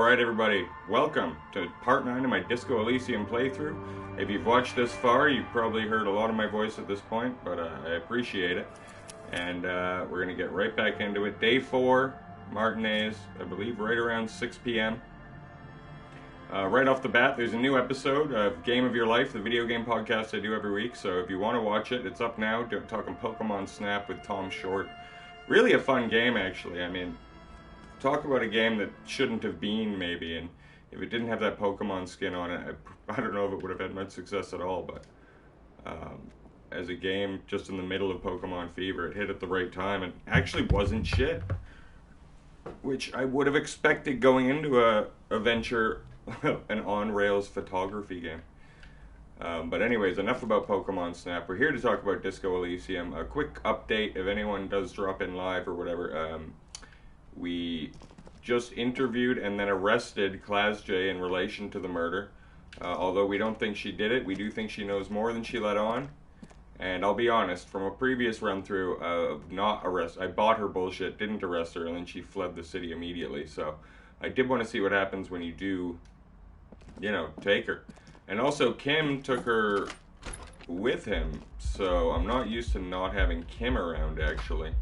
Alright everybody, welcome to part 9 of my Disco Elysium playthrough. If you've watched this far, you've probably heard a lot of my voice at this point, but I appreciate it. And we're going to get right back into it. Day 4, Martinez, I believe right around 6 p.m. Right off the bat, there's a new episode of Game of Your Life, the video game podcast I do every week. So if you want to watch it, it's up now. Talking Pokemon Snap with Tom Short. Really a fun game, actually. I mean, talk about a game that shouldn't have been, maybe, and if it didn't have that Pokemon skin on it, I don't know if it would have had much success at all, but as a game just in the middle of Pokemon fever, it hit at the right time and actually wasn't shit, which I would have expected going into a venture, an on-rails photography game. But anyways, enough about Pokemon Snap. We're here to talk about Disco Elysium. A quick update, if anyone does drop in live or whatever. We just interviewed and then arrested Class J in relation to the murder. Although we don't think she did it, we do think she knows more than she let on. And I'll be honest, from a previous run-through of not arrest, I bought her bullshit, didn't arrest her, and then she fled the city immediately. So I did want to see what happens when you do, you know, take her. And also, Kim took her with him, so I'm not used to not having Kim around, actually.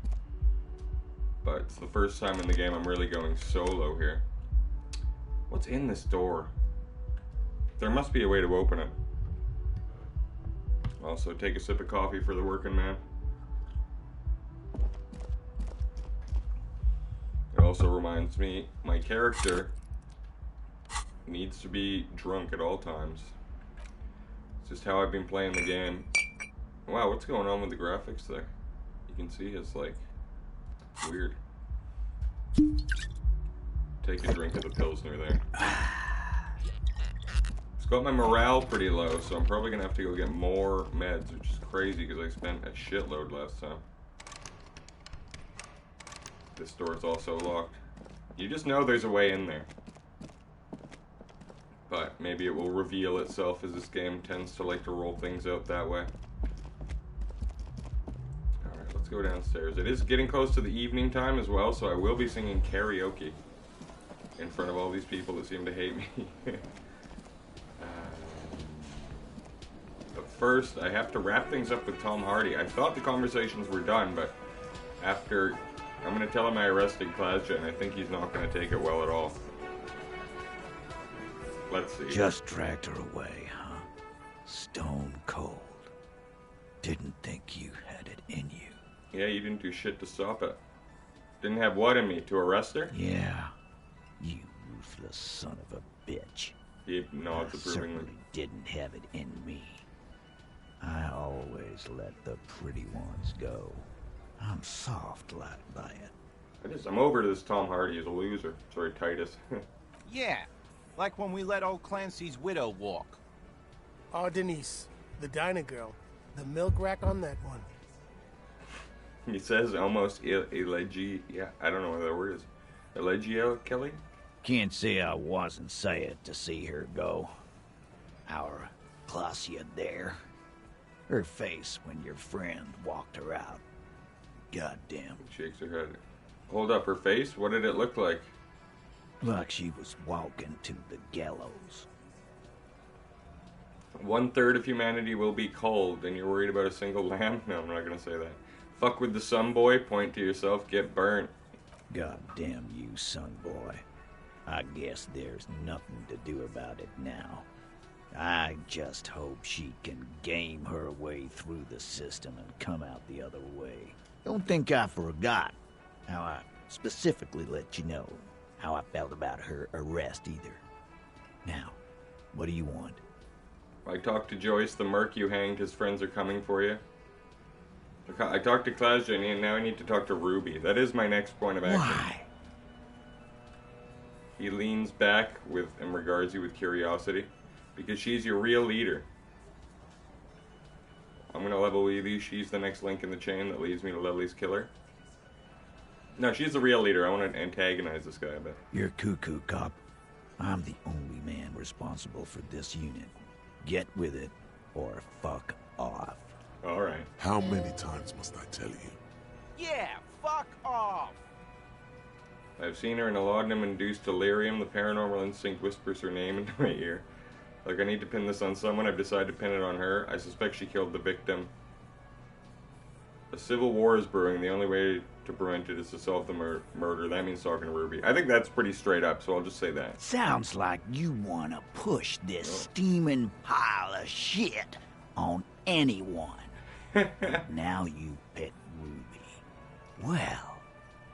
But it's the first time in the game I'm really going solo here. What's in this door? There must be a way to open it. Also, take a sip of coffee for the working man. It also reminds me, my character needs to be drunk at all times. It's just how I've been playing the game. Wow, what's going on with the graphics there? You can see it's like weird. Take a drink of the Pilsner there. It's got my morale pretty low, so I'm probably gonna have to go get more meds, which is crazy because I spent a shitload last time. This door's also locked. You just know there's a way in there. But maybe it will reveal itself, as this game tends to like to roll things out that way. Let's go downstairs. It is getting close to the evening time as well, so I will be singing karaoke in front of all these people that seem to hate me. But first, I have to wrap things up with Tom Hardy. I thought the conversations were done, but after, I'm going to tell him I arrested Klasja, and I think he's not going to take it well at all. Let's see. Just dragged her away, huh? Stone cold. Didn't think you had it in you. Yeah, you didn't do shit to stop it. Didn't have what in me? To arrest her? Yeah. You ruthless son of a bitch. He nods approvingly. Certainly didn't have it in me. I always let the pretty ones go. I'm soft-like by it. I'm over to this Tom Hardy as a loser. Sorry, Titus. Yeah, like when we let old Clancy's widow walk. Oh, Denise, the diner girl. The milk rack on that one. He says almost elegi. Yeah, I don't know what that word is. Elegio, Kelly? Can't say I wasn't sad to see her go. Our Claudia there. Her face when your friend walked her out. Goddamn. Shakes her head. Hold up, her face? What did it look like? Like she was walking to the gallows. 1/3 of humanity will be cold, and you're worried about a single lamb? No, I'm not gonna say that. Fuck with the sun boy, point to yourself, get burnt. Goddamn you, son boy. I guess there's nothing to do about it now. I just hope she can game her way through the system and come out the other way. Don't think I forgot how I specifically let you know how I felt about her arrest either. Now, what do you want? I talked to Joyce, the merc you hanged, his friends are coming for you. I talked to Klasja, and now I need to talk to Ruby. That is my next point of action. Why? He leans back and regards you with curiosity. Because she's your real leader. I'm gonna level Levy. She's the next link in the chain that leads me to Leslie's killer. No, she's the real leader. I want to antagonize this guy a bit. You're cuckoo, cop. I'm the only man responsible for this unit. Get with it, or fuck off. Alright. How many times must I tell you? Yeah, fuck off! I've seen her in a laudanum-induced delirium. The paranormal instinct whispers her name into my ear. Like, I need to pin this on someone. I've decided to pin it on her. I suspect she killed the victim. A civil war is brewing. The only way to prevent it is to solve the murder. That means talking to Ruby. I think that's pretty straight up, so I'll just say that. Sounds like you want to push this steaming pile of shit on anyone. Now you pet Ruby. Well,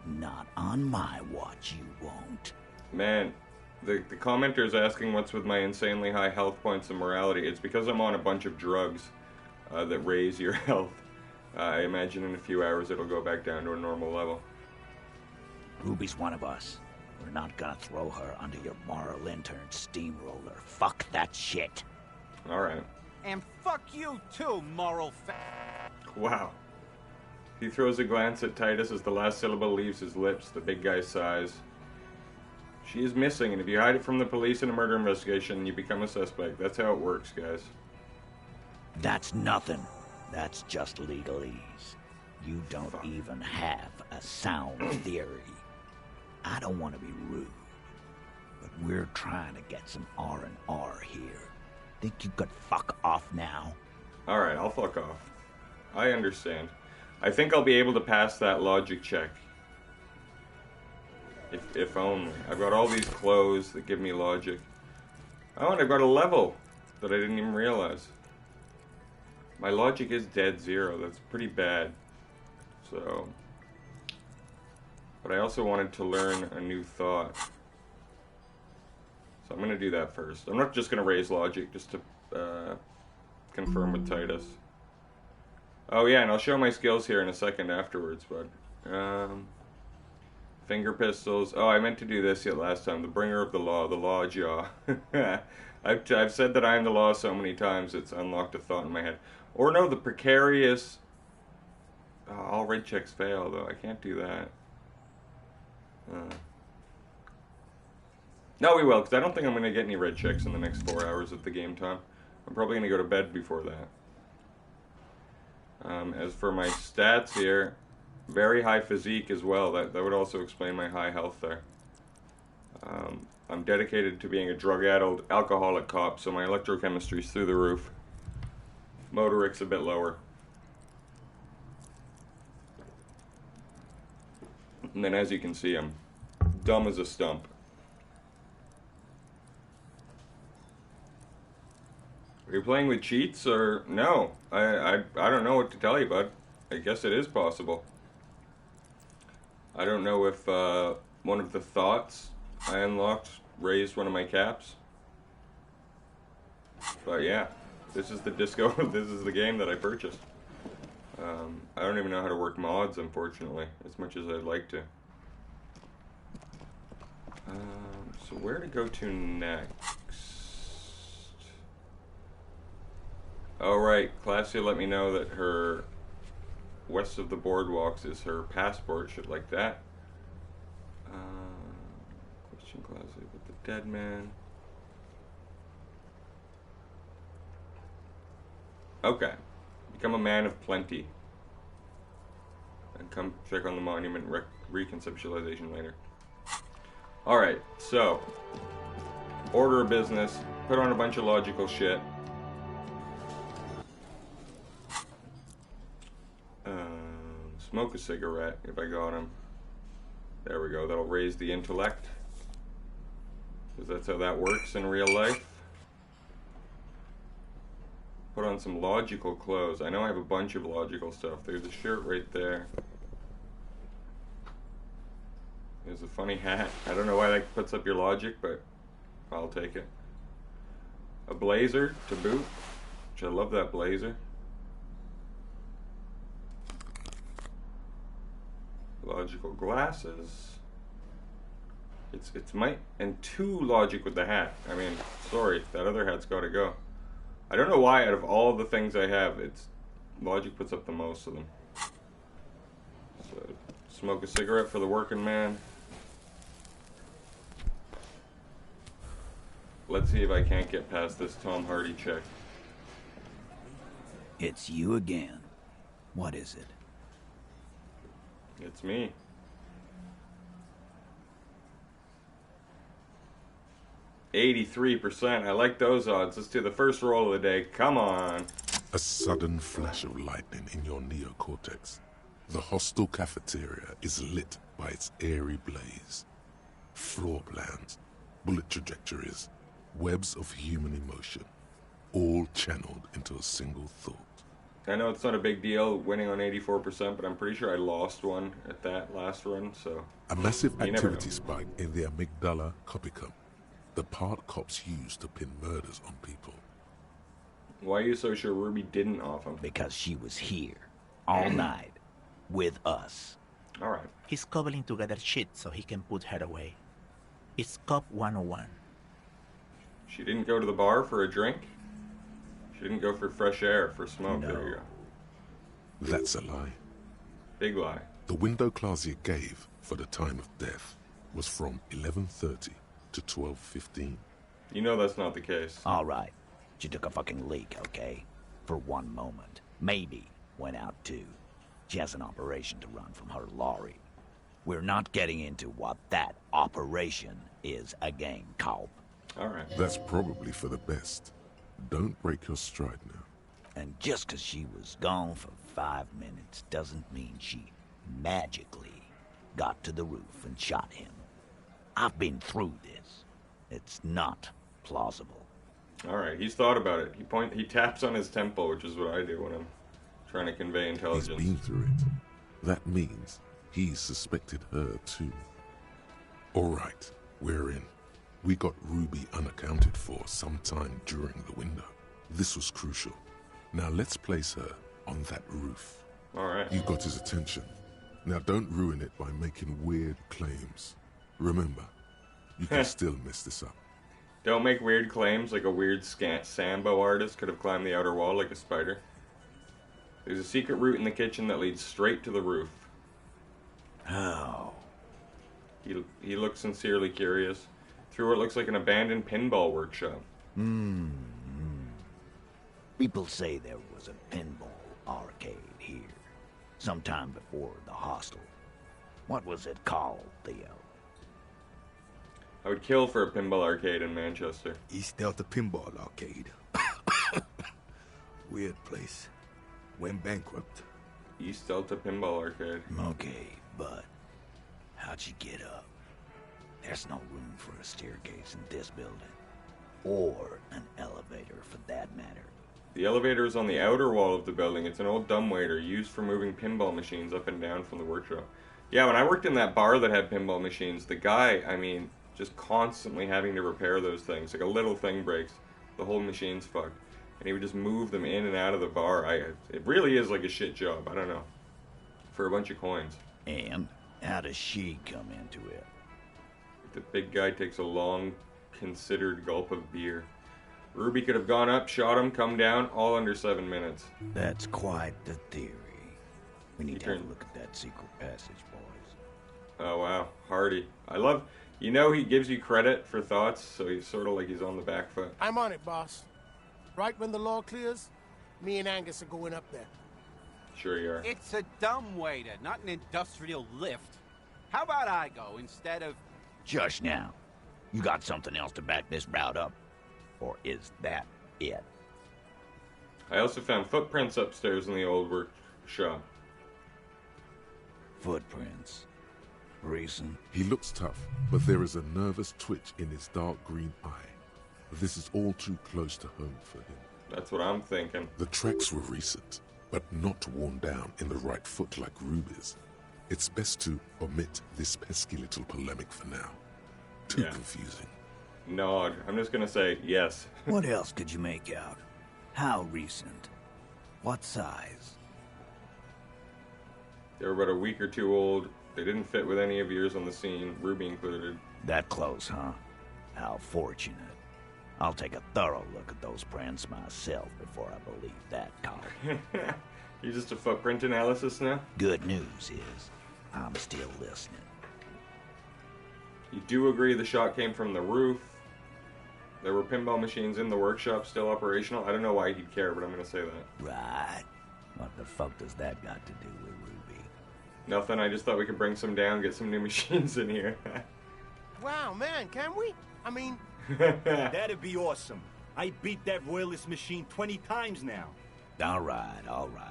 not on my watch you won't. Man, the commenter is asking what's with my insanely high health points and morality. It's because I'm on a bunch of drugs that raise your health. I imagine in a few hours it'll go back down to a normal level. Ruby's one of us. We're not gonna throw her under your moral intern steamroller. Fuck that shit. Alright. And fuck you too, moral Wow. He throws a glance at Titus as the last syllable leaves his lips. The big guy sighs. She is missing, and if you hide it from the police in a murder investigation, you become a suspect. That's how it works, guys. That's nothing. That's just legalese. You don't even have a sound theory. I don't want to be rude, but we're trying to get some R&R here. Think you could fuck off now? Alright, I'll fuck off. I understand. I think I'll be able to pass that logic check. If only. I've got all these clothes that give me logic. Oh, and I've got a level that I didn't even realize. My logic is dead zero. That's pretty bad. So... But I also wanted to learn a new thought. So I'm going to do that first. I'm not just going to raise logic just to confirm with Titus. Oh yeah, and I'll show my skills here in a second afterwards, but... finger pistols. Oh, I meant to do this yet last time. The bringer of the law jaw. I've said that I am the law so many times it's unlocked a thought in my head. Or no, the precarious... Oh, all red checks fail, though. I can't do that. No, we will, because I don't think I'm going to get any red checks in the next 4 hours of the game time. I'm probably going to go to bed before that. As for my stats here, very high physique as well. That would also explain my high health there. I'm dedicated to being a drug-addled, alcoholic cop, so my electrochemistry's through the roof. Motoric's a bit lower. And then as you can see, I'm dumb as a stump. Are you playing with cheats or no? I don't know what to tell you, bud. I guess it is possible. I don't know if one of the thoughts I unlocked raised one of my caps. But yeah, this is the disco. This is the game that I purchased. I don't even know how to work mods, unfortunately, as much as I'd like to. So where to go to next? Oh right, Classia let me know that her west of the boardwalks is her passport, shit like that. Question Classia with the dead man. Okay. Become a man of plenty. And come check on the monument reconceptualization later. Alright, so. Order of business. Put on a bunch of logical shit. Smoke a cigarette if I got him. There we go. That'll raise the intellect. Because that's how that works in real life. Put on some logical clothes. I know I have a bunch of logical stuff. There's a shirt right there. There's a funny hat. I don't know why that puts up your logic, but I'll take it. A blazer to boot, which I love that blazer. Logical glasses. It's my and 2 logic with the hat. I mean, sorry, that other hat's got to go. I don't know why out of all the things I have, it's logic puts up the most of them. So, smoke a cigarette for the working man. Let's see if I can't get past this Tom Hardy check. It's you again. What is it? It's me. 83%. I like those odds. Let's do the first roll of the day. Come on. A sudden flash of lightning in your neocortex. The hostel cafeteria is lit by its airy blaze. Floor plans, bullet trajectories, webs of human emotion, all channeled into a single thought. I know it's not a big deal winning on 84%, but I'm pretty sure I lost one at that last run, so... A massive You never activity know. spike in the amygdala copicum, the part cops use to pin murders on people. Why are you so sure Ruby didn't off him? Because she was here all night with us. Alright. He's cobbling together shit so he can put her away. It's Cop 101. She didn't go to the bar for a drink? She didn't go for fresh air, for smoke. No. There you go. That's a lie. Big lie. The window Clausia gave for the time of death was from 11:30 to 12:15. You know that's not the case. All right. She took a fucking leak, okay? For one moment. Maybe went out too. She has an operation to run from her lorry. We're not getting into what that operation is again, Culp. Alright. That's probably for the best. Don't break your stride now. And just 'cause she was gone for 5 minutes doesn't mean she magically got to the roof and shot him. I've been through this. It's not plausible. Alright, he's thought about it. He taps on his temple, which is what I do when I'm trying to convey He's intelligence. been through it. That means he suspected her too. All right, we're in. We got Ruby unaccounted for sometime during the window. This was crucial. Now let's place her on that roof. Alright. You got his attention. Now don't ruin it by making weird claims. Remember, you can still mess this up. Don't make weird claims like a weird Sambo artist could have climbed the outer wall like a spider. There's a secret route in the kitchen that leads straight to the roof. Oh. He looks sincerely curious. Through what looks like an abandoned pinball workshop. People say there was a pinball arcade here. Sometime before the hostel. What was it called, Theo? I would kill for a pinball arcade in Manchester. East Delta Pinball Arcade. Weird place. Went bankrupt. East Delta Pinball Arcade. Okay, but how'd you get up? There's no room for a staircase in this building. Or an elevator, for that matter. The elevator is on the outer wall of the building. It's an old dumbwaiter used for moving pinball machines up and down from the workshop. Yeah, when I worked in that bar that had pinball machines, the guy, I mean, just constantly having to repair those things. Like a little thing breaks, the whole machine's fucked. And he would just move them in and out of the bar. It really is like a shit job. I don't know. For a bunch of coins. And how does she come into it? The big guy takes a long, considered gulp of beer. Ruby could have gone up, shot him, come down, all under 7 minutes. That's quite the theory. We need He to have a turned- look at that secret passage, boys. Oh wow, Hardy. I love, you know, he gives you credit for thoughts, so he's sort of like he's on the back foot. I'm on it, boss. Right when the law clears, me and Angus are going up there. Sure you are. It's a dumbwaiter, not an industrial lift. How about I go instead of... Shush now. You got something else to back this route up? Or is that it? I also found footprints upstairs in the old workshop. Footprints. Recent. He looks tough, but there is a nervous twitch in his dark green eye. This is all too close to home for him. That's what I'm thinking. The tracks were recent, but not worn down in the right foot like Ruby's. It's best to omit this pesky little polemic for now. Too Yeah. confusing. Nod. I'm just gonna say yes. What else could you make out? How recent? What size? They were about a week or two old. They didn't fit with any of yours on the scene, Ruby included. That close, huh? How fortunate. I'll take a thorough look at those prints myself before I believe that call. You just a footprint analysis now? Good news is, I'm still listening. You do agree the shot came from the roof. There were pinball machines in the workshop still operational. I don't know why he'd care, but I'm gonna say that. Right. What the fuck does that got to do with Ruby? Nothing, I just thought we could bring some down, get some new machines in here. Wow, man, can we? I mean, That'd be awesome. I beat that royalist machine 20 times now. All right, all right.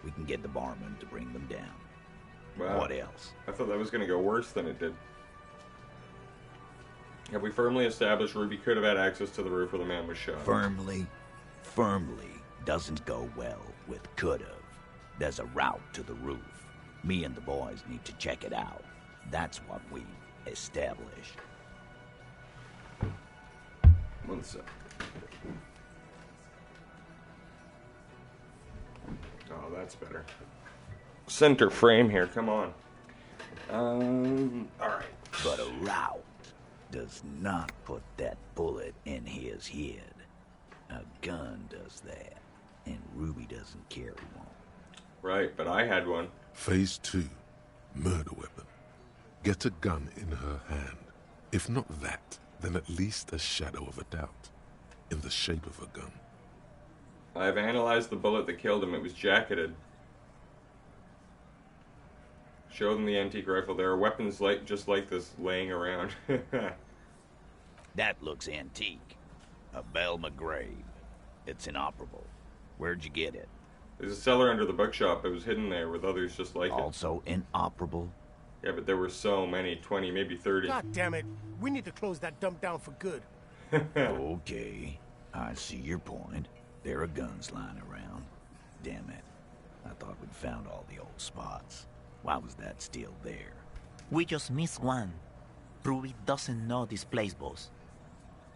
We can get the barman to bring them down. Wow. What else? I thought that was going to go worse than it did. Have we firmly established Ruby could have had access to the roof where the man was shot? Firmly doesn't go well with could've. There's a route to the roof. Me and the boys need to check it out. That's what we established. One sec. Oh, that's better. Center frame here, come on. Alright. But a route does not put that bullet in his head. A gun does that, and Ruby doesn't carry one. Right, but I had one. Phase 2. Murder weapon. Get a gun in her hand. If not that, then at least a shadow of a doubt. In the shape of a gun. I've analyzed the bullet that killed him. It was jacketed. Show them the antique rifle. There are weapons just like this laying around. That looks antique. A Belle McGrave. It's inoperable. Where'd you get it? There's a cellar under the bookshop. It was hidden there with others just like it. Also inoperable? Yeah, but there were so many. 20, maybe 30. God damn it. We need to close that dump down for good. Okay. I see your point. There are guns lying around. Damn it. I thought we'd found all the old spots. Why was that still there? We just missed one. Ruby doesn't know this place, boss.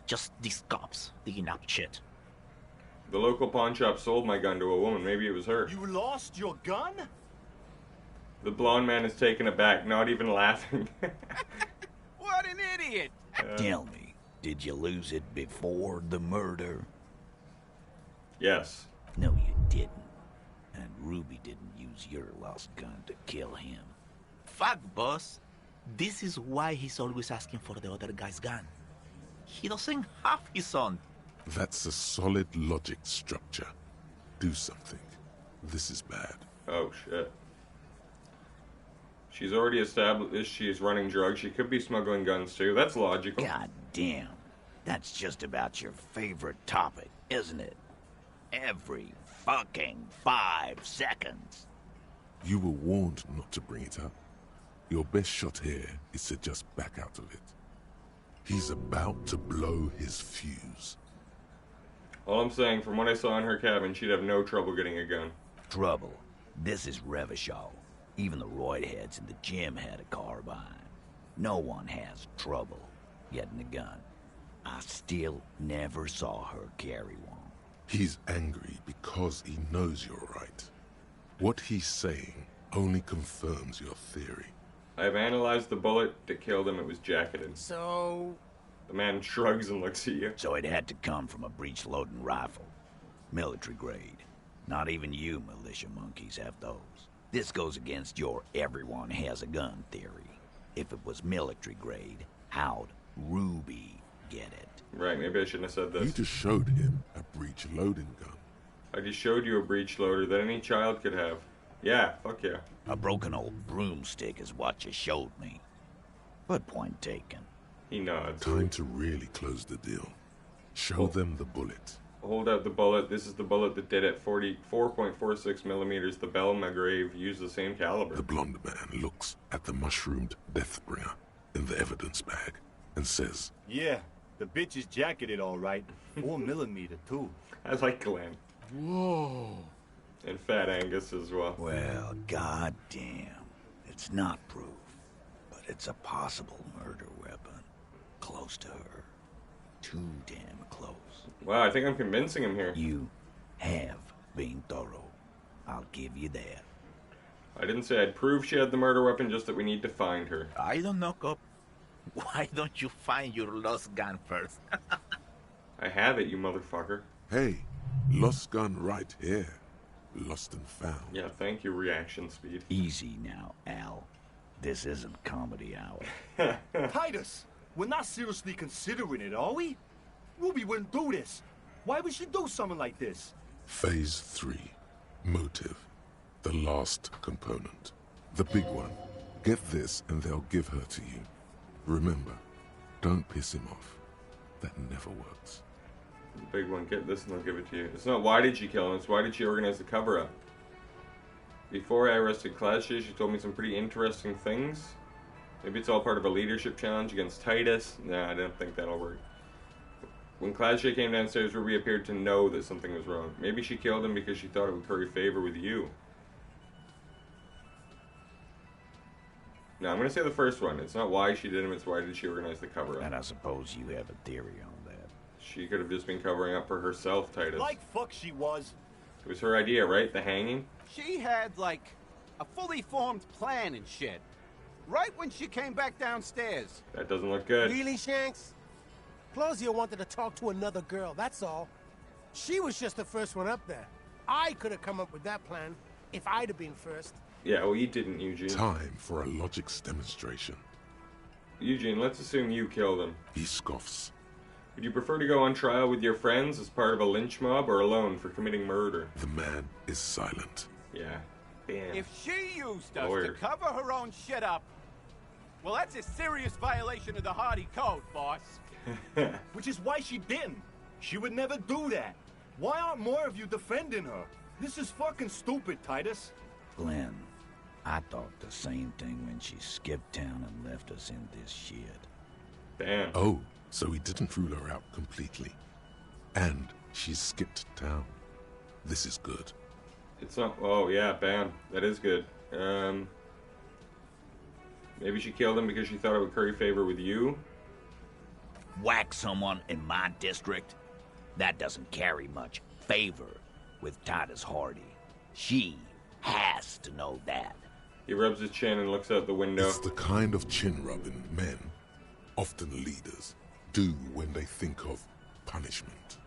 Just these cops digging up shit. The local pawn shop sold my gun to a woman. Maybe it was her. You lost your gun? The blonde man is taken aback, not even laughing. What an idiot! Tell me, did you lose it before the murder? Yes. No, you didn't. And Ruby didn't use your lost gun to kill him. Fuck, boss. This is why he's always asking for the other guy's gun. He doesn't have his own. That's a solid logic structure. Do something. This is bad. Oh, shit. She's already established she's running drugs. She could be smuggling guns, too. That's logical. God damn. That's just about your favorite topic, isn't it? Every fucking 5 seconds. You were warned not to bring it up. Your best shot here is to just back out of it. He's about to blow his fuse. All I'm saying, from what I saw in her cabin, she'd have no trouble getting a gun. Trouble. This is Revachol. Even the roidheads in the gym had a carbine. No one has trouble getting a gun. I still never saw her carry one. He's angry because he knows you're right. What he's saying only confirms your theory. I've analyzed the bullet that killed him. It was jacketed. So... The man shrugs and looks at you. So it had to come from a breech-loading rifle. Military grade. Not even you militia monkeys have those. This goes against your everyone has a gun theory. If it was military grade, how'd Ruby get it? Right, maybe I shouldn't have said You this. just showed him a breech-loading gun. I just showed you a breech loader that any child could have. Yeah, fuck yeah. A broken old broomstick is what you showed me. But point taken. He nods. Time to really close the deal. Show them the bullet. Hold out the bullet. This is the bullet that did at 44.46 millimeters. The Belle McGrave used the same caliber. The blonde man looks at the mushroomed Deathbringer in the evidence bag and says, Yeah, the bitch is jacketed all right. 4 millimeter, too. I like Glenn. Whoa. And Fat Angus as well. Well, goddamn. It's not proof, but it's a possible murder weapon. Close to her. Too damn close. Wow, I think I'm convincing him here. You have been thorough. I'll give you that. I didn't say I'd prove she had the murder weapon, just that we need to find her. I don't know, cop. Why don't you find your lost gun first? I have it, you motherfucker. hey, lost gun right here. Lost and found. Yeah, thank you, reaction speed. Easy now, Al. This isn't comedy hour. Titus, we're not seriously considering it, are we? Ruby wouldn't do this. Why would she do something like this? Phase 3. Motive. The last component. The big one. Get this and they'll give her to you. Remember, don't piss him off. That never works. The big one, get this and they'll give it to you. It's not why did she kill him, it's why did she organize the cover-up. Before I arrested Clashy, she told me some pretty interesting things. Maybe it's all part of a leadership challenge against Titus. Nah, I don't think that'll work. When Clashy came downstairs, Ruby appeared to know that something was wrong. Maybe she killed him because she thought it would curry favor with you. No, I'm going to say the first one. It's not why she did him, it's why did she organize the cover-up. And I suppose you have a theory on that. She could have just been covering up for herself, Titus. Like fuck she was. It was her idea, right? The hanging? She had, like, a fully formed plan and shit. Right when she came back downstairs. That doesn't look good. Really, Shanks? Claudia wanted to talk to another girl, that's all. She was just the first one up there. I could have come up with that plan if I'd have been first. Yeah, well, you didn't, Eugene. Time for a logics demonstration. Eugene, let's assume you killed him. He scoffs. Would you prefer to go on trial with your friends as part of a lynch mob or alone for committing murder? The man is silent. Yeah. Bam. If she used us Lawyer. to cover her own shit up, well, that's a serious violation of the Hardy Code, boss. Which is why she didn't. She would never do that. Why aren't more of you defending her? This is fucking stupid, Titus. Glenn, I thought the same thing when she skipped town and left us in this shit. Bam. Oh, so he didn't rule her out completely. And she skipped town. This is good. It's not. Oh, yeah, bam. That is good. Maybe she killed him because she thought it would curry favor with you. Whack someone in my district? That doesn't carry much favor with Titus Hardy. She has to know that. He rubs his chin and looks out the window. It's the kind of chin-rubbing men, often leaders, do when they think of punishment.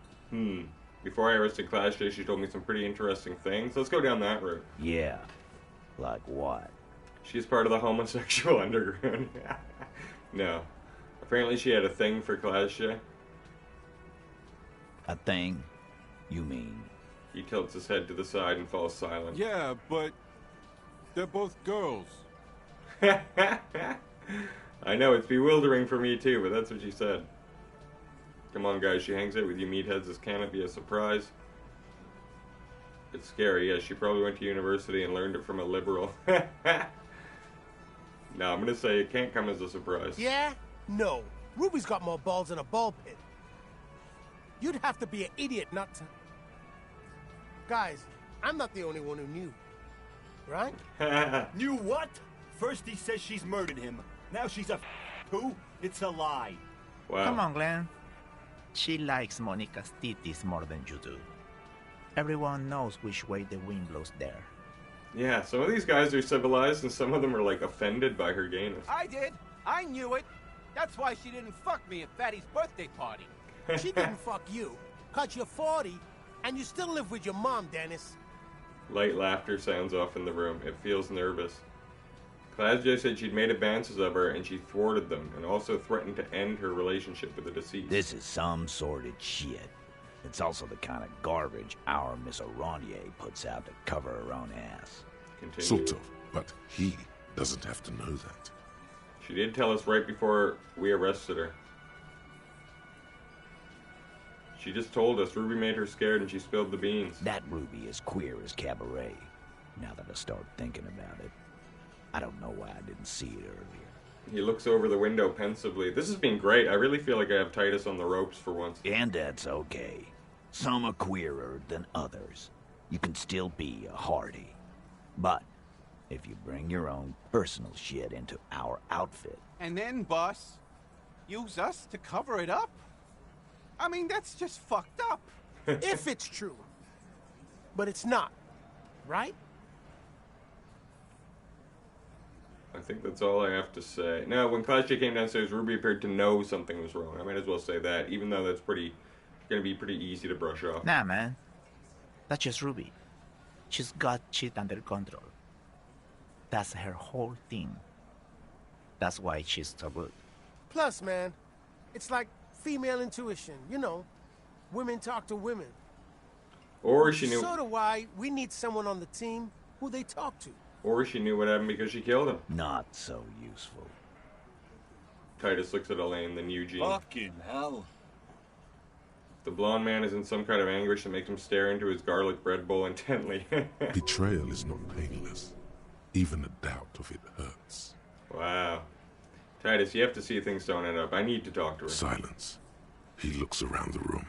Before I arrested Clash Day, she told me some pretty interesting things. Let's go down that route. Yeah. Like what? She's part of the homosexual underground. No. Apparently she had a thing for Clash Day. A thing? You mean? He tilts his head to the side and falls silent. Yeah, but they're both girls. I know, it's bewildering for me too, but that's what she said. Come on, guys, she hangs out with you meatheads. This cannot be a surprise. It's scary, yeah, she probably went to university and learned it from a liberal. No, I'm gonna say it can't come as a surprise. Yeah? No. Ruby's got more balls in a ball pit. You'd have to be an idiot not to... Guys, I'm not the only one who knew. Right? Knew what? First he says she's murdered him. Now she's a who? It's a lie. Wow. Come on, Glenn. She likes Monica's titties more than you do. Everyone knows which way the wind blows there. Yeah, some of these guys are civilized and some of them are like offended by her gayness. I did. I knew it. That's why she didn't fuck me at Fatty's birthday party. She didn't fuck you. 'Cause you're 40, and you still live with your mom, Dennis. Light laughter sounds off in the room. It feels nervous. Clasjo said she'd made advances of her and she thwarted them and also threatened to end her relationship with the deceased. This is some sordid shit. It's also the kind of garbage our Miss Aronier puts out to cover her own ass. Continue. Sort of, but he doesn't have to know that. She did tell us right before we arrested her. She just told us Ruby made her scared and she spilled the beans. That Ruby is queer as cabaret. Now that I start thinking about it, I don't know why I didn't see it earlier. He looks over the window pensively. This has been great. I really feel like I have Titus on the ropes for once. And that's okay. Some are queerer than others. You can still be a Hardy. But if you bring your own personal shit into our outfit... And then, boss, use us to cover it up? I mean, that's just fucked up. If it's true. But it's not. Right? I think that's all I have to say. Now, when Claudia came downstairs, Ruby appeared to know something was wrong. I might as well say that, even though that's going to be pretty easy to brush off. Nah, man. That's just Ruby. She's got shit under control. That's her whole thing. That's why she's so good. Plus, man, it's like female intuition. You know, women talk to women. Or she knew... Sort of why we need someone on the team who they talk to. Or she knew what happened because she killed him. Not so useful. Titus looks at Elaine, then Eugene. Fucking hell. The blonde man is in some kind of anguish that makes him stare into his garlic bread bowl intently. Betrayal is not painless. Even the doubt of it hurts. Wow. Titus, you have to see things don't end up. I need to talk to her. Silence. He looks around the room.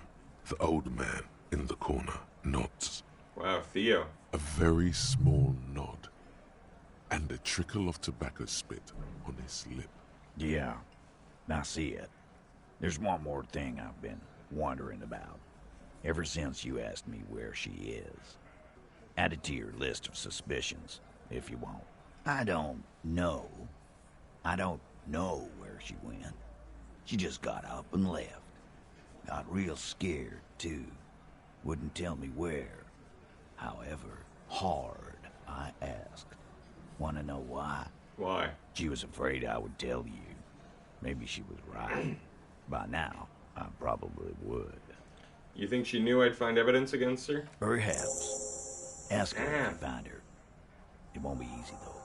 The old man in the corner nods. Wow, Theo. A very small nod. And a trickle of tobacco spit on his lip. Yeah, I see it. There's one more thing I've been wondering about. Ever since you asked me where she is. Add it to your list of suspicions, if you want. I don't know where she went. She just got up and left. Got real scared, too. Wouldn't tell me where. However hard I asked. Want to know why? Why? She was afraid I would tell you. Maybe she was right. By now, I probably would. You think she knew I'd find evidence against her? Perhaps. Ask her if you find her. It won't be easy, though.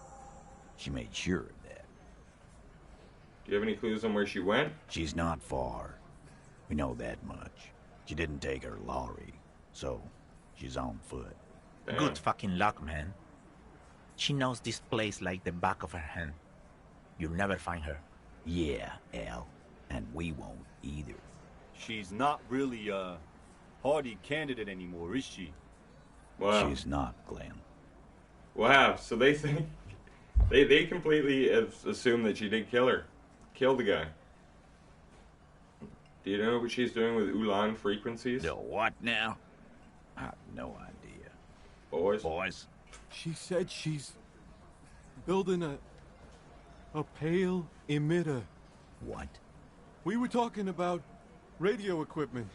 She made sure of that. Do you have any clues on where she went? She's not far. We know that much. She didn't take her lorry, so she's on foot. Damn. Good fucking luck, man. She knows this place like the back of her hand. You'll never find her. Yeah, Al. And we won't either. She's not really a hardy candidate anymore, is she? Wow. She's not, Glenn. Wow, so they think... They completely assume that she did kill her. Kill the guy. Do you know what she's doing with Ulan frequencies? The what now? I have no idea. Boys? She said she's building a pale emitter. What? We were talking about radio equipment.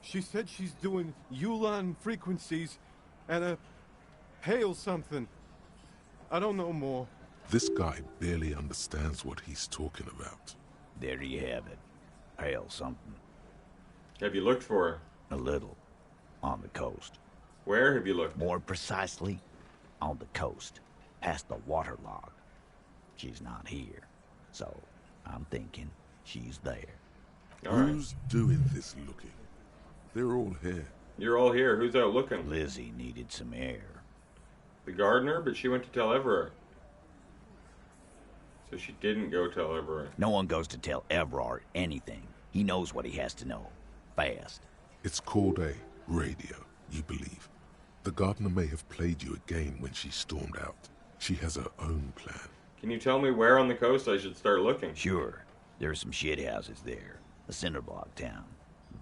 She said she's doing Ulan frequencies and a pale something. I don't know more. This guy barely understands what he's talking about. There you have it. Pale something. Have you looked for her? A little. On the coast. Where have you looked? More precisely, on the coast. Past the waterlock. She's not here. So, I'm thinking she's there. All right. Who's doing this looking? They're all here. You're all here. Who's out looking? Lizzie needed some air. The gardener, but she went to tell Evrart. So she didn't go tell Evrart. No one goes to tell Evrart anything. He knows what he has to know. Fast. It's called a radio, you believe. The gardener may have played you a game when she stormed out. She has her own plan. Can you tell me where on the coast I should start looking? Sure. There are some shit houses there. A cinder block town.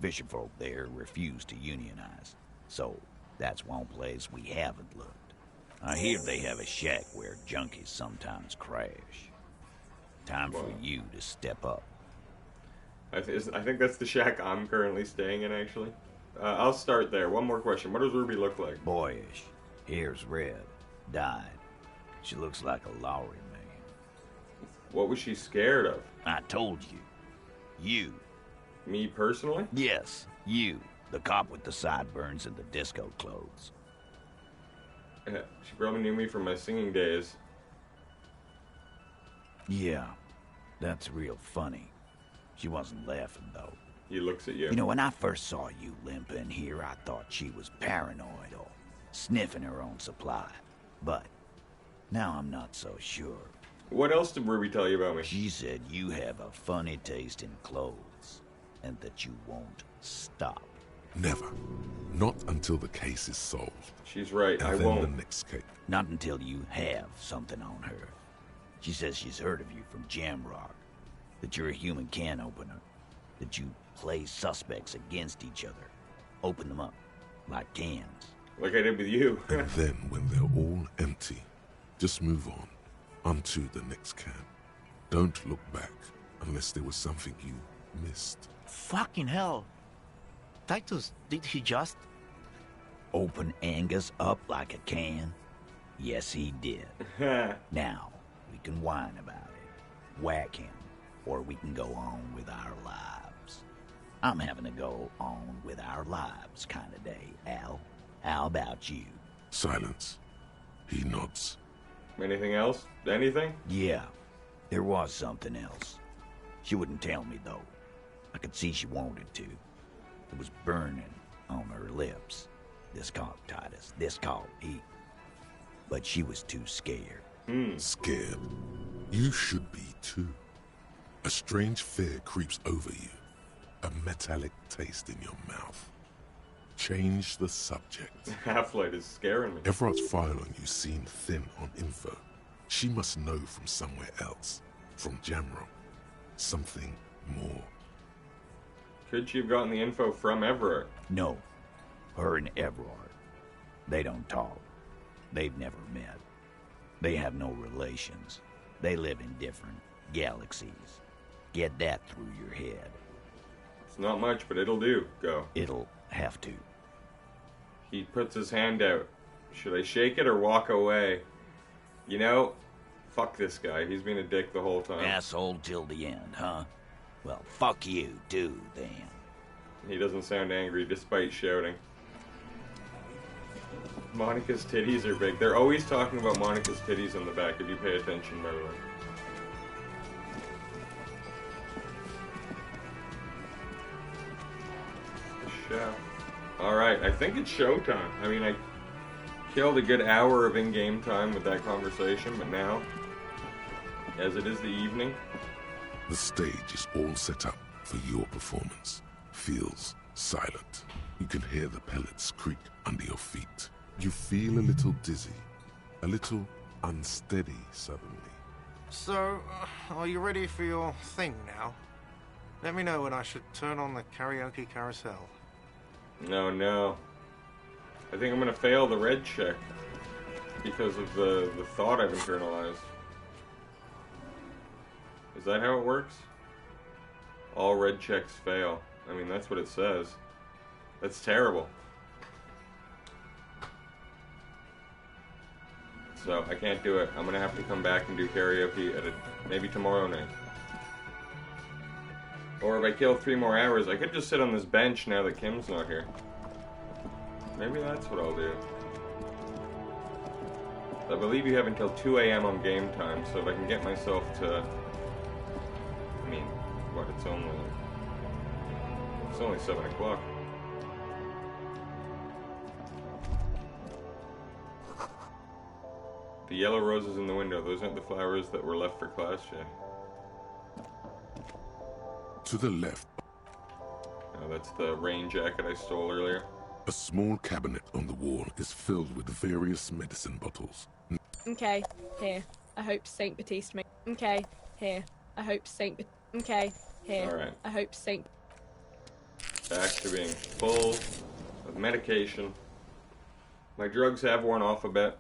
Fisherfolk there refuse to unionize. So, that's one place we haven't looked. I hear they have a shack where junkies sometimes crash. Time for you to step up. I think that's the shack I'm currently staying in, actually. I'll start there. One more question. What does Ruby look like? Boyish. Hair's red. Dyed. She looks like a Lowry man. What was she scared of? I told you. You. Me personally? Yes, you. The cop with the sideburns and the disco clothes. She probably knew me from my singing days. Yeah, that's real funny. She wasn't laughing, though. He looks at you. You know, when I first saw you limping here, I thought she was paranoid or sniffing her own supply. But now I'm not so sure. What else did Ruby tell you about me? She said you have a funny taste in clothes, and that you won't stop. Never. Not until the case is solved. She's right, And I then won't. the next case. Not until you have something on her. She says she's heard of you from Jamrock, that you're a human can opener, that you play suspects against each other, open them up like cans. Like I did with you. And then, when they're all empty, just move on to the next can. Don't look back unless there was something you missed. Fucking hell. Titus, did he just... Open Angus up like a can? Yes, he did. Now, we can whine about it, whack him, or we can go on with our lives. I'm having a go on with our lives kind of day, Al. How about you? Silence. He nods. Anything else? Anything? Yeah, there was something else. She wouldn't tell me, though. I could see she wanted to. It was burning on her lips. This called Titus. This called Pete. But she was too scared. Scared? You should be too. A strange fear creeps over you. A metallic taste in your mouth. Change the subject. Half-Light is scaring me. Evrart's file on you seemed thin on info. She must know from somewhere else. From Jamro. Something more. Could she have gotten the info from Evrart? No. Her and Evrart. They don't talk. They've never met. They have no relations. They live in different galaxies. Get that through your head. It's not much, but it'll do. Go. It'll have to. He puts his hand out. Should I shake it or walk away? You know, fuck this guy. He's been a dick the whole time. Asshole till the end, huh? Well, fuck you, too, then. He doesn't sound angry despite shouting. Monica's titties are big. They're always talking about Monica's titties in the back, if you pay attention, by the way. Show. Alright, I think it's showtime. I mean, I killed a good hour of in-game time with that conversation, but now, as it is the evening... The stage is all set up for your performance. Feels silent. You can hear the pellets creak under your feet. You feel a little dizzy, a little unsteady suddenly. So, are you ready for your thing now? Let me know when I should turn on the karaoke carousel. No. I think I'm gonna fail the red check because of the thought I've internalized. Is that how it works? All red checks fail. I mean, that's what it says. That's terrible. So, I can't do it. I'm gonna have to come back and do karaoke at maybe tomorrow night. Or if I kill 3 more hours, I could just sit on this bench now that Kim's not here. Maybe that's what I'll do. I believe you have until 2 a.m. on game time, so if I can get myself to... I mean, what, it's only 7 o'clock. The yellow roses in the window, those aren't the flowers that were left for class, Jay. To the left. Oh, that's the rain jacket I stole earlier. A small cabinet on the wall is filled with various medicine bottles. Okay, here. I hope Saint Baptiste may. Okay, here. I hope Saint. Okay, here. Alright. I hope Saint. Back to being full of medication. My drugs have worn off a bit.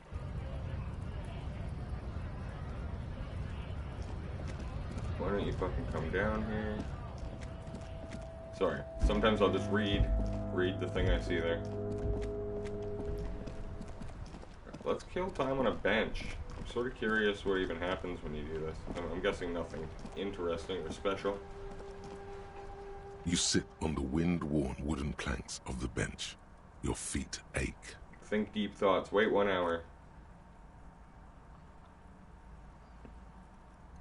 Why don't you fucking come down here? Sorry. Sometimes I'll just read the thing I see there. Let's kill time on a bench. I'm sort of curious what even happens when you do this. I'm guessing nothing interesting or special. You sit on the wind-worn wooden planks of the bench. Your feet ache. Think deep thoughts. Wait 1 hour.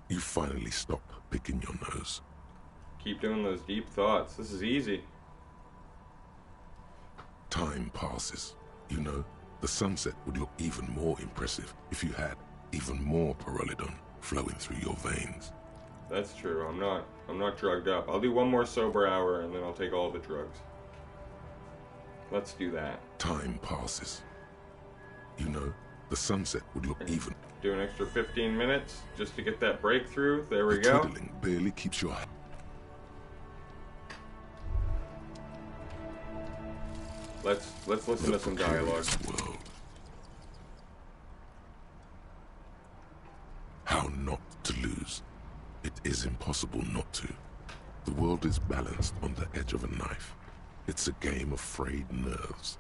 You finally stop picking your nose. Keep doing those deep thoughts. This is easy. Time passes. You know, the sunset would look even more impressive if you had even more pyrrolidon flowing through your veins. That's true. I'm not drugged up. I'll do 1 more sober hour and then I'll take all the drugs. Let's do that. Time passes. You know, the sunset would look even... Do an extra 15 minutes just to get that breakthrough. There we the go. twiddling barely keeps your... Let's listen to some dialogue. World. How not to lose. It is impossible not to. The world is balanced on the edge of a knife. It's a game of frayed nerves.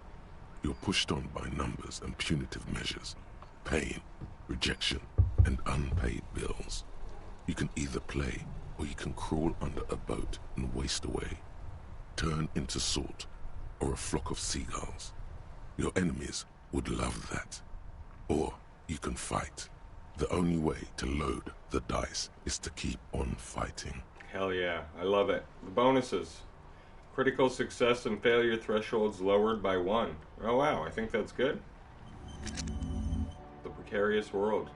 You're pushed on by numbers and punitive measures. Pain, rejection, and unpaid bills. You can either play, or you can crawl under a boat and waste away. Turn into salt, or a flock of seagulls. Your enemies would love that. Or you can fight. The only way to load the dice is to keep on fighting. Hell yeah, I love it. The bonuses. Critical success and failure thresholds lowered by 1. Oh wow, I think that's good. The precarious world.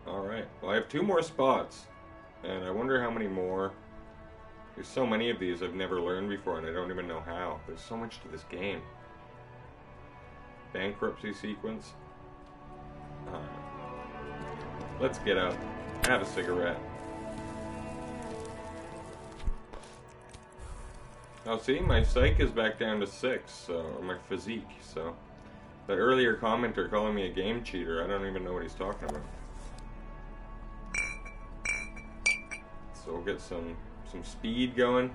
Alright, well I have 2 more spots. And I wonder how many more. There's so many of these I've never learned before and I don't even know how. There's so much to this game. Bankruptcy sequence. Alright. Let's get up. Have a cigarette. Oh, see, my psych is back down to 6, so, or my physique, so. The earlier commenter calling me a game cheater, I don't even know what he's talking about. So we'll get some speed going.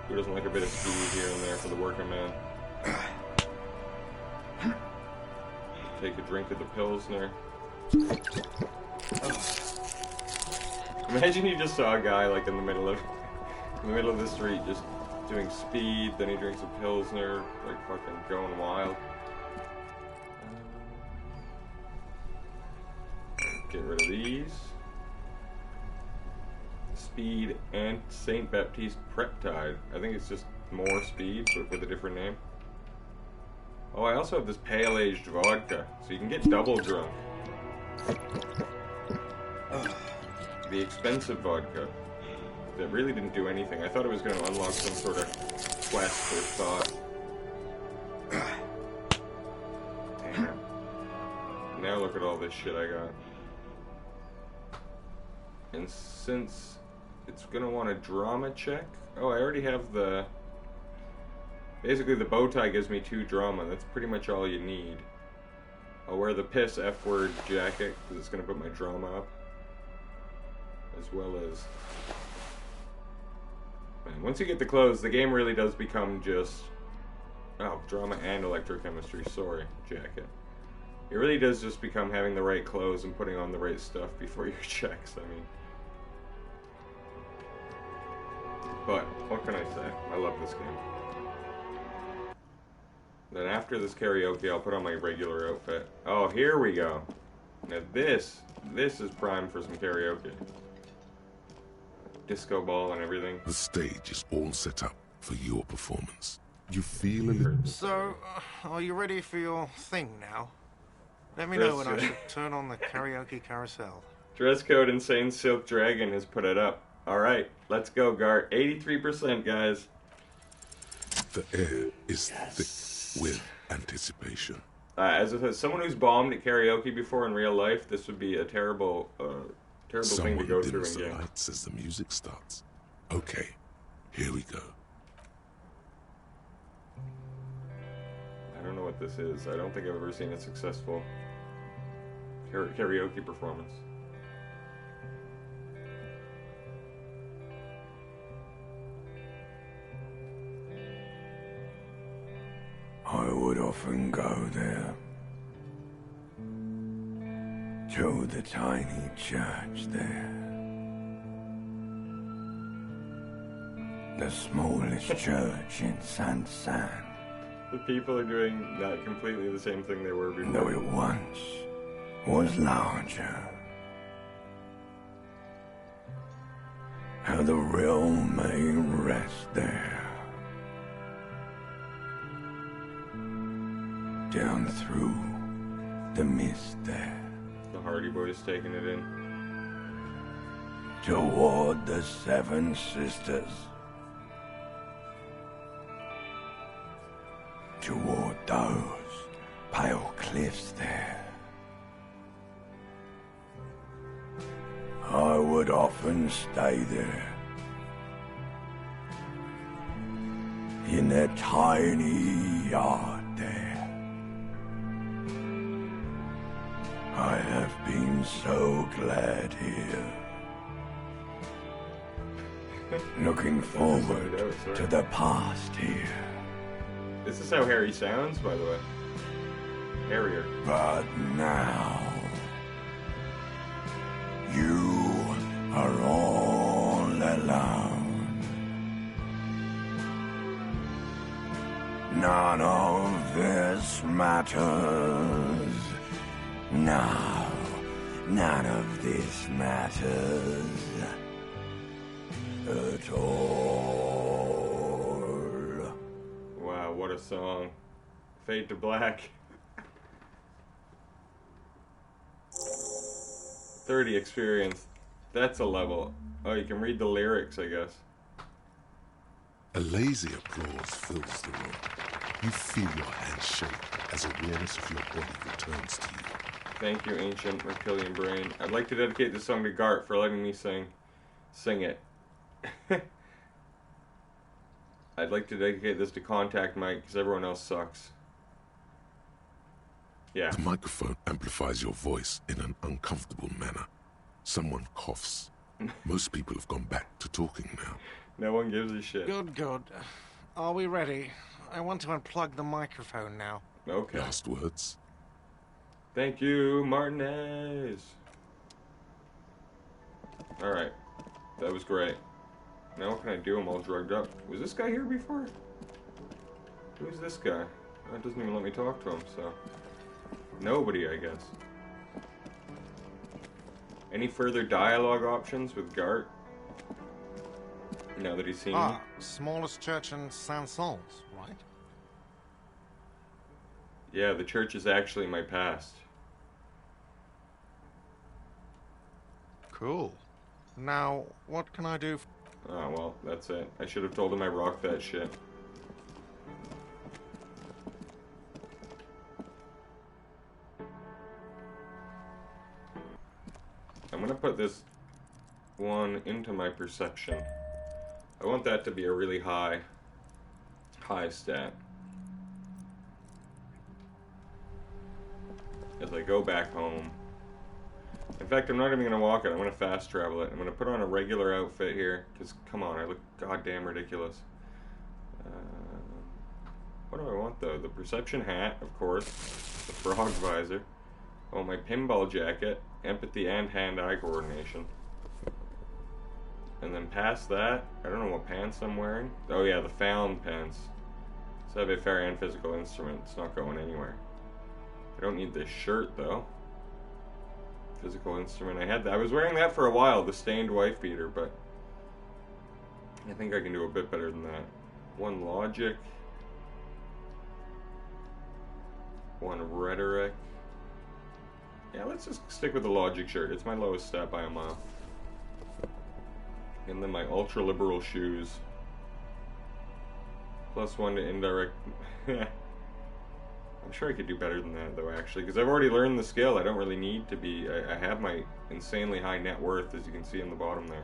Who doesn't like a bit of speed here and there for the working man? Take a drink of the Pilsner. Imagine you just saw a guy like in the middle of the street just doing speed, then he drinks a Pilsner, like fucking going wild. Get rid of these. Speed and St. Baptiste Peptide. I think it's just more speed, but with a different name. Oh, I also have this pale-aged vodka, so you can get double drunk. The expensive vodka. That really didn't do anything. I thought it was going to unlock some sort of quest or thought. Damn. Now look at all this shit I got. And since it's going to want a drama check... Oh, I already have the... Basically, the bow tie gives me 2 drama. That's pretty much all you need. I'll wear the piss F-word jacket, because it's going to put my drama up. As well as... Man, once you get the clothes, the game really does become just... Oh, drama and electrochemistry. Sorry, jacket. It really does just become having the right clothes and putting on the right stuff before your checks, I mean. But, what can I say? I love this game. Then after this karaoke, I'll put on my regular outfit. Oh, here we go. Now this is prime for some karaoke. Disco ball and everything. The stage is all set up for your performance. You feel a little... So, are you ready for your thing now? Let me know when I should turn on the karaoke carousel. Dress code Insane Silk Dragon has put it up. Alright, let's go, Gart. 83%, guys. The air is thick with anticipation. As someone who's bombed at karaoke before in real life, this would be a terrible thing to go through in game. Lights as the music starts. Okay, here we go. I don't know what this is. I don't think I've ever seen a successful karaoke performance. I would often go there, to the tiny church there, the smallest church in Saint-Saëns. The people are doing not completely the same thing they were before. Though it once was larger. How the realm may rest there. Down through the mist there. The Hardy Boys taking it in. Toward the Seven Sisters. Toward those pale cliffs there. I would often stay there. In that tiny yard there. I have been so glad here. Looking forward to the past here. This is how Harry sounds, by the way. Harrier. But now, you are all alone. None of this matters. No, none of this matters at all. what a song. Fade to Black. 30 experience. That's a level. Oh, you can read the lyrics, I guess. A lazy applause fills the room. You feel your hands shake as awareness of your body returns to you. Thank you, ancient reptilian brain. I'd like to dedicate this song to Gart for letting me sing it. I'd like to dedicate this to Contact Mike because everyone else sucks. Yeah. The microphone amplifies your voice in an uncomfortable manner. Someone coughs. Most people have gone back to talking now. No one gives a shit. Good, good. Are we ready? I want to unplug the microphone now. Okay. Last words? Thank you, Martinez. Alright. That was great. Now what can I do? I'm all drugged up. Was this guy here before? Who's this guy? That doesn't even let me talk to him, so... Nobody, I guess. Any further dialogue options with Gart? Now that he's seen me? Smallest church in Saint-Saëns, right? Yeah, the church is actually my past. Cool. Now, what can I do? Oh, well, that's it. I should have told him I rocked that shit. I'm gonna put this one into my perception. I want that to be a really high stat. As I go back home. In fact, I'm not even going to walk it. I'm going to fast travel it. I'm going to put on a regular outfit here. Because, come on, I look goddamn ridiculous. What do I want, though? The perception hat, of course. The frog visor. Oh, my pinball jacket. Empathy and hand-eye coordination. And then past that, I don't know what pants I'm wearing. Oh, yeah, the found pants. Savoir-faire and physical instrument. It's not going anywhere. I don't need this shirt, though. Physical instrument. I was wearing that for a while, the stained wife beater, but I think I can do a bit better than that. One logic. One rhetoric. Yeah, let's just stick with the logic shirt. It's my lowest stat by a mile. And then my ultra liberal shoes. +1 to indirect. I'm sure I could do better than that, though, actually, because I've already learned the skill. I don't really need to be... I have my insanely high net worth, as you can see in the bottom there.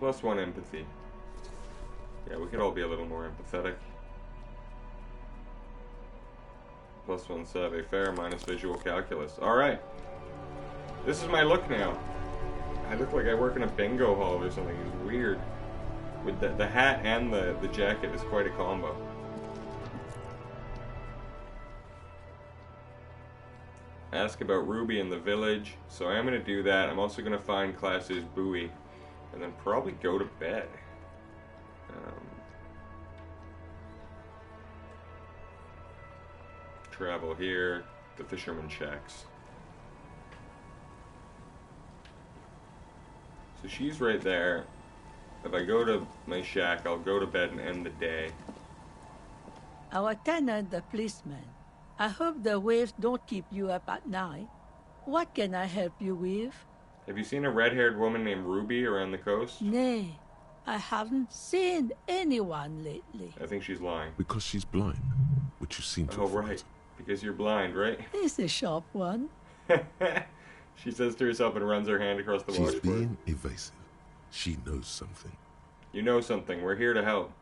+1 empathy. Yeah, we could all be a little more empathetic. +1 savoir-faire, minus visual calculus. Alright. This is my look now. I look like I work in a bingo hall or something. It's weird. With the hat and the jacket is quite a combo. Ask about Ruby in the village. So I am going to do that. I'm also going to find Classes Bowie. And then probably go to bed. Travel here. The fisherman shacks. So she's right there. If I go to my shack, I'll go to bed and end the day. Our tenant, the policeman. I hope the waves don't keep you up at night. What can I help you with? Have you seen a red-haired woman named Ruby around the coast? Nay, I haven't seen anyone lately. I think she's lying. Because she's blind, which you seem to Oh, right. Because you're blind, right? He's a sharp one. She says to herself and runs her hand across the washboard. She's being evasive. She knows something. You know something. We're here to help.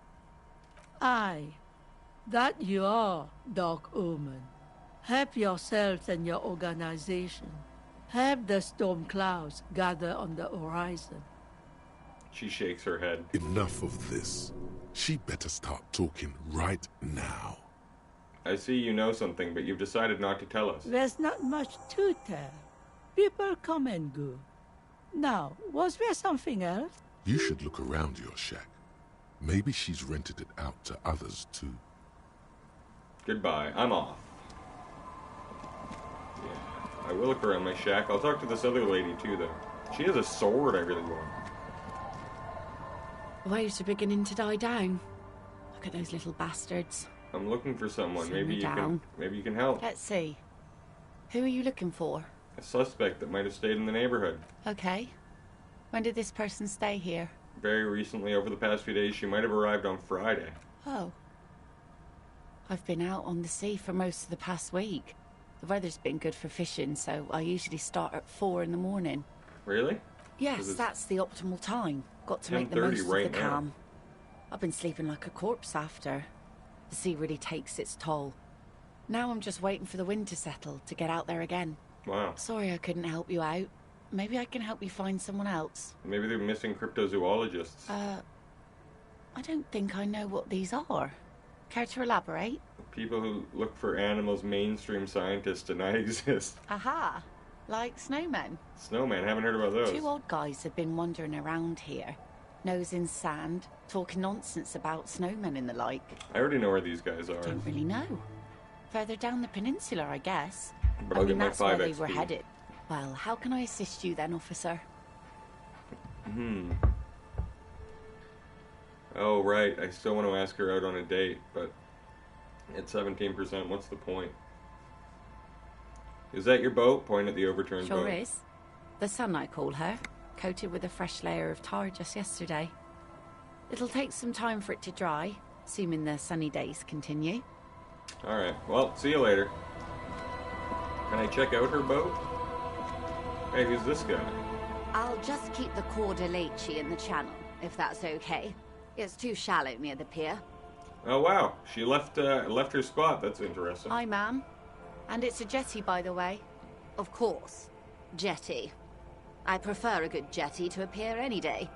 Aye, that you are, Dark Omen. Help yourselves and your organization. Help the storm clouds gather on the horizon. She shakes her head. Enough of this. She better start talking right now. I see you know something, but you've decided not to tell us. There's not much to tell. People come and go. Now, was there something else? You should look around your shack. Maybe she's rented it out to others, too. Goodbye. I'm off. Yeah, I will look around my shack. I'll talk to this other lady, too, though. She has a sword I really want. The waves are beginning to die down. Look at those little bastards. I'm looking for someone. Send Maybe me you down. can help. Let's see. Who are you looking for? A suspect that might have stayed in the neighborhood. Okay. When did this person stay here? Very recently, over the past few days. She might have arrived on Friday. Oh. I've been out on the sea for most of the past week. The weather's been good for fishing, so I usually start at 4 in the morning. Really? Yes, that's the optimal time. Got to make the 10:30 most right of the now. calm. I've been sleeping like a corpse after. The sea really takes its toll. Now I'm just waiting for the wind to settle to get out there again. Wow. Sorry I couldn't help you out. Maybe I can help you find someone else. Maybe they're missing cryptozoologists. I don't think I know what these are. Care to elaborate? People who look for animals mainstream scientists deny exist. Aha! Like snowmen. Snowman, haven't heard about those. 2 old guys have been wandering around here. Nose in sand, talking nonsense about snowmen and the like. I already know where these guys are. Don't really know. Further down the peninsula, I guess. But I'll get my that's where 5 they XP. were headed. Well, how can I assist you then, officer? Oh, right. I still want to ask her out on a date, but at 17%, what's the point? Is that your boat? Point at the overturned boat. Sure is. The Sun, I call her. Coated with a fresh layer of tar just yesterday. It'll take some time for it to dry, assuming the sunny days continue. Alright, well, see you later. Can I check out her boat? Hey, who's this guy? I'll just keep the Corda Lacey in the channel, if that's okay. It's too shallow near the pier. Oh, wow. She left her spot. That's interesting. Hi, ma'am. And it's a jetty, by the way. Of course. Jetty. I prefer a good jetty to a pier any day.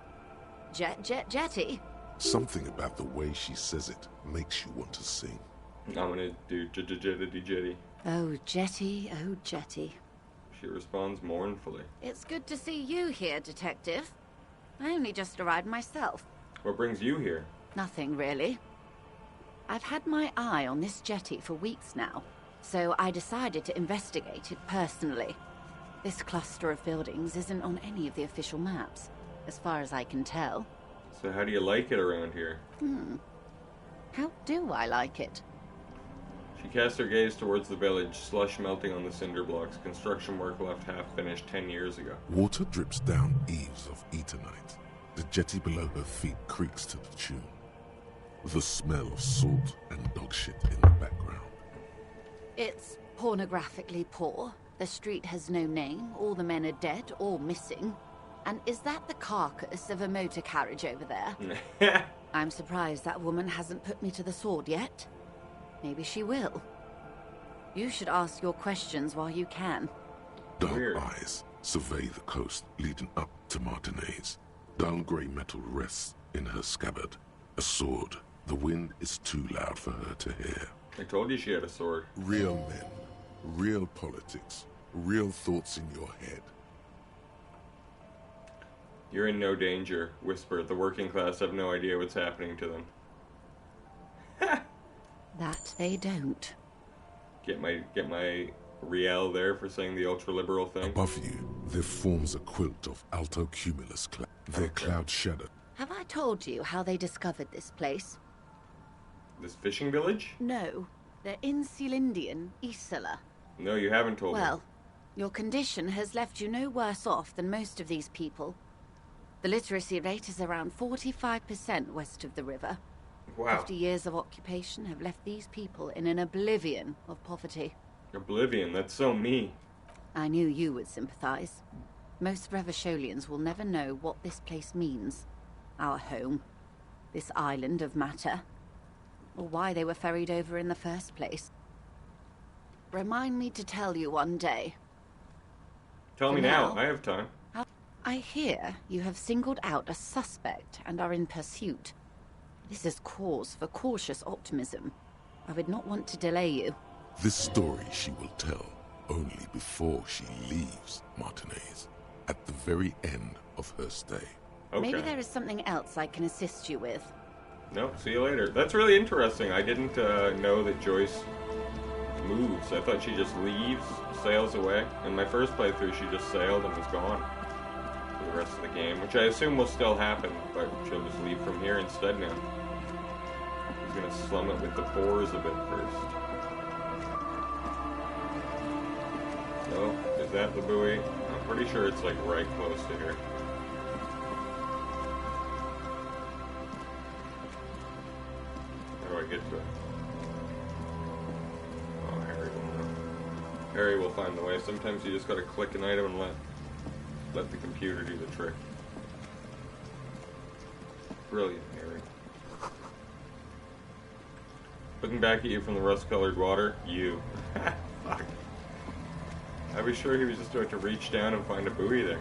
Jetty? Something about the way she says it makes you want to sing. I'm gonna do jetty. Oh, jetty, oh, jetty. She responds mournfully. It's good to see you here, Detective. I only just arrived myself. What brings you here? Nothing, really. I've had my eye on this jetty for weeks now, so I decided to investigate it personally. This cluster of buildings isn't on any of the official maps, as far as I can tell. So how do you like it around here? How do I like it? She casts her gaze towards the village, slush melting on the cinder blocks, construction work left half finished 10 years ago. Water drips down eaves of Eternite. The jetty below her feet creaks to the tune. The smell of salt and dog shit in the background. It's pornographically poor. The street has no name, all the men are dead or missing. And is that the carcass of a motor carriage over there? I'm surprised that woman hasn't put me to the sword yet. Maybe she will. You should ask your questions while you can. Dark eyes survey the coast leading up to Martinez. Dull grey metal rests in her scabbard. A sword. The wind is too loud for her to hear. I told you she had a sword. Real men, real politics, real thoughts in your head. You're in no danger, whisper. The working class have no idea what's happening to them. That they don't. Get my Riel there for saying the ultra-liberal thing. Above you, there forms a quilt of alto cumulus cloud. Their cloud shadow. Have I told you how they discovered this place? This fishing village? No. They're in Sealindian, Isla. No, you haven't told me. Well, your condition has left you no worse off than most of these people. The literacy rate is around 45% west of the river. Wow. 50 years of occupation have left these people in an oblivion of poverty. Oblivion, that's so me. I knew you would sympathize. Most Revacholians will never know what this place means. Our home. This island of matter. Or why they were ferried over in the first place. Remind me to tell you one day. Tell me now. I have time. I hear you have singled out a suspect and are in pursuit. This is cause for cautious optimism. I would not want to delay you. This story she will tell only before she leaves Martinez, at the very end of her stay. Okay. Maybe there is something else I can assist you with. No, see you later. That's really interesting. I didn't know that Joyce moves. I thought she just leaves, sails away. In my first playthrough, she just sailed and was gone. the rest of the game, which I assume will still happen, but she'll just leave from here instead now. He's gonna slum it with the pores a bit first. So, is that the buoy? I'm pretty sure it's like right close to here. How do I get to it? Oh, Harry will know. Harry will find the way. Sometimes you just gotta click an item and let the computer do the trick. Brilliant, Harry. Looking back at you from the rust-colored water, you. Fuck. I was sure he was just about to reach down and find a buoy there.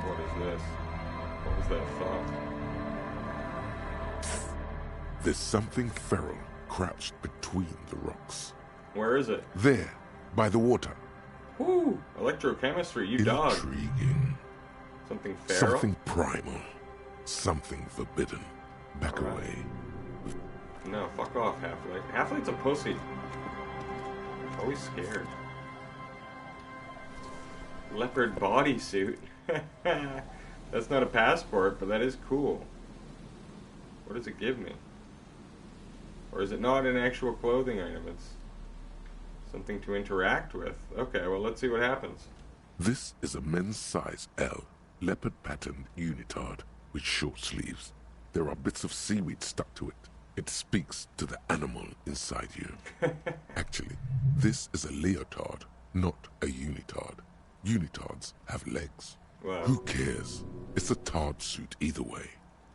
What is this? What was that thought? There's something feral crouched between the rocks. Where is it? There, by the water. Woo! Electrochemistry, you dog. Intriguing. Something feral? Something primal. Something forbidden. Back away. No, fuck off, Half-Light. Half-Light's a pussy. Always scared. Leopard bodysuit. That's not a passport, but that is cool. What does it give me? Or is it not an actual clothing item? It's something to interact with. Okay, well, let's see what happens. This is a men's size L, leopard patterned unitard with short sleeves. There are bits of seaweed stuck to it. It speaks to the animal inside you. Actually, this is a leotard, not a unitard. Unitards have legs. Wow. Who cares? It's a tard suit either way.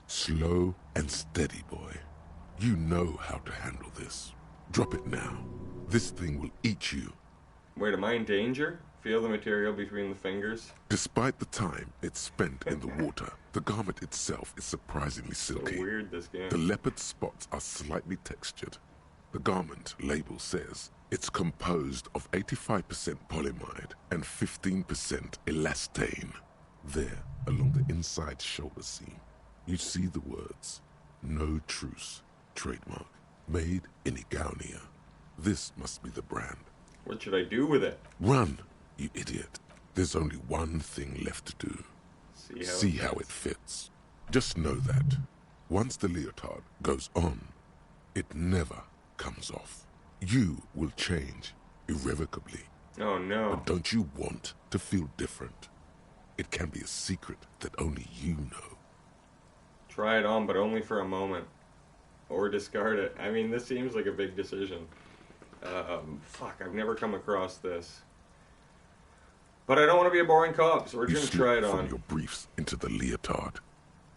Slow and steady, boy. You know how to handle this. Drop it now. This thing will eat you. Wait, am I in danger? Feel the material between the fingers? Despite the time it's spent in the water, the garment itself is surprisingly silky. So weird, this game. The leopard spots are slightly textured. The garment label says it's composed of 85% polyamide and 15% elastane. There, along the inside shoulder seam, you see the words, "No Truce," trademark, made in Igaunia. This must be the brand. What should I do with it? Run, you idiot. There's only one thing left to do. See how it fits. Just know that once the leotard goes on, it never comes off. You will change irrevocably. Oh no. But don't you want to feel different? It can be a secret that only you know. Try it on, but only for a moment. Or discard it. I mean, this seems like a big decision. Fuck, I've never come across this. But I don't want to be a boring cop, so we're going to try it on. From your briefs into the leotard.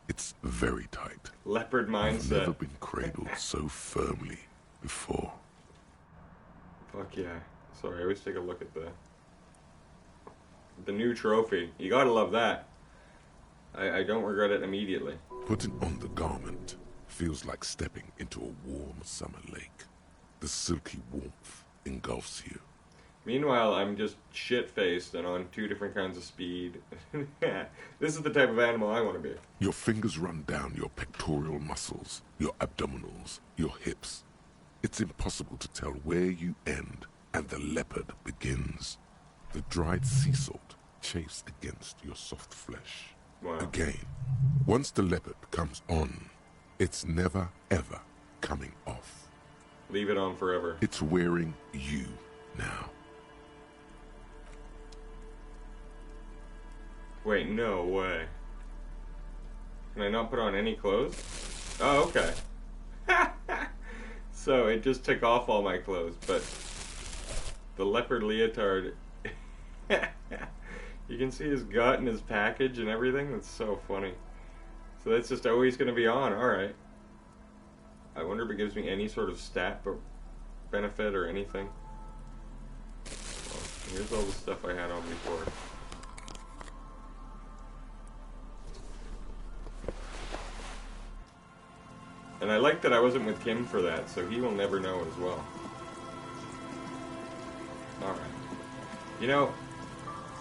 It's very tight. Leopard mindset. I've never been cradled so firmly before. Fuck yeah. Sorry, I always take a look at the new trophy. You gotta love that. I don't regret it immediately. Putting on the garment feels like stepping into a warm summer lake. The silky warmth engulfs you. Meanwhile, I'm just shit-faced and on 2 different kinds of speed. This is the type of animal I want to be. Your fingers run down your pectoral muscles, your abdominals, your hips. It's impossible to tell where you end and the leopard begins. The dried sea salt chafes against your soft flesh. Wow. Again, once the leopard comes on, it's never, ever coming off. Leave it on forever. It's wearing you now. Wait, no way. Can I not put on any clothes? Oh, okay. So it just took off all my clothes, but the leopard leotard, you can see his gut and his package and everything. That's so funny. So that's just always going to be on. Alright. I wonder if it gives me any sort of stat benefit or anything. Well, here's all the stuff I had on before. And I like that I wasn't with Kim for that, so he will never know as well. Alright. You know,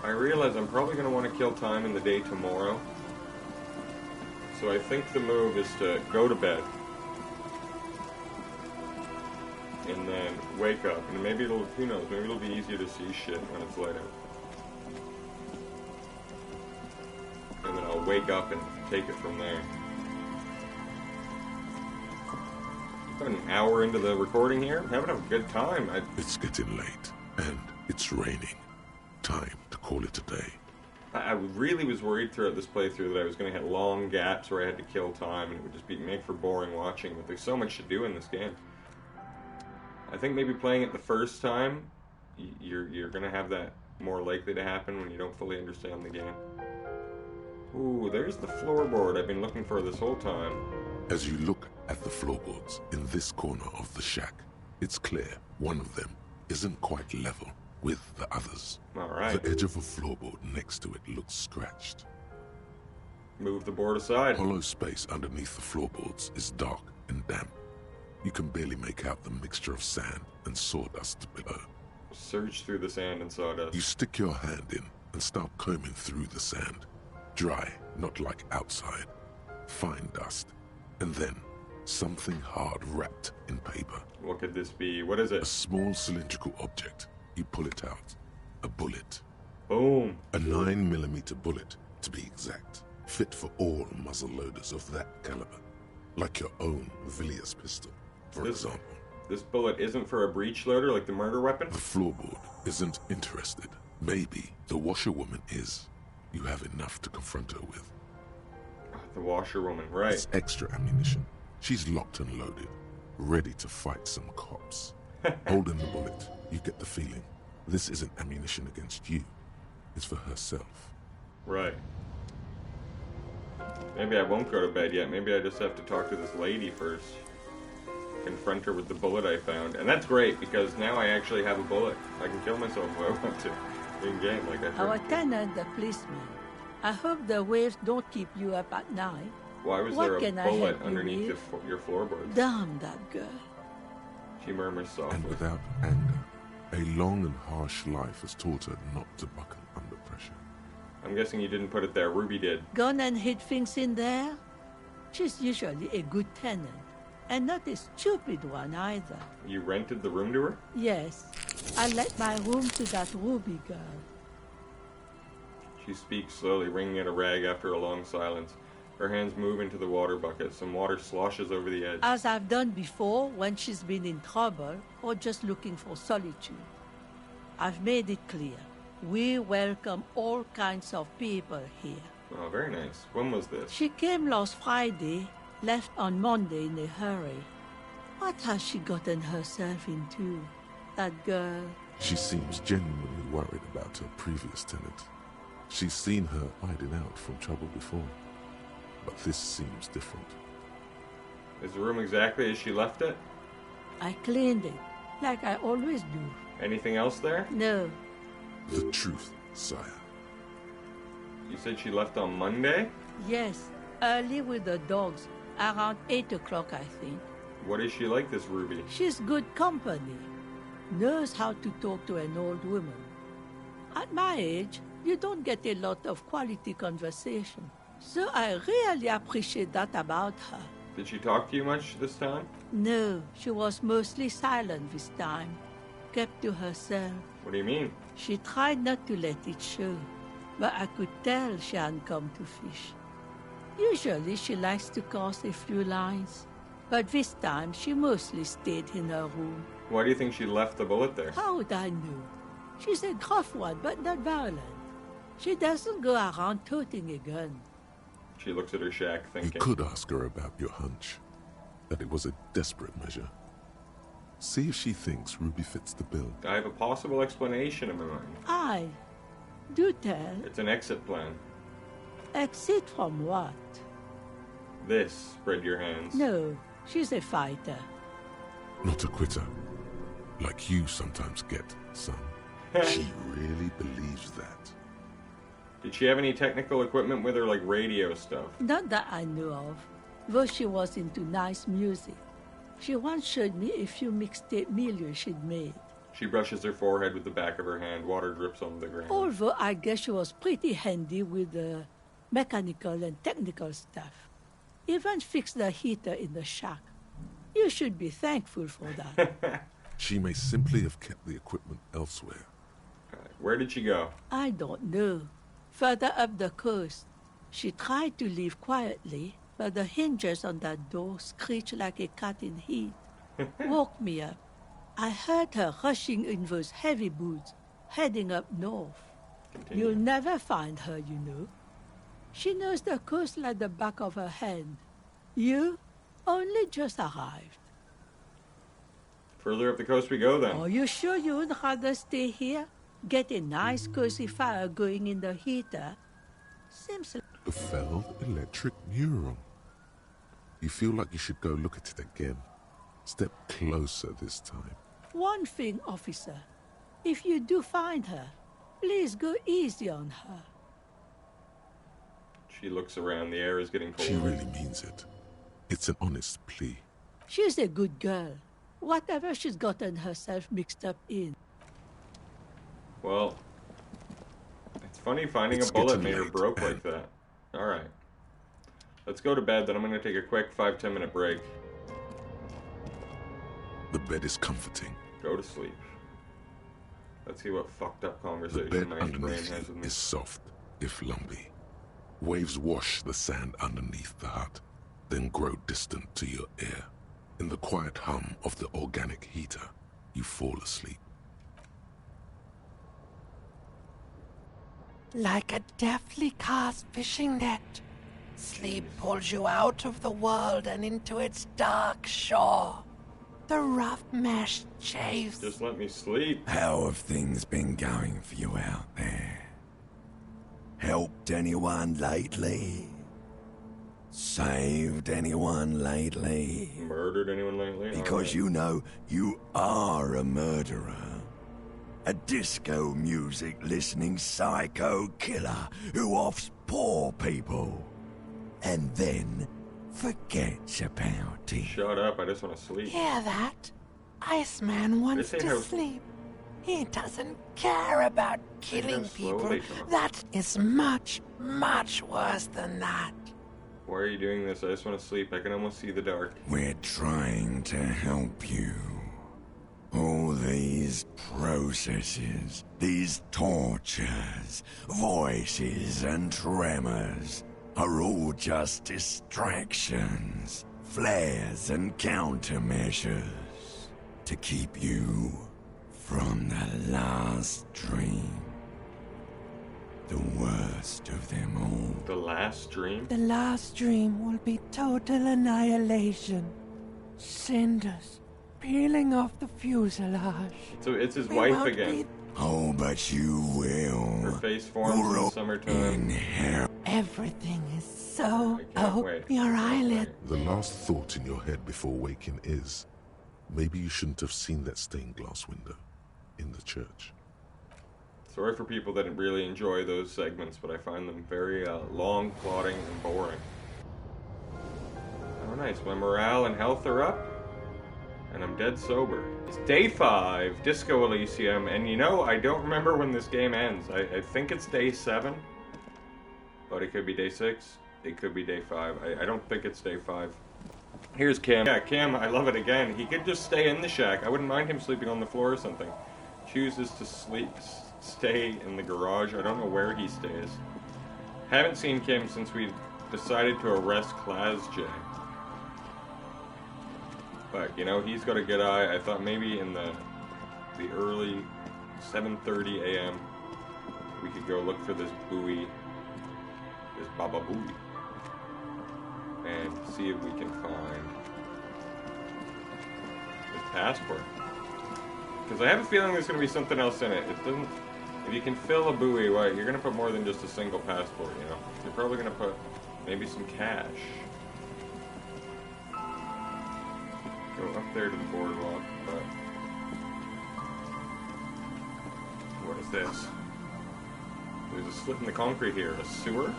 I realize I'm probably going to want to kill time in the day tomorrow. So I think the move is to go to bed. and then wake up, and maybe it'll, who knows, maybe it'll be easier to see shit when it's light out. And then I'll wake up and take it from there. About an hour into the recording here, I'm having a good time. It's getting late, and it's raining. Time to call it a day. I really was worried throughout this playthrough that I was going to hit long gaps where I had to kill time, and it would just make for boring watching, but there's so much to do in this game. I think maybe playing it the first time, you're going to have that more likely to happen when you don't fully understand the game. Ooh, there's the floorboard I've been looking for this whole time. As you look at the floorboards in this corner of the shack, it's clear one of them isn't quite level with the others. Alright. The edge of a floorboard next to it looks scratched. Move the board aside. Hollow space underneath the floorboards is dark and damp. You can barely make out the mixture of sand and sawdust below. Surge through the sand and sawdust. You stick your hand in and start combing through the sand. Dry, not like outside. Fine dust. And then, something hard wrapped in paper. What could this be? What is it? A small cylindrical object. You pull it out. A bullet. Boom. A 9mm bullet, to be exact. Fit for all muzzle loaders of that caliber. Like your own Villiers pistol, for example. This bullet isn't for a breech loader like the murder weapon? The floorboard isn't interested. Maybe the washerwoman is. You have enough to confront her with. The washerwoman, right. It's extra ammunition. She's locked and loaded, ready to fight some cops. Holding the bullet, you get the feeling this isn't ammunition against you. It's for herself. Right. Maybe I won't go to bed yet. Maybe I just have to talk to this lady first. Confront her with the bullet I found. And that's great, because now I actually have a bullet. I can kill myself if I want to. In-game, like I Our tenant, the policeman. I hope the waves don't keep you up at night. Why was there a bullet underneath your floorboards? Damn that girl. She murmurs softly. And without anger, a long and harsh life has taught her not to buckle under pressure. I'm guessing you didn't put it there. Ruby did. Gone and hid things in there? She's usually a good tenant. And not a stupid one either. You rented the room to her? Yes. I let my room to that Ruby girl. She speaks slowly, wringing out a rag after a long silence. Her hands move into the water bucket. Some water sloshes over the edge. As I've done before when she's been in trouble or just looking for solitude. I've made it clear. We welcome all kinds of people here. Oh, very nice. When was this? She came last Friday, left on Monday in a hurry. What has she gotten herself into, that girl? She seems genuinely worried about her previous tenant. She's seen her hiding out from trouble before, but this seems different. Is the room exactly as she left it? I cleaned it, like I always do. Anything else there? No. The truth, sire. You said she left on Monday? Yes, early with the dogs, around 8 o'clock, I think. What is she like, this Ruby? She's good company. Knows how to talk to an old woman. At my age, you don't get a lot of quality conversation. So I really appreciate that about her. Did she talk to you much this time? No, she was mostly silent this time. Kept to herself. What do you mean? She tried not to let it show, but I could tell she hadn't come to fish. Usually she likes to cross a few lines, but this time she mostly stayed in her room. Why do you think she left the bullet there? How would I know? She's a gruff one, but not violent. She doesn't go around toting a gun. She looks at her shack, thinking. You could ask her about your hunch, that it was a desperate measure. See if she thinks Ruby fits the bill. I have a possible explanation in my mind. Aye. Do tell. It's an exit plan. Exit from what? This. Spread your hands. No, she's a fighter. Not a quitter. Like you sometimes get, son. She really believes that. Did she have any technical equipment with her, like radio stuff? Not that I know of, though she was into nice music. She once showed me a few mixtape milieux she'd made. She brushes her forehead with the back of her hand. Water drips on the ground. Although I guess she was pretty handy with the mechanical and technical stuff. Even fixed the heater in the shack. You should be thankful for that. She may simply have kept the equipment elsewhere. Where did she go? I don't know. Further up the coast. She tried to leave quietly, but the hinges on that door screeched like a cat in heat. Woke me up. I heard her rushing in those heavy boots, heading up north. Continue. You'll never find her, you know. She knows the coast like the back of her hand. You only just arrived. Further up the coast we go, then. Are you sure you would rather stay here? Get a nice cozy fire going in the heater? Seems like... A failed electric neuron. You feel like you should go look at it again. Step closer this time. One thing, officer. If you do find her, please go easy on her. She looks around. The air is getting cold. She really means it. It's an honest plea. She's a good girl. Whatever she's gotten herself mixed up in. Well, it's funny finding a bullet made her broke like that. Alright. Let's go to bed, then I'm going to take a quick 5-10 minute break. The bed is comforting. Go to sleep. Let's see what fucked up The conversation bed my brain underneath has with you me. is soft, if lumpy. Waves wash the sand underneath the hut, then grow distant to your ear. In the quiet hum of the organic heater, you fall asleep. Like a deftly cast fishing net, sleep pulls you out of the world and into its dark shore. The rough mesh chafes. Just let me sleep. How have things been going for you out there? Helped anyone lately? Saved anyone lately? Murdered anyone lately? Because you know you are a murderer. A disco music listening psycho killer who offs poor people and then forgets about it. Shut up, I just want to sleep. Hear that? Iceman wants to sleep. He doesn't care about killing people. That is much, much worse than that. Why are you doing this? I just want to sleep. I can almost see the dark. We're trying to help you. All these processes, these tortures, voices and tremors are all just distractions, flares and countermeasures to keep you from the last dream. The worst of them all. The last dream? The last dream will be total annihilation. Cinders peeling off the fuselage. So it's his wife again. Oh, but you will. Her face forms in the summertime. Everything is so your eyelid. The last thought in your head before waking is, maybe you shouldn't have seen that stained glass window in the church. Sorry for people that really enjoy those segments, but I find them very long, plodding, and boring. Oh, nice. My morale and health are up, and I'm dead sober. It's day 5, Disco Elysium, and you know, I don't remember when this game ends. I think it's day 7, but it could be day 6. It could be day 5. I don't think it's day 5. Here's Kim. Yeah, Kim, I love it again. He could just stay in the shack. I wouldn't mind him sleeping on the floor or something. Chooses to stay in the garage. I don't know where he stays. Haven't seen Kim since we decided to arrest Claz J. But, you know, he's got a good eye. I thought maybe in the early 7:30 a.m. we could go look for this buoy, this Baba Buoy, and see if we can find his passport. Because I have a feeling there's going to be something else in it. It doesn't... If you can fill a buoy, well, you're going to put more than just a single passport, you know? You're probably going to put maybe some cash. Go up there to the boardwalk, but... What is this? There's a slit in the concrete here. A sewer?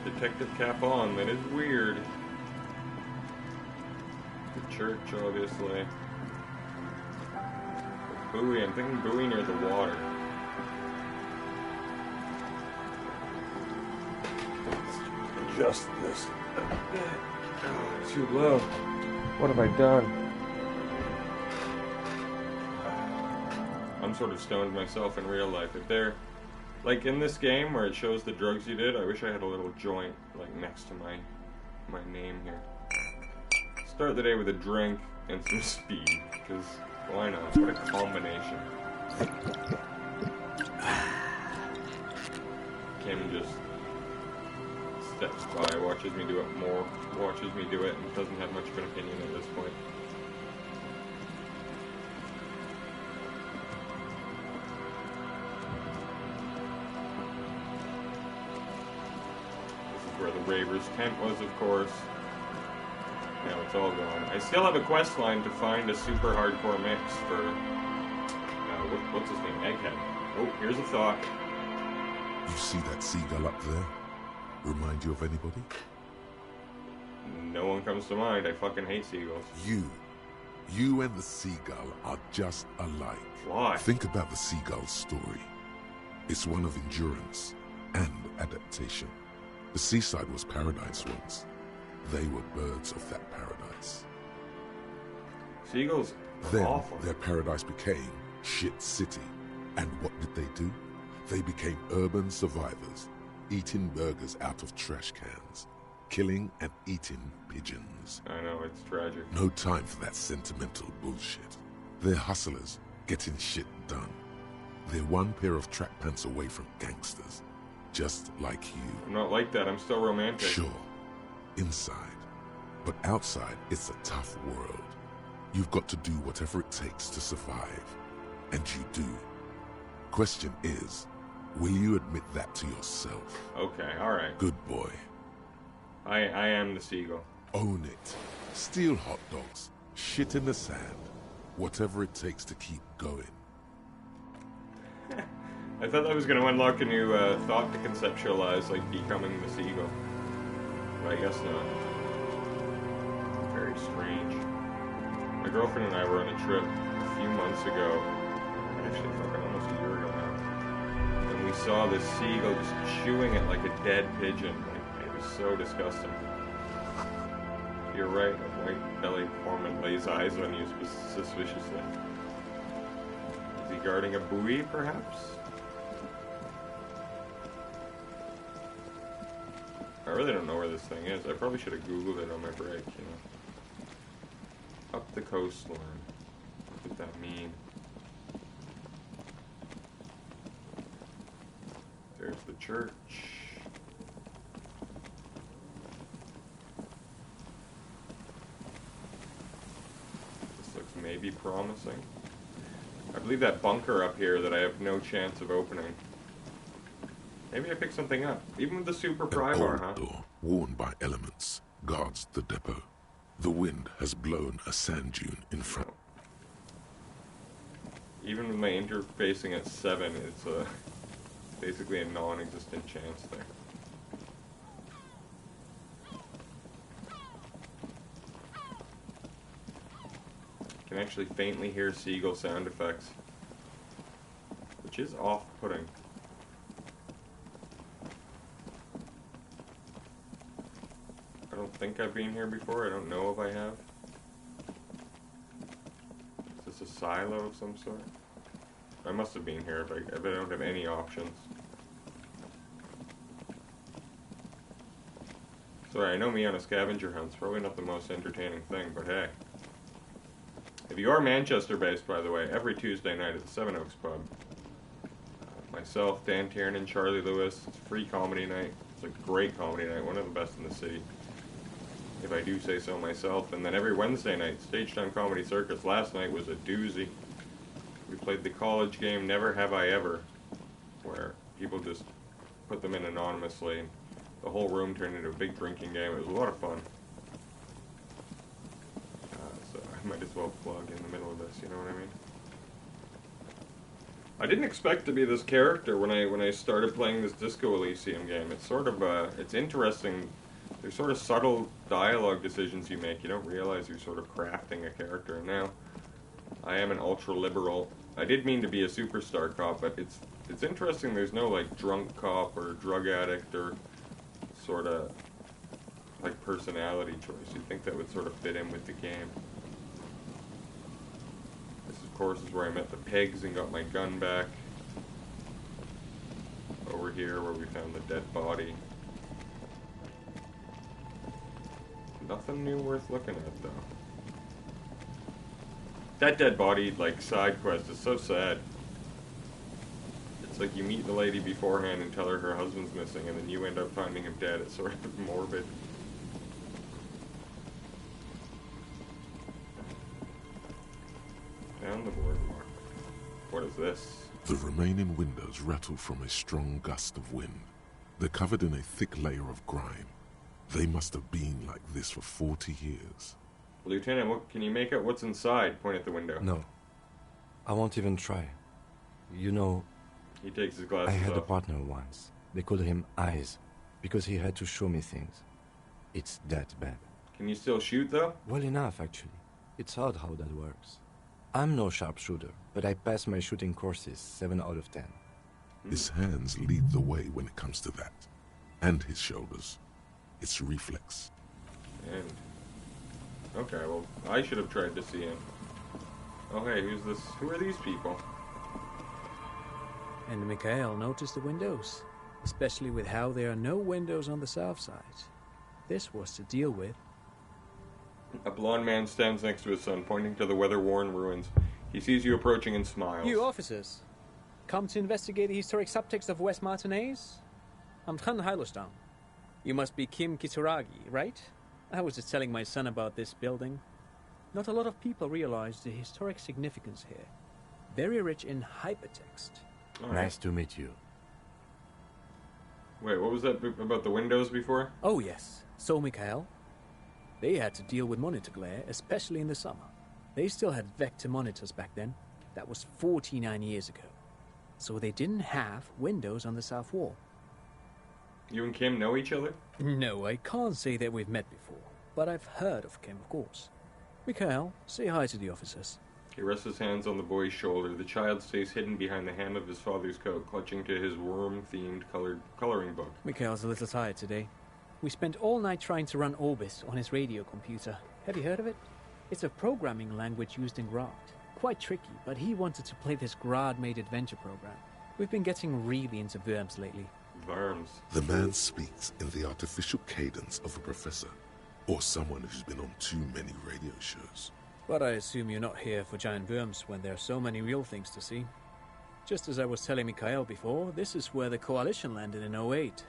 Detective cap on. That is weird. The church, obviously. Buoy. I'm thinking buoy near the water. Adjust this a bit. Oh, too low. What have I done? I'm sort of stoned myself in real life. If they're, like in this game where it shows the drugs you did, I wish I had a little joint, like next to my name here. Start the day with a drink and some speed, because why not? What a combination. Kim just steps by, watches me do it more, watches me do it, and doesn't have much of an opinion at this point. This is where the Ravers' tent was, of course. Now it's all gone. I still have a quest line to find a super hardcore mix for, what's his name? Egghead. Oh, here's a thought. You see that seagull up there? Remind you of anybody? No one comes to mind. I fucking hate seagulls. You and the seagull are just alike. Why? Think about the seagull's story. It's one of endurance and adaptation. The seaside was paradise once. They were birds of that paradise. Seagulls are then awful. Their paradise became shit city. And what did they do? They became urban survivors, eating burgers out of trash cans, killing and eating pigeons. I know, it's tragic. No time for that sentimental bullshit. They're hustlers, getting shit done. They're one pair of track pants away from gangsters, just like you. I'm not like that, I'm still romantic. Sure, inside. But outside, it's a tough world. You've got to do whatever it takes to survive. And you do. Question is, will you admit that to yourself? Okay, alright. Good boy. I am the seagull. Own it. Steal hot dogs. Shit in the sand. Whatever it takes to keep going. I thought that was going to unlock a new thought to conceptualize, like becoming the seagull. But I guess not. Very strange. My girlfriend and I were on a trip a few months ago. Actually, fucking almost a year ago now. And we saw this seagull just chewing it like a dead pigeon. Like, it was so disgusting. You're right, a white-bellied foreman lays eyes on you suspiciously. Is he guarding a buoy, perhaps? I really don't know where this thing is. I probably should have Googled it on my break, you know. Up the coastline. What did that mean? There's the church. This looks maybe promising. I believe that bunker up here that I have no chance of opening. Maybe I picked something up. Even with the super pry bar, huh? Door, worn by elements, guards the depot. The wind has blown a sand dune in front. Even with my interfacing at 7, it's basically a non-existent chance there. I can actually faintly hear seagull sound effects, which is off-putting. I don't think I've been here before. I don't know if I have. Is this a silo of some sort? I must have been here if I don't have any options. Sorry, I know me on a scavenger hunt's probably not the most entertaining thing, but hey. If you are Manchester-based, by the way, every Tuesday night at the Seven Oaks Pub, myself, Dan Tiernan, Charlie Lewis, it's a free comedy night. It's a great comedy night, one of the best in the city, if I do say so myself. And then every Wednesday night, Stage Time Comedy Circus. Last night was a doozy. We played the college game Never Have I Ever, where people just put them in anonymously. The whole room turned into a big drinking game. It was a lot of fun. So I might as well plug in the middle of this, you know what I mean? I didn't expect to be this character when I started playing this Disco Elysium game. It's sort of, it's interesting. There's sort of subtle dialogue decisions you make. You don't realize you're sort of crafting a character. And now, I am an ultra-liberal. I did mean to be a superstar cop, but it's interesting there's no, like, drunk cop or drug addict or sort of like personality choice. You'd think that would sort of fit in with the game. This, of course, is where I met the pigs and got my gun back. Over here, where we found the dead body. Nothing new worth looking at, though. That dead body, like, side quest is so sad. It's like you meet the lady beforehand and tell her her husband's missing, and then you end up finding him dead. It's sort of morbid. Down the boardwalk. What is this? The remaining windows rattle from a strong gust of wind. They're covered in a thick layer of grime. They must have been like this for 40 years. Lieutenant, what, can you make out what's inside? Point at the window. No. I won't even try. You know... He takes his glasses I had a off. partner once. They called him Eyes, because he had to show me things. It's that bad. Can you still shoot, though? Well enough, actually. It's odd how that works. I'm no sharpshooter, but I pass my shooting courses 7 out of 10. His hands lead the way when it comes to that. And his shoulders. It's reflex. And... okay, well, I should have tried to see him. Oh, hey, who's this? Who are these people? And Mikhail noticed the windows, especially with how there are no windows on the south side. This was to deal with. A blond man stands next to his son, pointing to the weather-worn ruins. He sees you approaching and smiles. You officers, come to investigate the historic subtext of West Martinez? I'm Khan Hailostam. You must be Kim Kitsuragi, right? I was just telling my son about this building. Not a lot of people realize the historic significance here. Very rich in hypertext. All right. Nice to meet you. Wait, what was that about the windows before? Oh, yes. So, Mikhail, they had to deal with monitor glare, especially in the summer. They still had vector monitors back then. That was 49 years ago. So they didn't have windows on the south wall. You and Kim know each other? No, I can't say that we've met before, but I've heard of Kim, of course. Mikhail, say hi to the officers. He rests his hands on the boy's shoulder. The child stays hidden behind the hem of his father's coat, clutching to his worm-themed coloring book. Mikhail's a little tired today. We spent all night trying to run Orbis on his radio computer. Have you heard of it? It's a programming language used in Evrart. Quite tricky, but he wanted to play this Grad-made adventure program. We've been getting really into worms lately. Worms? The man speaks in the artificial cadence of a professor, or someone who's been on too many radio shows. But I assume you're not here for giant worms when there are so many real things to see. Just as I was telling Mikhail before, this is where the Coalition landed in 08.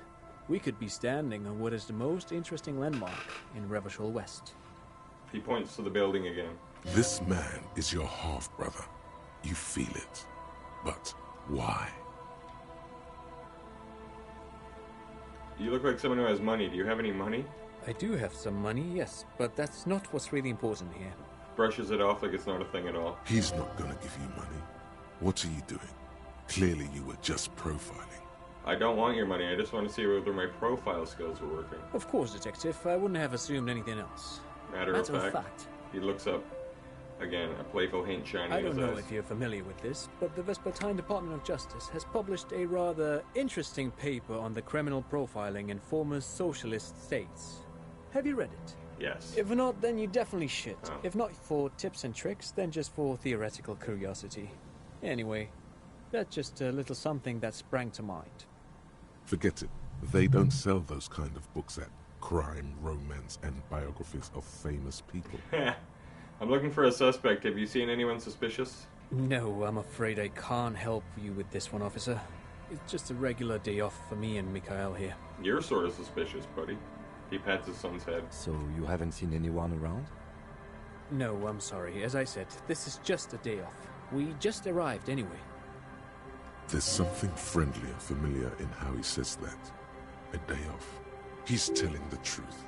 We could be standing on what is the most interesting landmark in Revachol West. He points to the building again. This man is your half-brother. You feel it. But why? You look like someone who has money. Do you have any money? I do have some money, yes, but that's not what's really important here. Brushes it off like it's not a thing at all. He's not gonna give you money. What are you doing? Clearly you were just profiling. I don't want your money. I just want to see whether my profile skills are working. Of course, Detective. I wouldn't have assumed anything else. Matter of fact. He looks up. Again, a playful hint shining I in his don't know eyes. if you're familiar with this, but the Vespertine Department of Justice has published a rather interesting paper on the criminal profiling in former socialist states. Have you read it? Yes. If not, then you definitely should. Oh. If not for tips and tricks, then just for theoretical curiosity. Anyway, that's just a little something that sprang to mind. Forget it. They don't sell those kind of books at crime, romance, and biographies of famous people. I'm looking for a suspect. Have you seen anyone suspicious? No, I'm afraid I can't help you with this one, officer. It's just a regular day off for me and Mikhail here. You're sort of suspicious, buddy. He pats his son's head. So you haven't seen anyone around? No, I'm sorry. As I said, this is just a day off. We just arrived anyway. There's something friendly and familiar in how he says that. A day off. He's telling the truth.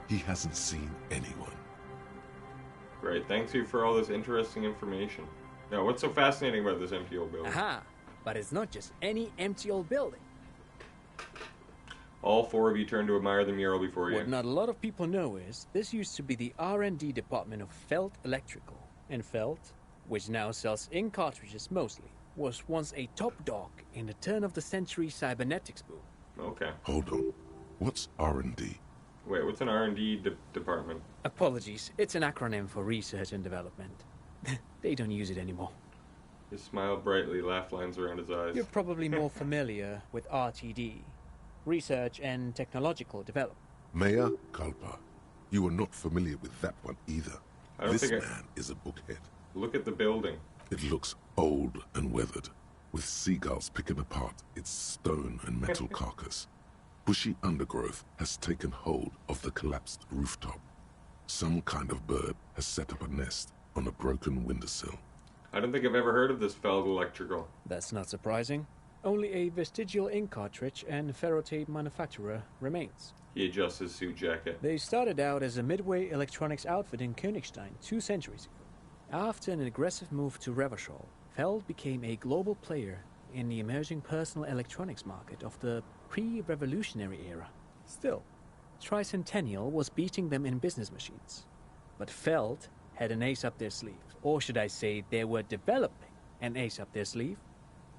He hasn't seen anyone. Great, thanks you for all this interesting information. Now, what's so fascinating about this empty old building? Aha! But it's not just any empty old building. All four of you turn to admire the mural before you. What not a lot of people know is, this used to be the R&D department of Felt Electrical. And Felt, which now sells ink cartridges mostly, was once a top dog in the turn-of-the-century cybernetics boom. Okay. Hold on. What's R&D? Wait, what's an R&D department? Apologies, it's an acronym for research and development. They don't use it anymore. He smiled brightly, laugh lines around his eyes. You're probably more familiar with RTD, Research and Technological Development. Mayor Kalpa, you are not familiar with that one either. This man is a bookhead. Look at the building. It looks old and weathered, with seagulls picking apart its stone and metal carcass. Bushy undergrowth has taken hold of the collapsed rooftop. Some kind of bird has set up a nest on a broken windowsill. I don't think I've ever heard of this Feld Electrical. That's not surprising. Only a vestigial ink cartridge and ferrotape manufacturer remains. He adjusts his suit jacket. They started out as a midway electronics outfit in Königstein 2 centuries ago. After an aggressive move to Revachol, Feld became a global player in the emerging personal electronics market of the pre-revolutionary era. Still, Tricentennial was beating them in business machines. But Feld had an ace up their sleeve. Or should I say, they were developing an ace up their sleeve?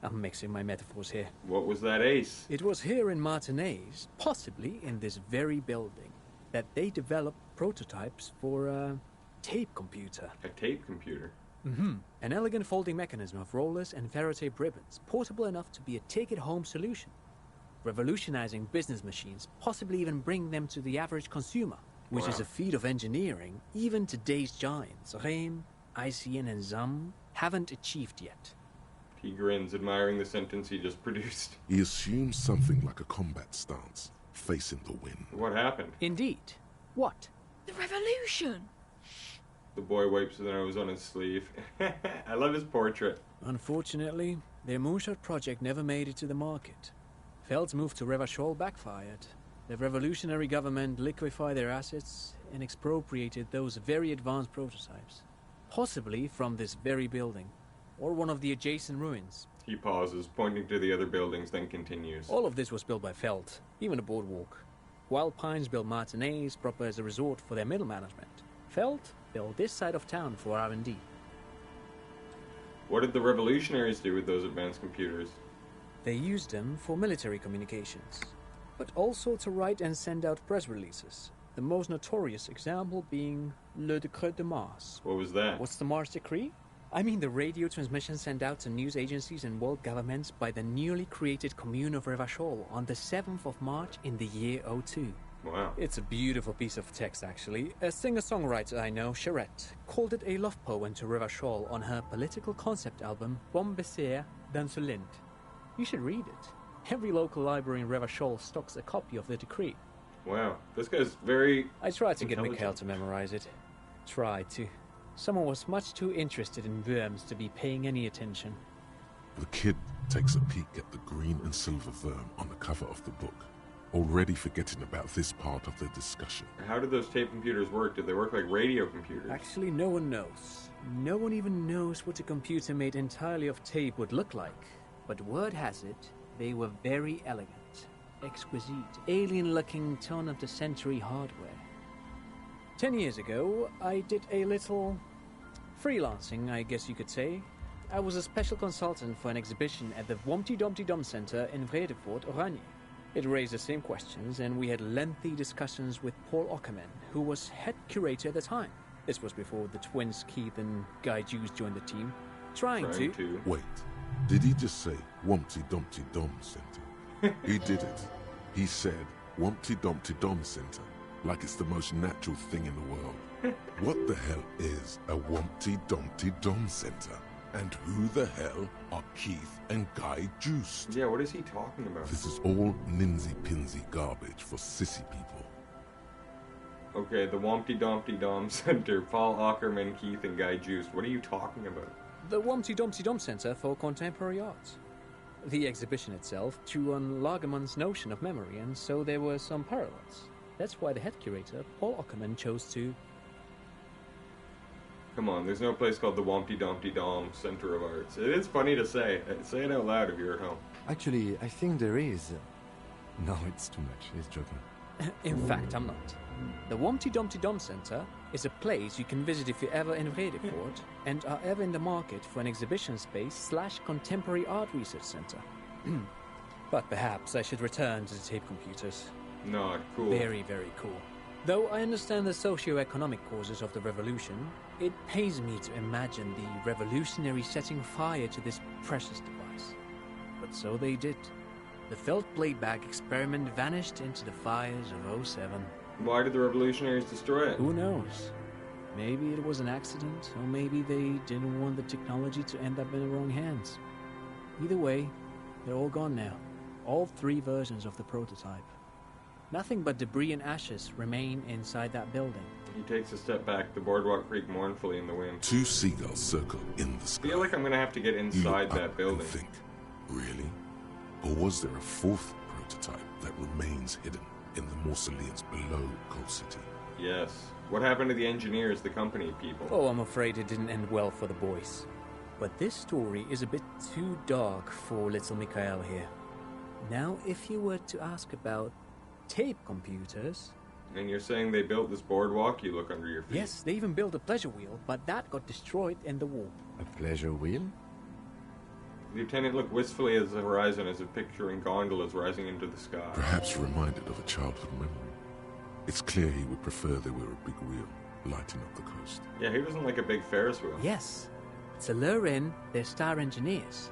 I'm mixing my metaphors here. What was that ace? It was here in Martinez, possibly in this very building, that they developed prototypes for a tape computer. A tape computer? Mm-hmm. An elegant folding mechanism of rollers and ferrotape ribbons, portable enough to be a take-it-home solution. Revolutionizing business machines, possibly even bring them to the average consumer, which is a feat of engineering even today's giants, Rehm, ICN and ZAM, haven't achieved yet. He grins, admiring the sentence he just produced. He assumes something like a combat stance, facing the wind. What happened? Indeed. What? The revolution! The boy wipes his nose on his sleeve. I love his portrait. Unfortunately, their moonshot project never made it to the market. Feld's move to Revachol backfired. The revolutionary government liquefied their assets and expropriated those very advanced prototypes. Possibly from this very building, or one of the adjacent ruins. He pauses, pointing to the other buildings, then continues. All of this was built by Feld, even the boardwalk. Wild Pines built Martinez proper as a resort for their middle management. Feld built this side of town for R&D. What did the revolutionaries do with those advanced computers? They used them for military communications, but also to write and send out press releases. The most notorious example being Le Décret de Mars. What was that? What's the Mars Decree? I mean the radio transmission sent out to news agencies and world governments by the newly created Commune of Revachol on the 7th of March in the year 02. Wow. It's a beautiful piece of text, actually. A singer-songwriter I know, Charette, called it a love poem to Revachol on her political concept album, Bon Baiser d'Insolente. You should read it. Every local library in Revachol stocks a copy of the decree. Wow, this guy's very... I tried to get Mikhail to memorize it. Tried to. Someone was much too interested in worms to be paying any attention. The kid takes a peek at the green and silver worm on the cover of the book, already forgetting about this part of the discussion. How did those tape computers work? Did they work like radio computers? Actually, no one knows. No one even knows what a computer made entirely of tape would look like. But word has it, they were very elegant, exquisite, alien-looking turn-of-the-century hardware. 10 years ago, I did a little freelancing, I guess you could say. I was a special consultant for an exhibition at the Womty Dumpty Dum Center in Vredefort, Oranje. It raised the same questions, and we had lengthy discussions with Paul Ockerman, who was head curator at the time. This was before the twins Keith and Guy Juice joined the team. Trying to... Wait, did he just say Wumpty Dumpty Dum Center? He did it. He said Wumpty Dumpty Dum Center, like it's the most natural thing in the world. What the hell is a Wumpty Dumpty Dum Center? And who the hell are Keith and Guy Juice? Yeah, what is he talking about? This is all nimsy-pinsy garbage for sissy people. Okay, the Wumpty Dumpty Dum Center, Paul Ockerman, Keith, and Guy Juice. What are you talking about? The Wumpty Dumpty Dum Center for Contemporary Art. The exhibition itself drew on Lagerman's notion of memory, and so there were some parallels. That's why the head curator, Paul Ockerman, chose to... Come on, there's no place called the Wumpty Dumpty Dum Center of Arts. It is funny to say. Say it out loud if you're at home. Actually, I think there is. No, it's too much. He's joking. In fact, I'm not. The Wumpty Dumpty Dum Center is a place you can visit if you're ever in Vredefort and are ever in the market for an exhibition space / contemporary art research center. But perhaps I should return to the tape computers. No, cool. Very, very cool. Though I understand the socio-economic causes of the revolution, it pains me to imagine the revolutionaries setting fire to this precious device. But so they did. The felt blade bag experiment vanished into the fires of '07. Why did the revolutionaries destroy it? Who knows? Maybe it was an accident, or maybe they didn't want the technology to end up in the wrong hands. Either way, they're all gone now. All 3 versions of the prototype. Nothing but debris and ashes remain inside that building. He takes a step back, the boardwalk creak mournfully in the wind. 2 seagulls circle in the sky. I feel like I'm gonna have to get inside that building. And think, really? Or was there a 4th prototype that remains hidden in the mausoleums below Coal City? Yes. What happened to the engineers, the company people? Oh, I'm afraid it didn't end well for the boys. But this story is a bit too dark for little Mikhail here. Now, if you were to ask about tape computers... And you're saying they built this boardwalk? You look under your feet. Yes, they even built a pleasure wheel, but that got destroyed in the war. A pleasure wheel? The lieutenant looked wistfully at the horizon as if picturing gondolas rising into the sky. Perhaps reminded of a childhood memory. It's clear he would prefer there were a big wheel lighting up the coast. Yeah, he doesn't like a big Ferris wheel. Yes. To lure in their star engineers.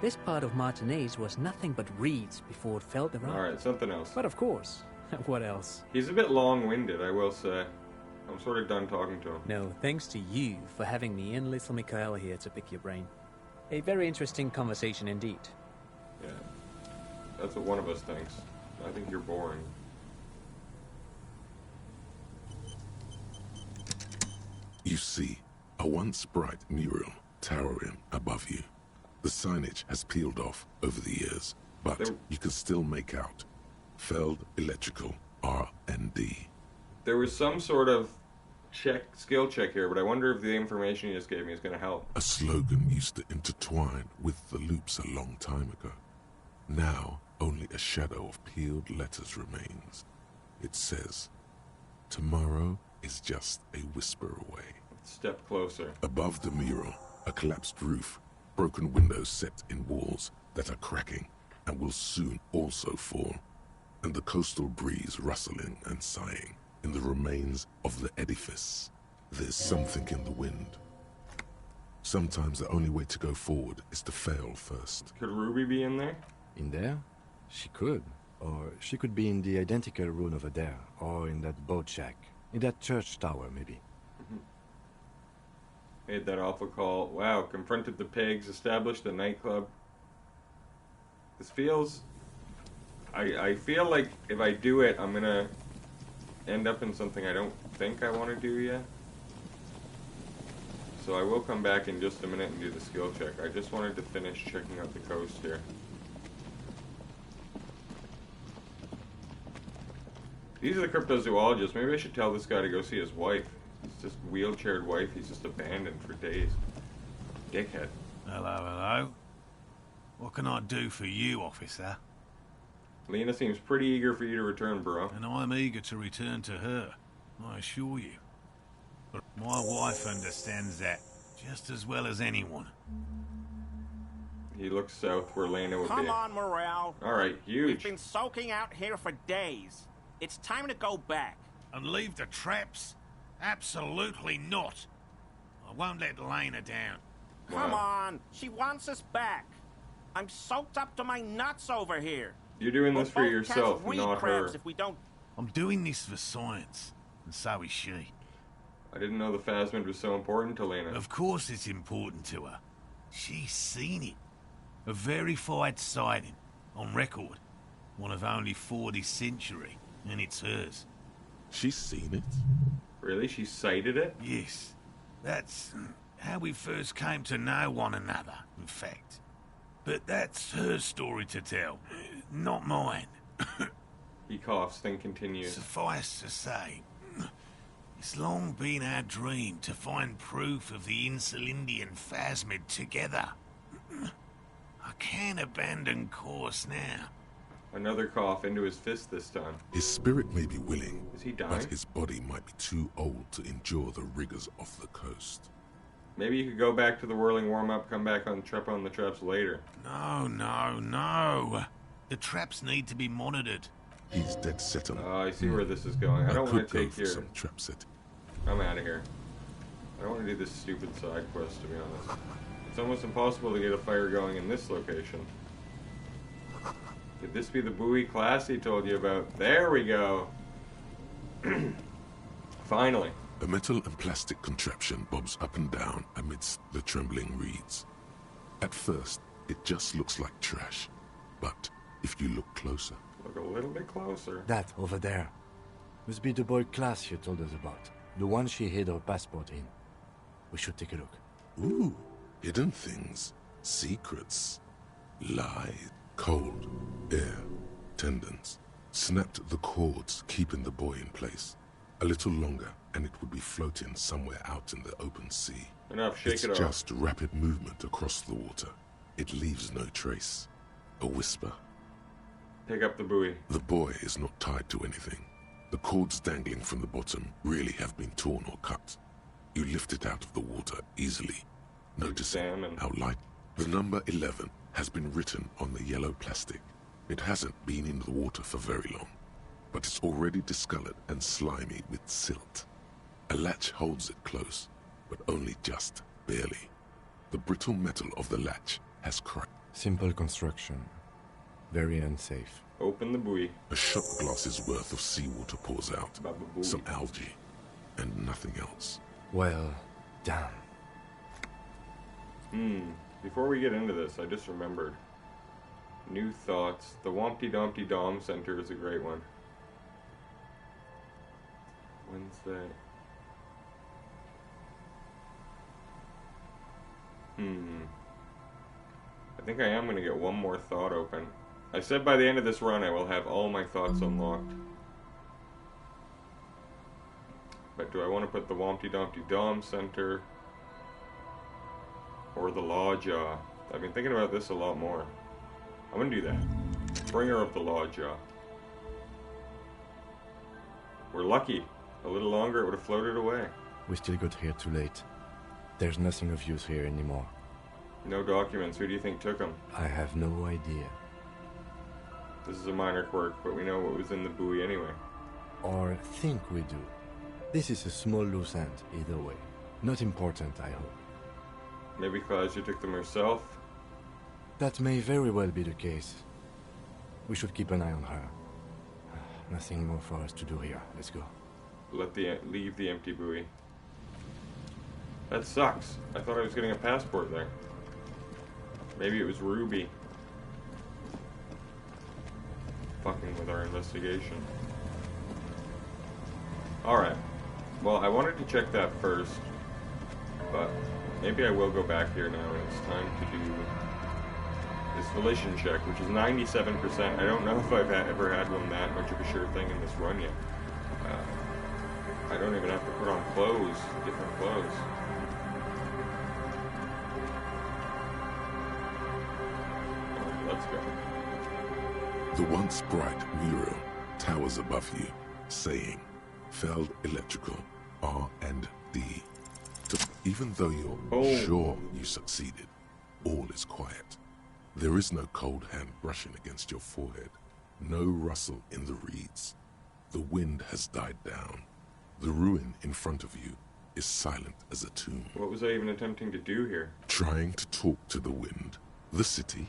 This part of Martinez was nothing but reeds before it fell around. Alright, something else. But of course. What else? He's a bit long-winded, I will say. I'm sort of done talking to him. No, thanks to you for having me and little Mikhail here to pick your brain. A very interesting conversation indeed. Yeah. That's what one of us thinks. I think you're boring. You see a once bright mural towering above you. The signage has peeled off over the years, but you can still make out Feld Electrical R&D. There was some sort of skill check here, but I wonder if the information you just gave me is going to help. A slogan used to intertwine with the loops a long time ago. Now, only a shadow of peeled letters remains. It says, "Tomorrow is just a whisper away." Step closer. Above the mural, a collapsed roof, broken windows set in walls that are cracking and will soon also fall, and the coastal breeze rustling and sighing in the remains of the edifice. There's something in the wind. Sometimes the only way to go forward is to fail first. Could Ruby be in there? In there? She could. Or she could be in the identical room over there, or in that boat shack. In that church tower, maybe. Made that awful call. Wow, confronted the pigs, established a nightclub. This feels... I feel like if I do it, I'm gonna end up in something I don't think I want to do yet. So I will come back in just a minute and do the skill check. I just wanted to finish checking out the coast here. These are the cryptozoologists. Maybe I should tell this guy to go see his wife. He's just wheelchaired wife. He's just abandoned for days. Dickhead. Hello, hello. What can I do for you, officer? Lena seems pretty eager for you to return, bro. And I'm eager to return to her, I assure you. But my wife understands that just as well as anyone. He looks south where Lena would be. Come on, Morale. Alright, huge. We've been soaking out here for days. It's time to go back. And leave the traps? Absolutely not. I won't let Lena down. Come on. She wants us back. I'm soaked up to my nuts over here. You're doing this for yourself, not her. If we don't... I'm doing this for science, and so is she. I didn't know the phasmid was so important to Lena. Of course it's important to her. She's seen it. A verified sighting, on record. One of only 4 this century, and it's hers. She's seen it? Really? She sighted it? Yes. That's how we first came to know one another, in fact. But that's her story to tell, not mine. He coughs, then continues. Suffice to say, it's long been our dream to find proof of the Insulindian phasmid together. I can't abandon course now. Another cough into his fist this time. His spirit may be willing, is he dying? But his body might be too old to endure the rigors of the coast. Maybe you could go back to the whirling warm-up, come back on the traps later. No. The traps need to be monitored. He's dead set on it. Oh, I see where this is going. I don't want to take for your... some trap setting. I'm out of here. I don't want to do this stupid side quest, to be honest. It's almost impossible to get a fire going in this location. Could this be the buoy class he told you about? There we go! Finally. A metal and plastic contraption bobs up and down amidst the trembling reeds. At first, it just looks like trash. But if you look closer... Look a little bit closer. That over there must be the boy class you told us about. The one she hid her passport in. We should take a look. Ooh, hidden things, secrets, lies, cold, air, tendons. Snapped the cords, keeping the boy in place. A little longer, and it would be floating somewhere out in the open sea. Enough, shake it's it off. Just rapid movement across the water. It leaves no trace. A whisper. Pick up the buoy. The boy is not tied to anything. The cords dangling from the bottom really have been torn or cut. You lift it out of the water easily, noticing how light. The number 11 has been written on the yellow plastic. It hasn't been in the water for very long, but it's already discolored and slimy with silt. A latch holds it close, but only just barely. The brittle metal of the latch has cracked. Simple construction. Very unsafe. Open the buoy. A shot glass's worth of seawater pours out. Some algae, and nothing else. Well done. Before we get into this, I just remembered. New thoughts. The Wompty Dumpty Dom Center is a great one. When's that? I think I am going to get one more thought open. I said by the end of this run I will have all my thoughts unlocked. But do I want to put the Wompty Dumpty Dom Center or the Lawjaw? I've been thinking about this a lot more. I'm going to do that. Bringer of the Lawjaw. We're lucky. A little longer it would have floated away. We still got here too late. There's nothing of use here anymore. No documents. Who do you think took them? I have no idea. This is a minor quirk, but we know what was in the buoy anyway. Or think we do. This is a small loose end, either way. Not important, I hope. Maybe Claudia took them herself? That may very well be the case. We should keep an eye on her. Nothing more for us to do here. Let's go. Leave the empty buoy. That sucks. I thought I was getting a passport there. Maybe it was Ruby. Fucking with our investigation. Alright. Well, I wanted to check that first. But maybe I will go back here now and it's time to do this volition check, which is 97%. I don't know if I've ever had one that much of a sure thing in this run yet. I don't even have to put on clothes, different clothes. Let's go. The once bright mural towers above you, saying, Feld Electrical, R&D. Even though you're sure you succeeded, all is quiet. There is no cold hand brushing against your forehead, no rustle in the reeds. The wind has died down. The ruin in front of you is silent as a tomb. What was I even attempting to do here? Trying to talk to the wind, the city.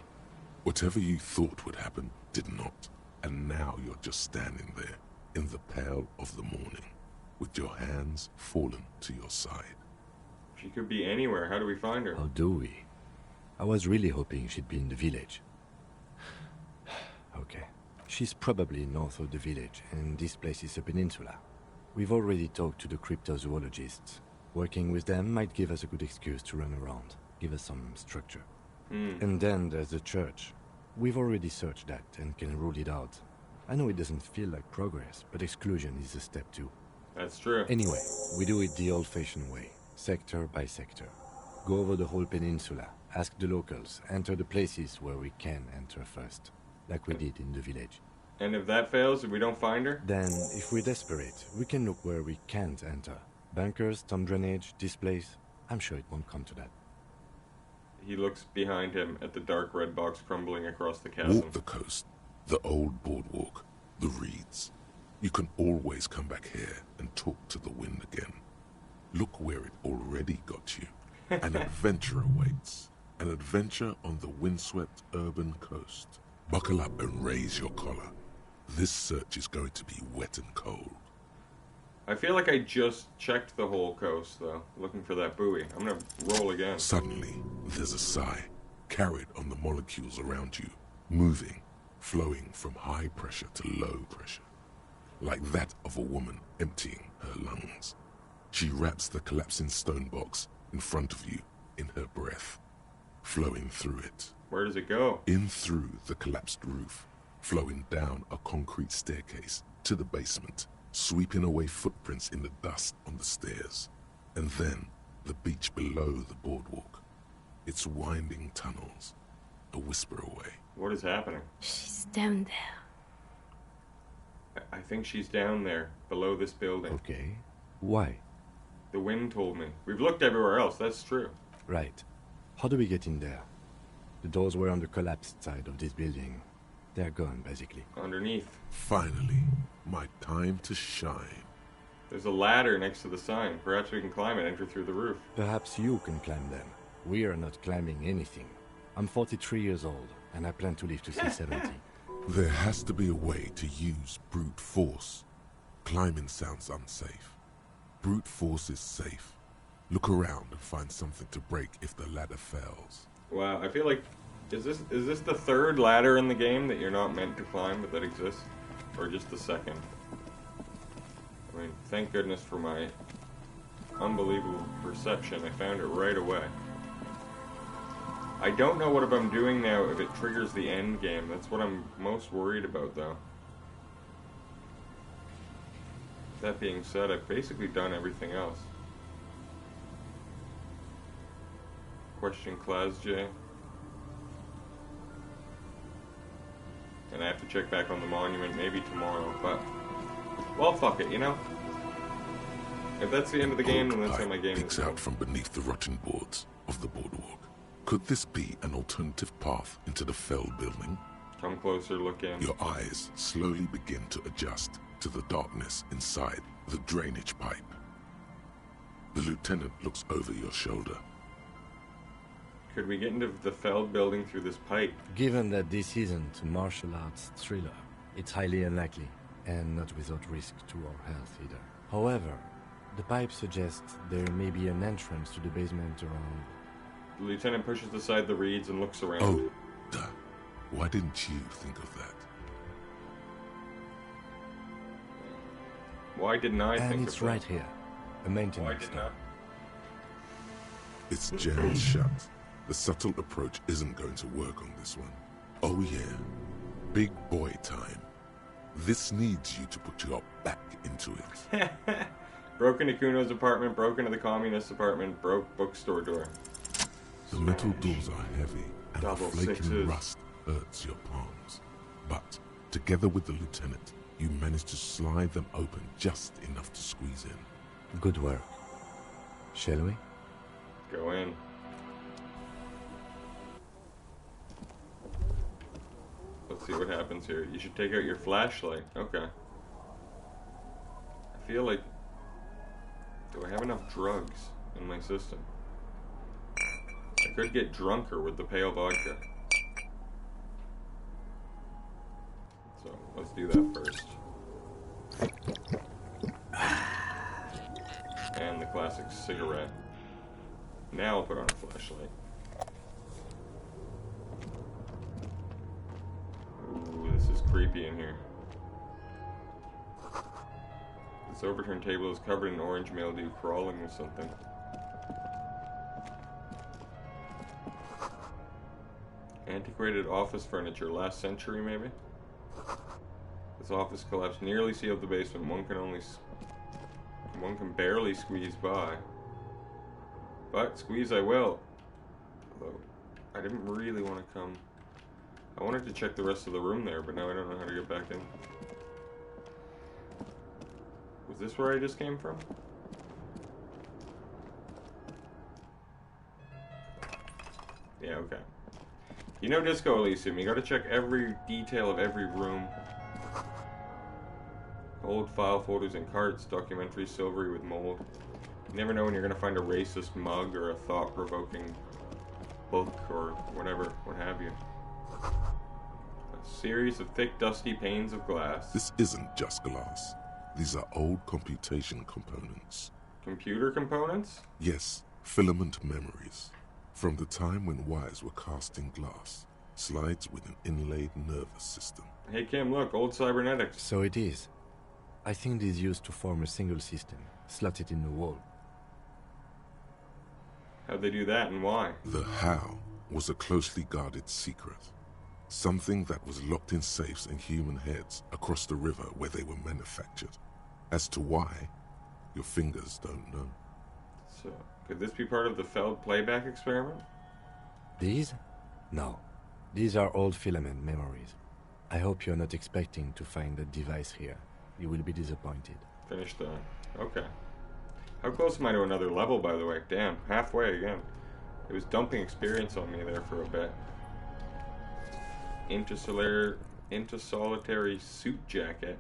Whatever you thought would happen did not. And now you're just standing there in the pale of the morning with your hands fallen to your side. She could be anywhere. How do we find her? How do we? I was really hoping she'd be in the village. Okay. She's probably north of the village, and this place is a peninsula. We've already talked to the cryptozoologists. Working with them might give us a good excuse to run around, give us some structure. And then there's the church. We've already searched that and can rule it out. I know it doesn't feel like progress, but exclusion is a step too. That's true. Anyway, we do it the old-fashioned way, sector by sector. Go over the whole peninsula, ask the locals, enter the places where we can enter first, like we did in the village. And if that fails, if we don't find her? Then, if we're desperate, we can look where we can't enter. Bunkers, storm drainage, displays. I'm sure it won't come to that. He looks behind him at the dark red box crumbling across the chasm. Walk the coast, the old boardwalk. The reeds. You can always come back here and talk to the wind again. Look where it already got you. An adventure awaits. An adventure on the windswept urban coast. Buckle up and raise your collar. This search is going to be wet and cold. I feel like I just checked the whole coast, though, looking for that buoy. I'm gonna roll again. Suddenly, there's a sigh, carried on the molecules around you, moving, flowing from high pressure to low pressure, like that of a woman emptying her lungs. She wraps the collapsing stone box in front of you in her breath, flowing through it. Where does it go? In through the collapsed roof, flowing down a concrete staircase to the basement, sweeping away footprints in the dust on the stairs, and then the beach below the boardwalk, its winding tunnels, a whisper away. What is happening? She's down there. I think she's down there, below this building. Okay. Why? The wind told me. We've looked everywhere else, that's true. Right. How do we get in there? The doors were on the collapsed side of this building. They're gone, basically. Underneath. Finally, my time to shine. There's a ladder next to the sign. Perhaps we can climb it, enter through the roof. Perhaps you can climb them. We are not climbing anything. I'm 43 years old, and I plan to live to see 70. There has to be a way to use brute force. Climbing sounds unsafe. Brute force is safe. Look around and find something to break if the ladder fails. Wow, I feel like... Is this the third ladder in the game that you're not meant to climb, but that exists? Or just the second? I mean, thank goodness for my unbelievable perception. I found it right away. I don't know what I'm doing now if it triggers the end game. That's what I'm most worried about, though. That being said, I've basically done everything else. Question Class J. And I have to check back on the monument maybe tomorrow, but... Well, fuck it, you know? If that's the end of the game, then that's how my game peeks out from beneath the rotting boards of the boardwalk. Could this be an alternative path into the fell building? Come closer, look in. Your eyes slowly begin to adjust to the darkness inside the drainage pipe. The lieutenant looks over your shoulder. Could we get into the felled building through this pipe? Given that this isn't a martial arts thriller, it's highly unlikely, and not without risk to our health either. However, the pipe suggests there may be an entrance to the basement around... The lieutenant pushes aside the reeds and looks around. Oh, duh. Why didn't you think of that? Why didn't I think of that? And it's right here. A maintenance door. It's jammed shut. The subtle approach isn't going to work on this one. Oh yeah. Big boy time. This needs you to put your back into it. Broke into Kuno's apartment, broke into the communist apartment, broke bookstore door. The metal doors are heavy, and Double the flaking sixes. rust hurts your palms. But, together with the lieutenant, you manage to slide them open just enough to squeeze in. Good work. Shall we? Go in. Let's see what happens here. You should take out your flashlight. Okay. I feel like... Do I have enough drugs in my system? I could get drunker with the pale vodka. So, let's do that first. And the classic cigarette. Now I'll put on a flashlight. Ooh, this is creepy in here. This overturned table is covered in orange mildew, crawling with something. Antiquated office furniture, last century maybe? This office collapse nearly sealed the basement. One can barely squeeze by. But squeeze I will. Although, I didn't really want to come. I wanted to check the rest of the room there, but now I don't know how to get back in. Was this where I just came from? Yeah, okay. You know Disco Elysium, you gotta check every detail of every room. Old file folders and carts, documentary silvery with mold. You never know when you're going to find a racist mug or a thought-provoking book or whatever, what have you. A series of thick, dusty panes of glass. This isn't just glass. These are old computation components. Computer components? Yes, filament memories. From the time when wires were cast in glass. Slides with an inlaid nervous system. Hey Kim, look, old cybernetics. So it is. I think it is used to form a single system, slotted in the wall. How'd they do that and why? The how was a closely guarded secret. Something that was locked in safes in human heads across the river where they were manufactured. As to why, your fingers don't know. So, could this be part of the Feld playback experiment? These? No. These are old filament memories. I hope you're not expecting to find a device here. You will be disappointed. Finished that. Okay. How close am I to another level, by the way? Damn, halfway again. It was dumping experience on me there for a bit. Intersolitary suit jacket.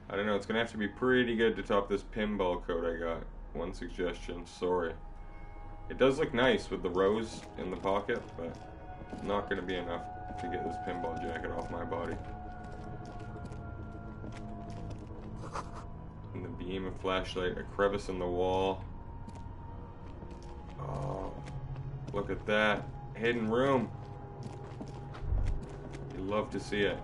I don't know, it's gonna have to be pretty good to top this pinball coat I got. One suggestion, sorry. It does look nice with the rose in the pocket, but not gonna be enough to get this pinball jacket off my body. In the beam of flashlight, a crevice in the wall. Oh, look at that. Hidden room. You love to see it.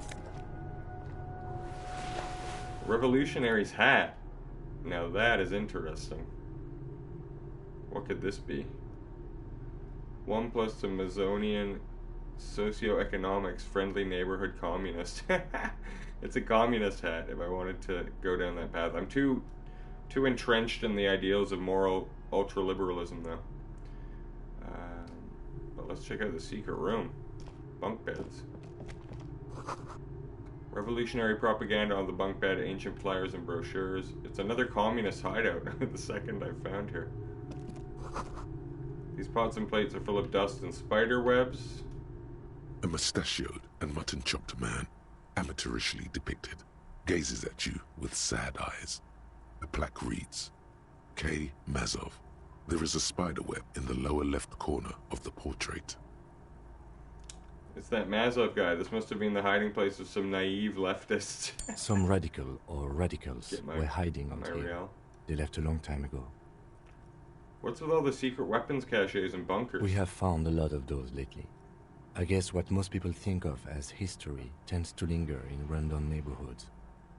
Revolutionary's hat. Now that is interesting. What could this be? 1 plus to Amazonian socioeconomics friendly neighborhood communist. It's a communist hat if I wanted to go down that path. I'm too entrenched in the ideals of moral ultraliberalism though. But let's check out the secret room. Bunk beds. Revolutionary propaganda on the bunk bed, ancient flyers and brochures. It's another communist hideout, the second I've found here. These pots and plates are full of dust and spider webs. A mustachioed and mutton-chopped man, amateurishly depicted, gazes at you with sad eyes. The plaque reads, K. Mazov. There is a spider web in the lower left corner of the portrait. It's that Mazov guy. This must have been the hiding place of some naive leftists. Some radical or radicals were hiding on here. They left a long time ago. What's with all the secret weapons caches and bunkers? We have found a lot of those lately. I guess what most people think of as history tends to linger in random neighborhoods.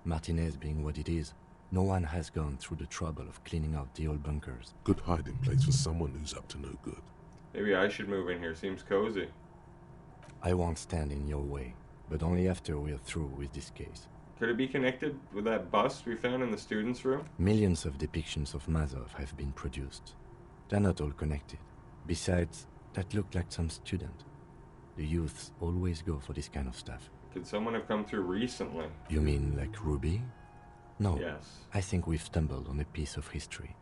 Martinez being what it is, no one has gone through the trouble of cleaning out the old bunkers. Good hiding place for someone who's up to no good. Maybe I should move in here. Seems cozy. I won't stand in your way, but only after we're through with this case. Could it be connected with that bust we found in the students' room? Millions of depictions of Mazov have been produced. They're not all connected. Besides, that looked like some student. The youths always go for this kind of stuff. Could someone have come through recently? You mean like Ruby? No. Yes. I think we've stumbled on a piece of history.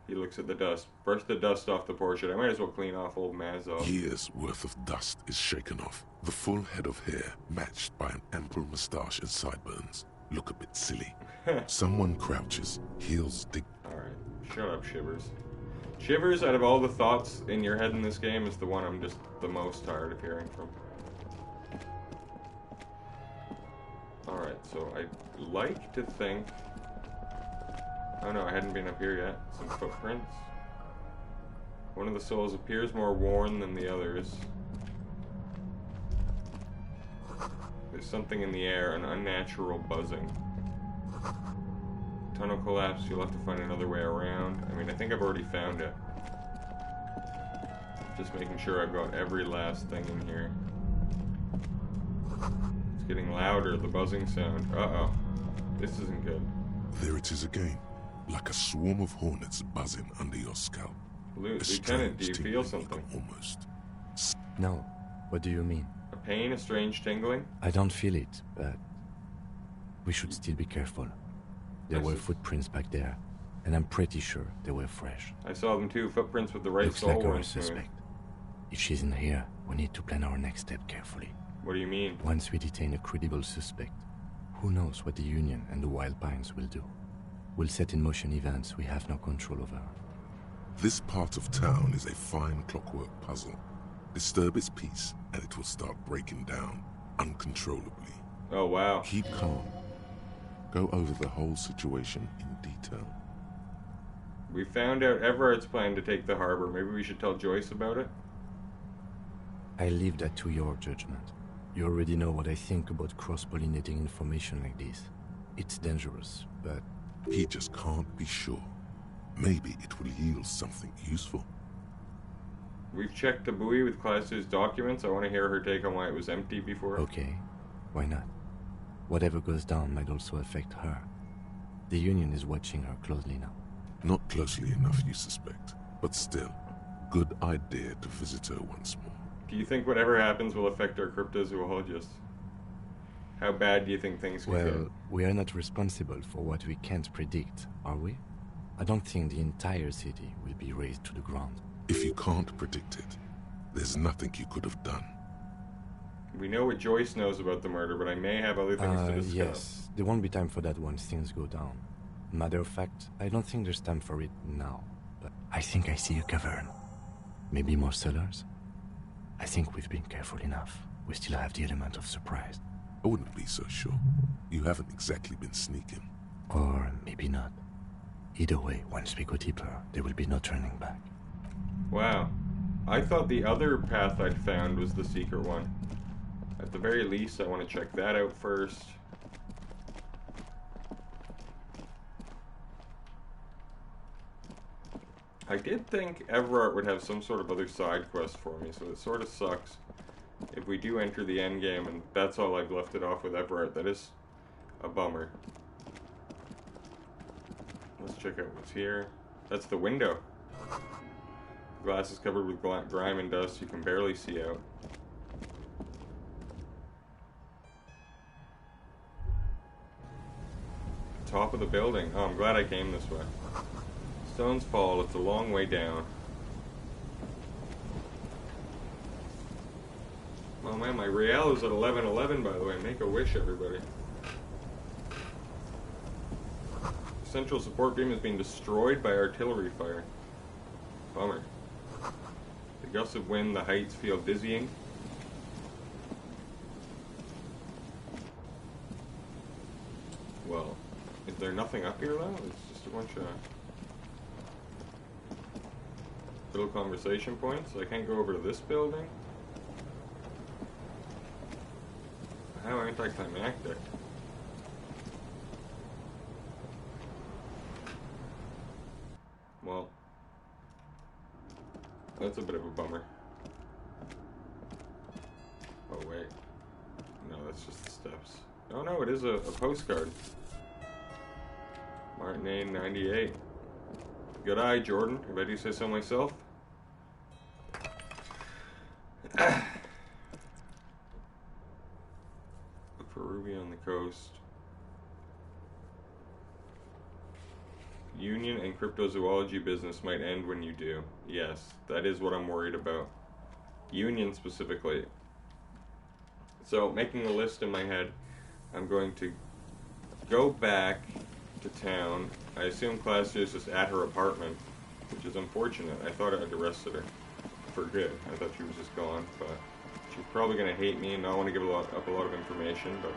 He looks at the dust. Brush the dust off the portrait. I might as well clean off old Mazov. Years' worth of dust is shaken off. The full head of hair, matched by an ample moustache and sideburns, look a bit silly. Someone crouches, heels dig. Alright, shut up, Shivers. Shivers, out of all the thoughts in your head in this game, is the one I'm just the most tired of hearing from. Alright, so I'd like to think... Oh no, I hadn't been up here yet. Some footprints. One of the souls appears more worn than the others. There's something in the air, an unnatural buzzing. Tunnel collapse, you'll have to find another way around. I mean, I think I've already found it. Just making sure I've got every last thing in here. It's getting louder, the buzzing sound. Uh-oh. This isn't good. There it is again. Like a swarm of hornets buzzing under your scalp. Lieutenant, do you feel something? Almost. No. What do you mean? A pain, a strange tingling? I don't feel it, but we should still be careful. There were footprints back there, and I'm pretty sure they were fresh. I saw them too, footprints with the right Looks soul. Looks like our suspect. If she's in here, we need to plan our next step carefully. What do you mean? Once we detain a credible suspect, Who knows what the Union and the Wild Pines will do? Will set in motion events we have no control over. This part of town is a fine clockwork puzzle. Disturb its peace, and it will start breaking down, uncontrollably. Oh, wow. Keep calm. Go over the whole situation in detail. We found out Everart's plan to take the harbor. Maybe we should tell Joyce about it? I leave that to your judgment. You already know what I think about cross-pollinating information like this. It's dangerous, but... He just can't be sure. Maybe it will yield something useful. We've checked the buoy with Class 2's documents. I want to hear her take on why it was empty before. Okay, why not? Whatever goes down might also affect her. The Union is watching her closely now. Not closely enough, you suspect. But still, good idea to visit her once more. Do you think whatever happens will affect our cryptozoologists? How bad do you think things could get? Well, we are not responsible for what we can't predict, are we? I don't think the entire city will be razed to the ground. If you can't predict it, there's nothing you could have done. We know what Joyce knows about the murder, but I may have other things to discuss. Yes, there won't be time for that once things go down. Matter of fact, I don't think there's time for it now, but I think I see a cavern. Maybe more cellars? I think we've been careful enough. We still have the element of surprise. I wouldn't be so sure. You haven't exactly been sneaking. Or maybe not. Either way, once we go deeper, there will be no turning back. Wow. I thought the other path I'd found was the secret one. At the very least, I want to check that out first. I did think Evrart would have some sort of other side quest for me, so it sort of sucks if we do enter the end game and that's all I've left it off with Evrart. That is a bummer. Let's check out what's here. That's the window. Glass is covered with grime and dust. You can barely see out. Top of the building. Oh, I'm glad I came this way. Stones fall. It's a long way down. Oh man, my real is at 11:11, by the way. Make a wish, everybody. Central support beam is being destroyed by artillery fire. Bummer. The gusts of wind, the heights feel dizzying. Well, is there nothing up here though? It's just a bunch of little conversation points. I can't go over to this building. How anticlimactic. Well, that's a bit of a bummer. Oh wait. No, that's just the steps. Oh no, it is a postcard. Martinane 98. Good eye, Jordan, if I do say so myself. Look for Ruby on the coast. Union and cryptozoology business might end when you do. Yes, that is what I'm worried about. Union specifically. So, making a list in my head, I'm going to go back to town. I assume Class 2 is just at her apartment, which is unfortunate. I thought I had arrested her for good. I thought she was just gone, but she's probably going to hate me and not want to give up a lot of information, but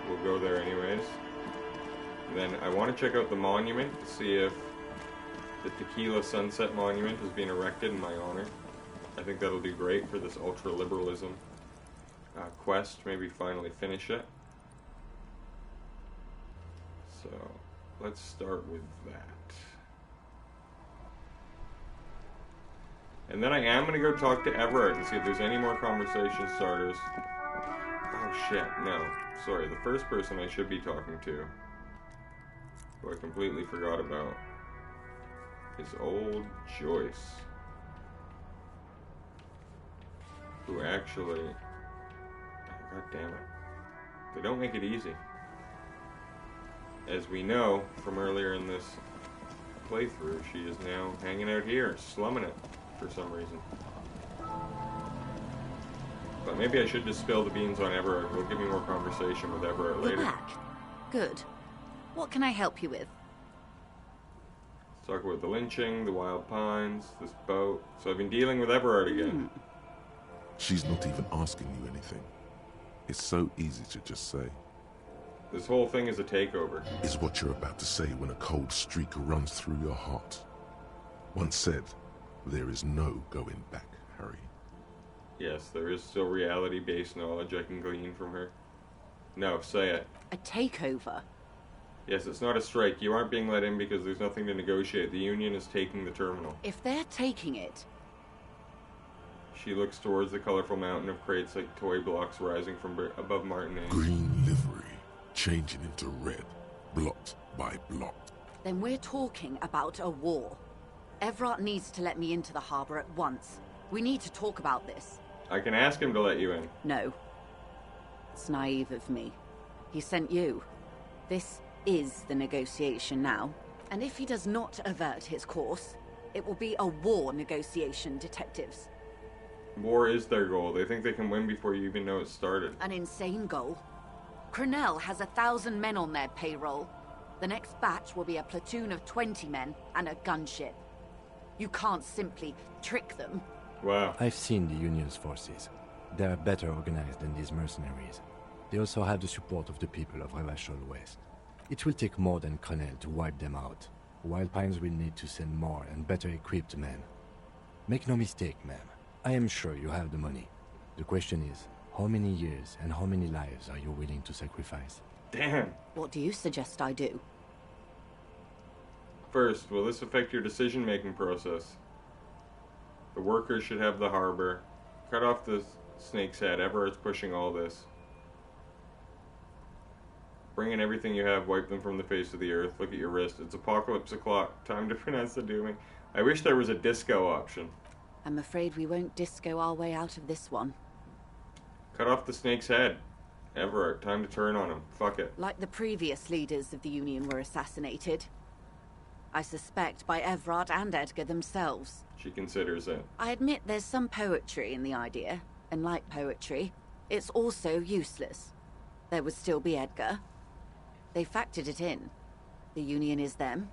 we'll go there anyways. Then I want to check out the monument to see if the Tequila Sunset Monument is being erected in my honor. I think that'll do great for this ultra-liberalism quest. Maybe finally finish it. So, let's start with that. And then I am going to go talk to Evrart and see if there's any more conversation starters. Oh shit, no. Sorry, the first person I should be talking to, who I completely forgot about, is old Joyce. Who actually... God damn it. They don't make it easy. As we know from earlier in this playthrough, she is now hanging out here, slumming it for some reason. But maybe I should just spill the beans on Evrart. We'll give me more conversation with Evrart You're later. back. Good. What can I help you with? Let's talk about the lynching, the wild pines, this boat. So I've been dealing with Evrart again. She's not even asking you anything. It's so easy to just say. This whole thing is a takeover. Is what you're about to say when a cold streak runs through your heart. Once said, there is no going back, Harry. Yes, there is still reality-based knowledge I can glean from her. No, say it. A takeover? Yes, it's not a strike. You aren't being let in because there's nothing to negotiate. The Union is taking the terminal. If they're taking it... She looks towards the colorful mountain of crates like toy blocks rising from above Martinez. Green livery, changing into red, blot by blot. Then we're talking about a war. Evrart needs to let me into the harbor at once. We need to talk about this. I can ask him to let you in. No. It's naive of me. He sent you. This is the negotiation now. And if he does not avert his course, it will be a war negotiation, detectives. War is their goal. They think they can win before you even know it started. An insane goal. Cornell has 1,000 men on their payroll. The next batch will be a platoon of 20 men and a gunship. You can't simply trick them. Wow. I've seen the Union's forces. They are better organized than these mercenaries. They also have the support of the people of Revachol West. It will take more than Cornell to wipe them out. Wild Pines will need to send more and better equipped men. Make no mistake, ma'am. I am sure you have the money. The question is, how many years and how many lives are you willing to sacrifice? Damn. What do you suggest I do? First, will this affect your decision-making process? The workers should have the harbor. Cut off the snake's head. Everart's pushing all this. Bring in everything you have. Wipe them from the face of the earth. Look at your wrist. It's apocalypse o'clock. Time to pronounce the dooming. I wish there was a disco option. I'm afraid we won't disco our way out of this one. Cut off the snake's head. Evrart, time to turn on him. Fuck it. Like the previous leaders of the Union were assassinated. I suspect by Evrart and Edgar themselves. She considers it. I admit there's some poetry in the idea, and like poetry, it's also useless. There would still be Edgar. They factored it in. The Union is them,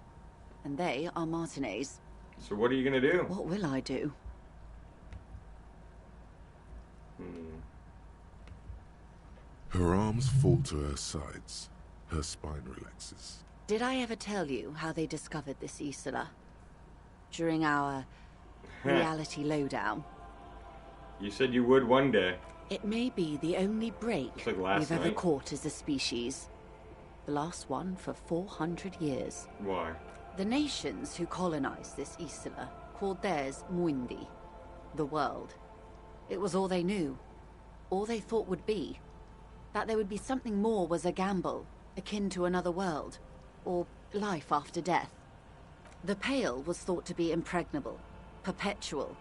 and they are Martinez. So what are you gonna do? What will I do? Her arms fall to her sides. Her spine relaxes. Did I ever tell you how they discovered this Isola? During our reality lowdown? You said you would one day. It may be the only break like last we've ever night. caught as a species. The last one for 400 years. Why? The nations who colonized this Isola called theirs Muindi, the world. It was all they knew, all they thought would be. That there would be something more was a gamble, akin to another world, or life after death. The Pale was thought to be impregnable, perpetual.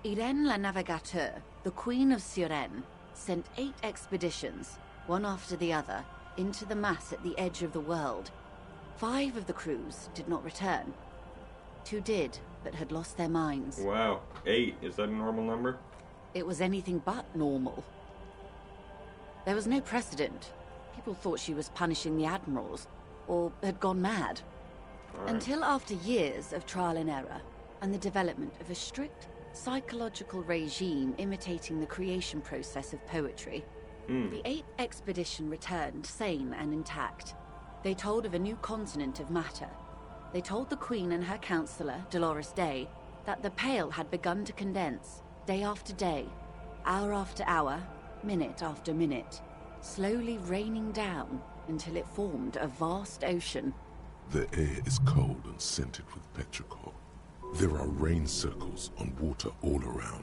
Irene la Navigateur, the Queen of Suren, sent 8 expeditions, one after the other, into the mass at the edge of the world. 5 of the crews did not return. 2 did, but had lost their minds. Wow. 8. Is that a normal number? It was anything but normal. There was no precedent. People thought she was punishing the admirals, or had gone mad. Right. Until after years of trial and error, and the development of a strict psychological regime imitating the creation process of poetry, the 8th expedition returned sane and intact. They told of a new continent of matter. They told the Queen and her counselor, Dolores Day, that the Pale had begun to condense, day after day, hour after hour, minute after minute, slowly raining down until it formed a vast ocean. The air is cold and scented with petrichor. There are rain circles on water all around.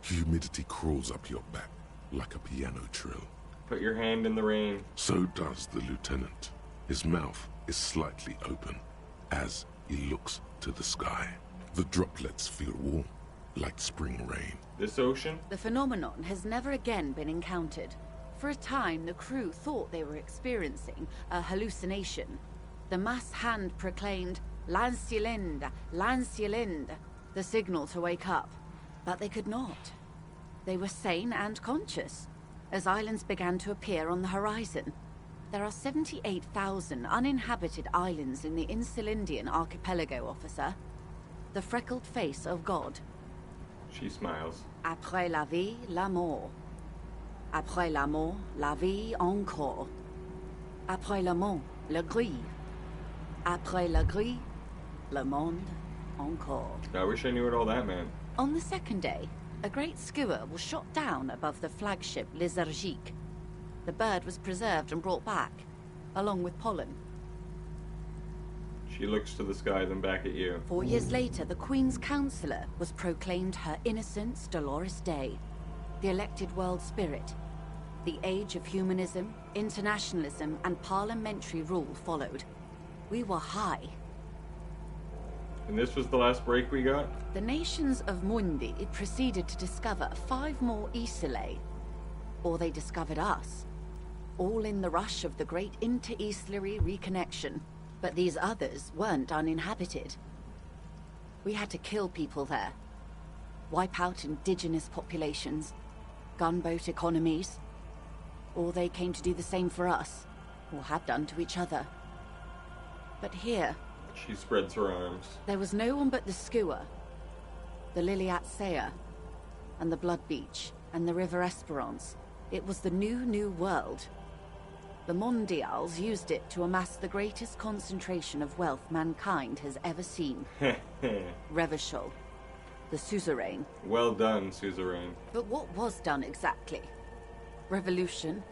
Humidity crawls up your back like a piano trill. Put your hand in the rain. So does the lieutenant. His mouth is slightly open as he looks to the sky. The droplets feel warm, like spring rain. This ocean? The phenomenon has never again been encountered. For a time, the crew thought they were experiencing a hallucination. The mass hand proclaimed, Lancielinde, Lancielinde, the signal to wake up. But they could not. They were sane and conscious, as islands began to appear on the horizon. There are 78,000 uninhabited islands in the Insulindian archipelago, officer. The freckled face of God. She smiles. Après la vie, la mort. Après la mort, la vie encore. Après la mort, le gris. Après la gris, le monde encore. I wish I knew what all that meant. On the second day, a great skua was shot down above the flagship Lézargique. The bird was preserved and brought back, along with pollen. She looks to the sky, then back at you. 4 years later, the Queen's Counsellor was proclaimed Her Innocence Dolores Day, the elected world spirit. The age of humanism, internationalism, and parliamentary rule followed. We were high. And this was the last break we got? The nations of Mundi proceeded to discover 5 more Isolae. Or they discovered us. All in the rush of the great inter-Islary reconnection. But these others weren't uninhabited. We had to kill people there. Wipe out indigenous populations. Gunboat economies. Or they came to do the same for us. Or had done to each other. But here... She spreads her arms. There was no one but the skua. The Liliat Sea. And the Blood Beach. And the River Esperance. It was the new world. The Mondials used it to amass the greatest concentration of wealth mankind has ever seen. Revachol, the suzerain. Well done, suzerain. But what was done exactly? Revolution,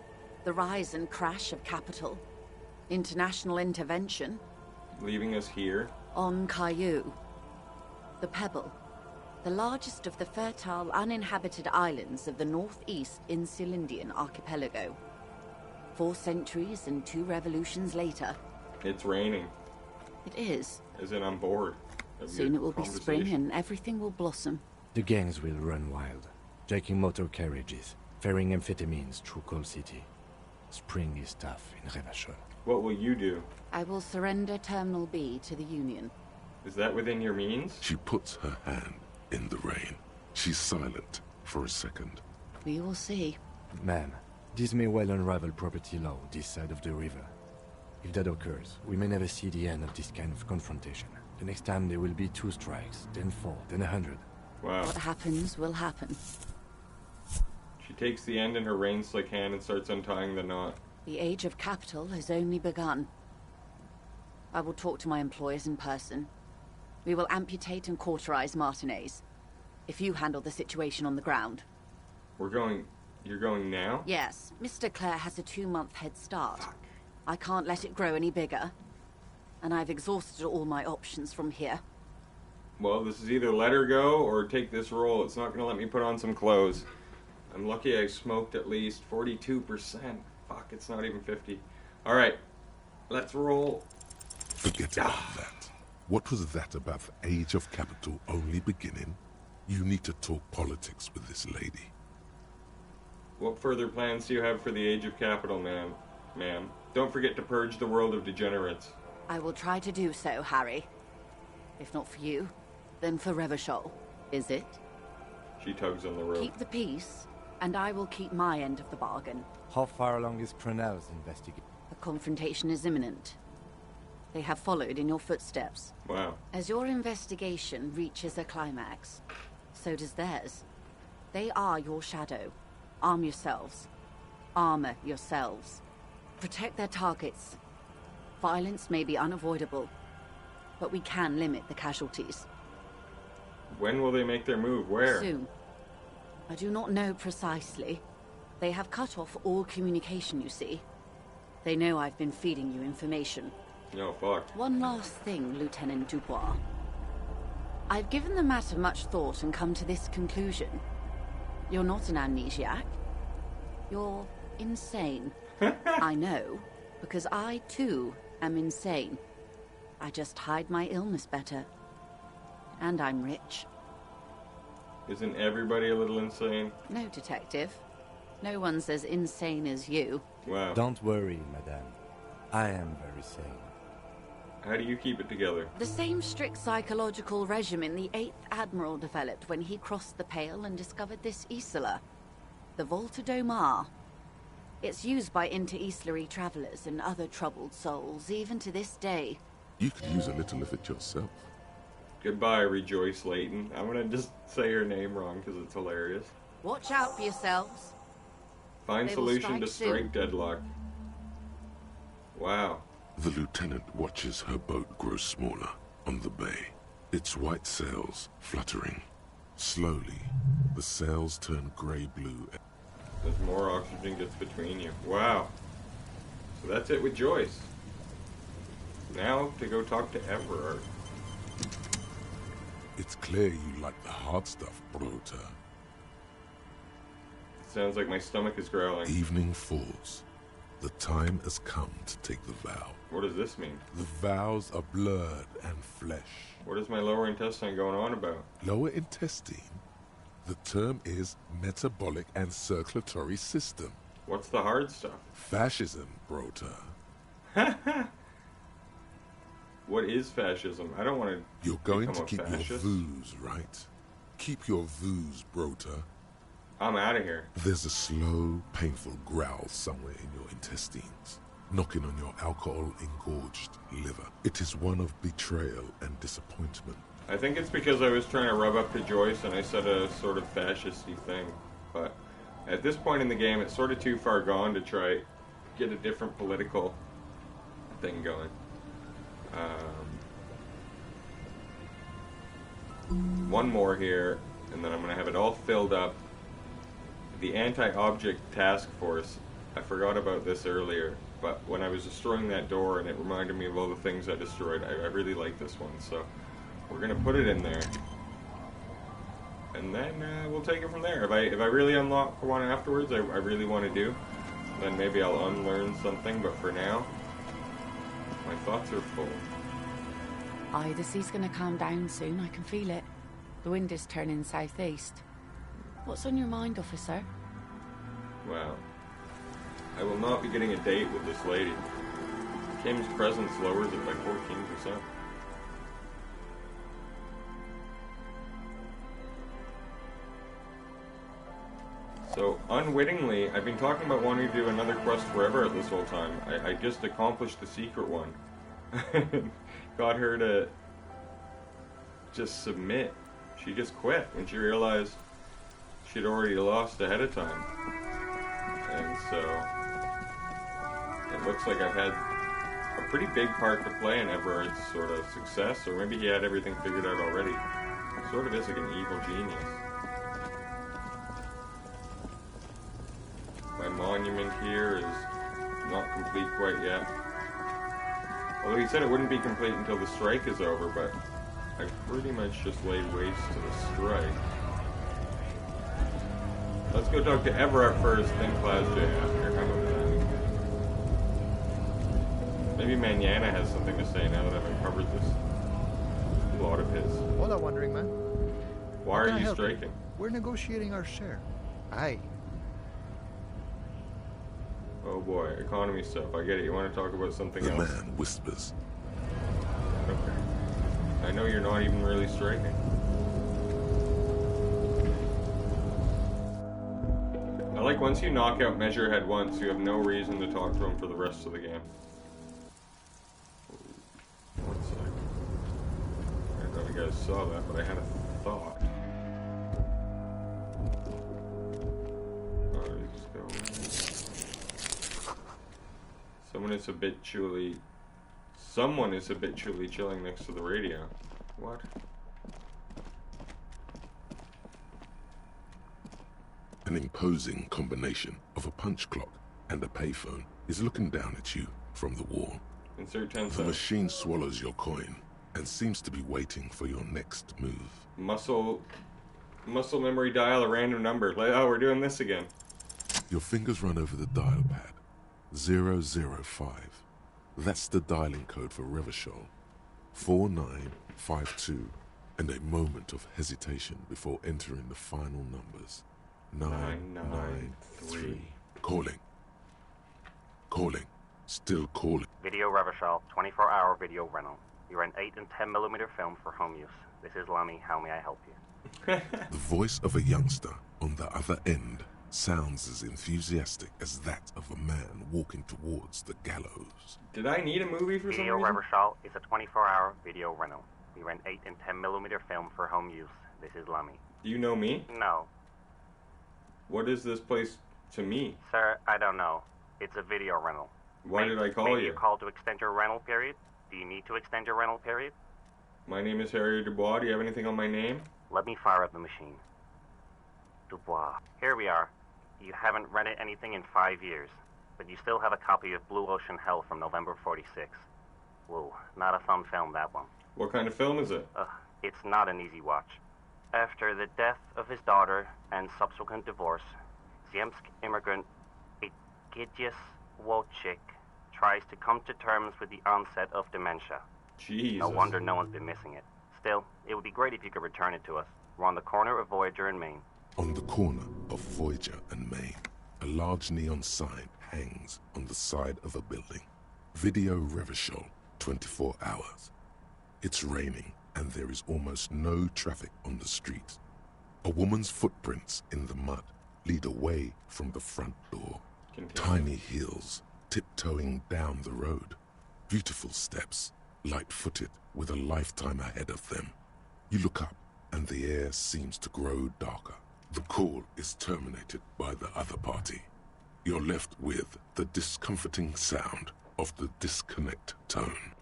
the rise and crash of capital, international intervention. Leaving us here? On Caillou, the Pebble, the largest of the fertile uninhabited islands of the northeast Insulindian archipelago. 4 centuries and 2 revolutions later. It's raining. It is. As in I'm bored. Soon it will be spring and everything will blossom. The gangs will run wild, jacking motor carriages, ferrying amphetamines through Coal City. Spring is tough in Revachol. What will you do? I will surrender Terminal B to the Union. Is that within your means? She puts her hand in the rain. She's silent for a second. We will see. Ma'am, this may well unravel property law this side of the river. If that occurs, we may never see the end of this kind of confrontation. The next time there will be 2 strikes, then 4, then 100. Wow. What happens will happen. She takes the end in her rain-slick hand and starts untying the knot. The age of capital has only begun. I will talk to my employers in person. We will amputate and cauterize Martinez. If you handle the situation on the ground. You're going now? Yes, Mr. Clare has a 2-month head start. I can't let it grow any bigger. And I've exhausted all my options from here. Well, this is either let her go or take this roll. It's not going to let me put on some clothes. I'm lucky I smoked at least 42%. Fuck, it's not even 50. Alright, let's roll. Forget about that. What was that about the age of capital only beginning? You need to talk politics with this lady. What further plans do you have for the age of capital, ma'am? Don't forget to purge the world of degenerates. I will try to do so, Harry. If not for you, then for Revachol. Is it? She tugs on the rope. Keep the peace, and I will keep my end of the bargain. How far along is Cronell's investigation? A confrontation is imminent. They have followed in your footsteps. Wow. As your investigation reaches a climax, so does theirs. They are your shadow. Arm yourselves. Armor yourselves. Protect their targets. Violence may be unavoidable, but we can limit the casualties. When will they make their move? Where? Soon. I do not know precisely. They have cut off all communication, you see. They know I've been feeding you information. No, fuck. One last thing, Lieutenant Dubois. I've given the matter much thought and come to this conclusion. You're not an amnesiac. You're insane. I know, because I, too, am insane. I just hide my illness better. And I'm rich. Isn't everybody a little insane? No, Detective. No one's as insane as you. Wow. Don't worry, madame. I am very sane. How do you keep it together? The same strict psychological regimen the 8th Admiral developed when he crossed the Pale and discovered this Isola, the Volta do Mar. It's used by inter-Easlary travelers and other troubled souls, even to this day. You could use a little of it yourself. Goodbye, Rejoice Layton. I'm gonna just say her name wrong because it's hilarious. Watch out for yourselves. Find They will solution to strike strike soon. deadlock. Wow. The lieutenant watches her boat grow smaller on the bay, its white sails fluttering. Slowly, the sails turn grey-blue. As more oxygen gets between you. Wow. So that's it with Joyce. Now to go talk to Evrart. It's clear you like the hard stuff, Brota. Sounds like my stomach is growling. Evening falls. The time has come to take the vow. What does this mean? The vows are blood and flesh. What is my lower intestine going on about? Lower intestine? The term is metabolic and circulatory system. What's the hard stuff? Fascism, Brota. What is fascism? I don't want to. You're going to become a keep your fascist. vooz, right? Keep your vooz, Brota. I'm out of here. There's a slow, painful growl somewhere in your intestines, knocking on your alcohol-engorged liver. It is one of betrayal and disappointment. I think it's because I was trying to rub up to Joyce and I said a sort of fascist-y thing. But at this point in the game, it's sort of too far gone to try get a different political thing going. One more here, and then I'm going to have it all filled up. The Anti-Object Task Force. I forgot about this earlier, but when I was destroying that door and it reminded me of all the things I destroyed, I really like this one, so we're gonna put it in there. And then we'll take it from there. If I really unlock one afterwards, I really want to do, then maybe I'll unlearn something, but for now, my thoughts are full. Aye, the sea's gonna calm down soon, I can feel it. The wind is turning southeast. What's on your mind, officer? Well, I will not be getting a date with this lady. Kim's presence lowers it by 14%. So, unwittingly, I've been talking about wanting to do another quest for Evrart this whole time. I just accomplished the secret one. Got her to just submit. She just quit when she realized she'd already lost ahead of time. And so, it looks like I've had a pretty big part to play in Evrart's sort of success, or maybe he had everything figured out already. Sort of is like an evil genius. My monument here is not complete quite yet. Although he said it wouldn't be complete until the strike is over, but I've pretty much just laid waste to the strike. Let's go talk to Evrart first, then Class J after. How about that? Maybe Manana has something to say now that I've uncovered this plot of his. Hola, Wandering Man. Why How are can I you help striking? We're negotiating our share. Aye. Oh boy, economy stuff. I get it. You want to talk about something The else? man whispers. Okay. I know you're not even really striking. I like once you knock out Measurehead once, you have no reason to talk to him for the rest of the game. One sec. I don't know if you guys saw that, but I had a thought. Someone is habitually chilling next to the radio. What? An imposing combination of a punch clock and a payphone is looking down at you from the wall. Insert 10 The cents. machine swallows your coin and seems to be waiting for your next move. Muscle memory dial a random number. Like, oh, we're doing this again. Your fingers run over the dial pad. 005. That's the dialing code for Revachol. 4952. And a moment of hesitation before entering the final numbers. 993. Calling. Calling. Still calling. Video Revachol, 24-hour video rental. You rent 8 and 10mm film for home use. This is Lummy. How may I help you? The voice of a youngster on the other end sounds as enthusiastic as that of a man walking towards the gallows. Did I need a movie for some Video reason? Revachol is a 24-hour video rental. We rent 8 and 10mm film for home use. This is Lummy. Do you know me? No. What is this place to me? Sir, I don't know. It's a video rental. Why did I call maybe you? You called to extend your rental period? Do you need to extend your rental period? My name is Harry Dubois. Do you have anything on my name? Let me fire up the machine. Dubois. Here we are. You haven't rented anything in 5 years, but you still have a copy of Blue Ocean Hell from November '46. Whoa, not a fun film, that one. What kind of film is it? It's not an easy watch. After the death of his daughter and subsequent divorce, Zemsk immigrant Egidius Wojcik tries to come to terms with the onset of dementia. Jesus. No wonder no one's been missing it. Still, it would be great if you could return it to us. We're on the corner of Voyager and Maine. On the corner of Voyager and Maine, a large neon sign hangs on the side of a building. Video Revachol, 24 hours. It's raining and there is almost no traffic on the street. A woman's footprints in the mud lead away from the front door. Tiny heels tiptoeing down the road. Beautiful steps, light-footed with a lifetime ahead of them. You look up and the air seems to grow darker. The call is terminated by the other party. You're left with the discomforting sound of the disconnect tone.